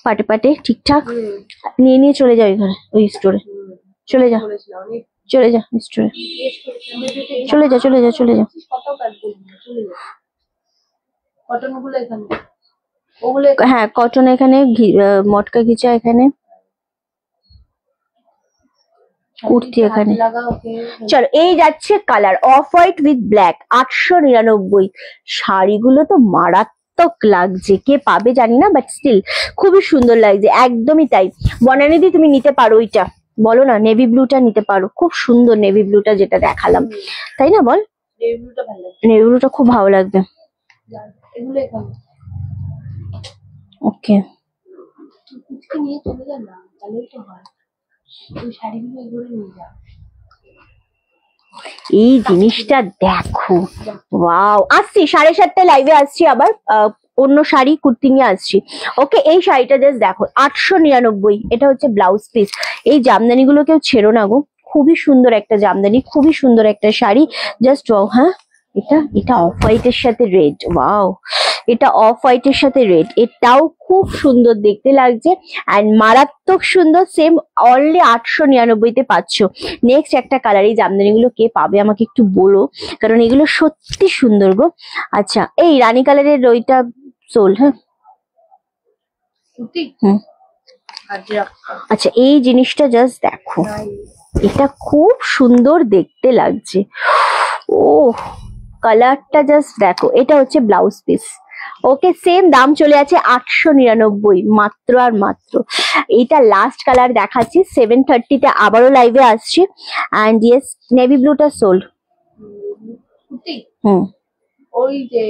পাটে পাটে ঠিকঠাক নিয়ে নিয়ে চলে যাও এখানে, ওই স্টোরে চলে যা, চলে যা স্টোরে, চলে যা চলে যা চলে যা। হ্যাঁ কটন এখানে, মটকা ঘিচা এখানে, কুর্তি এখানে। চলো এই যাচ্ছে colour off white with black, 899। শাড়িগুলো তো মারাত্মক লাগছে, কে পাবে জানি না, বাট স্টিল খুবই সুন্দর লাগছে, একদমই তাই। বনানিদি তুমি নিতে পারো ওইটা, বলো না নেভি ব্লুটা নিতে পারো, খুব সুন্দর নেভি ব্লুটা যেটা দেখালাম, তাই না বল? নেভি ব্লুটা খুব ভালো লাগবে। ওকে এই জিনিসটা দেখো, ওয়াও। আসছি 7:30 লাইভে আসছি আবার, অন্য শাড়ি কুর্তি নিয়ে আসছি। ওকে, এই শাড়িটা জাস্ট দেখো 899, এটা হচ্ছে ব্লাউজ পিস। এই জামদানি গুলো কেউ ছেড়ো না গো, খুবই সুন্দর একটা জামদানি, খুবই সুন্দর একটা শাড়ি, জাস্ট ওয়াও। হ্যাঁ, এটা অফ হোয়াইটের সাথে রেড, ওয়াও, এটা অফ হোয়াইটের সাথে রেড, এটাও খুব সুন্দর দেখতে লাগছে অ্যান্ড মারাত্মক সুন্দর, সেম অনলি 899-তে পাচ্ছ। নেক্সট একটা কালার, এই জামদানি গুলো কে পাবে আমাকে একটু বলো, কারণ এগুলো সত্যি সুন্দর গো। আচ্ছা, এই রানী কালারের ওইটা সোল। হ্যাঁ আচ্ছা, এই জিনিসটা জাস্ট দেখো, এটা খুব সুন্দর দেখতে লাগছে। ও কালারটা জাস্ট দেখো, এটা হচ্ছে ব্লাউজ পিস। ওকে, সেম দাম চলে আছে 899 মাত্র আর মাত্র। এইটা লাস্ট কালার দেখাচ্ছি, 7:30-তে আবারও লাইভে আসছি। অ্যান্ড ইয়েস, নেভি ব্লুটা সোল্ড। ওই যে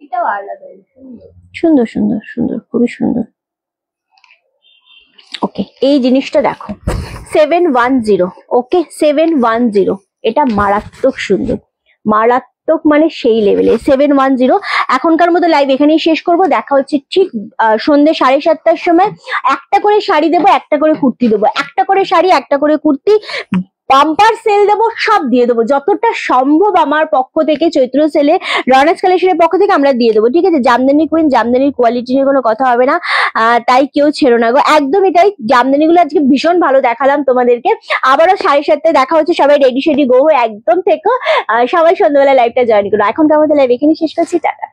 এটাও আলাদা, সুন্দর সুন্দর সুন্দর, খুবই সুন্দর। ওকে, এই জিনিসটা দেখো 710। ওকে 710, এটা মারাত্মক সুন্দর, মারাত্মক মানে সেই লেভেলে 710। এখনকার মতো লাইভ এখানেই শেষ করব, দেখা হচ্ছে ঠিক সন্ধ্যে 7:30-টার সময়। একটা করে শাড়ি দেবো, একটা করে কুর্তি দেবো, একটা করে শাড়ি, একটা করে কুর্তি, বাম্পার সেল দেবো, সব দিয়ে দেবো যতটা সম্ভব আমার পক্ষ থেকে, চৈত্র সেলে রনেক্স কালেকশনের পক্ষ থেকে আমরা দিয়ে দেবো, ঠিক আছে? জামদানি কুইন, জামদানির কোয়ালিটি নিয়ে কোনো কথা হবে না, তাই কেউ ছেড়ো না গো, একদমই তাই। জামদানি গুলো আজকে ভীষণ ভালো দেখালাম তোমাদেরকে, আবারও 7:30-টায় দেখা হচ্ছে। সবাই রেডি সেডি গো হয়ে একদম থেকো, সবাই সন্ধ্যাবেলা লাইভটা জয়েন করো। এখনকার মতো লাইভ এখানে শেষ করছি, টাটা।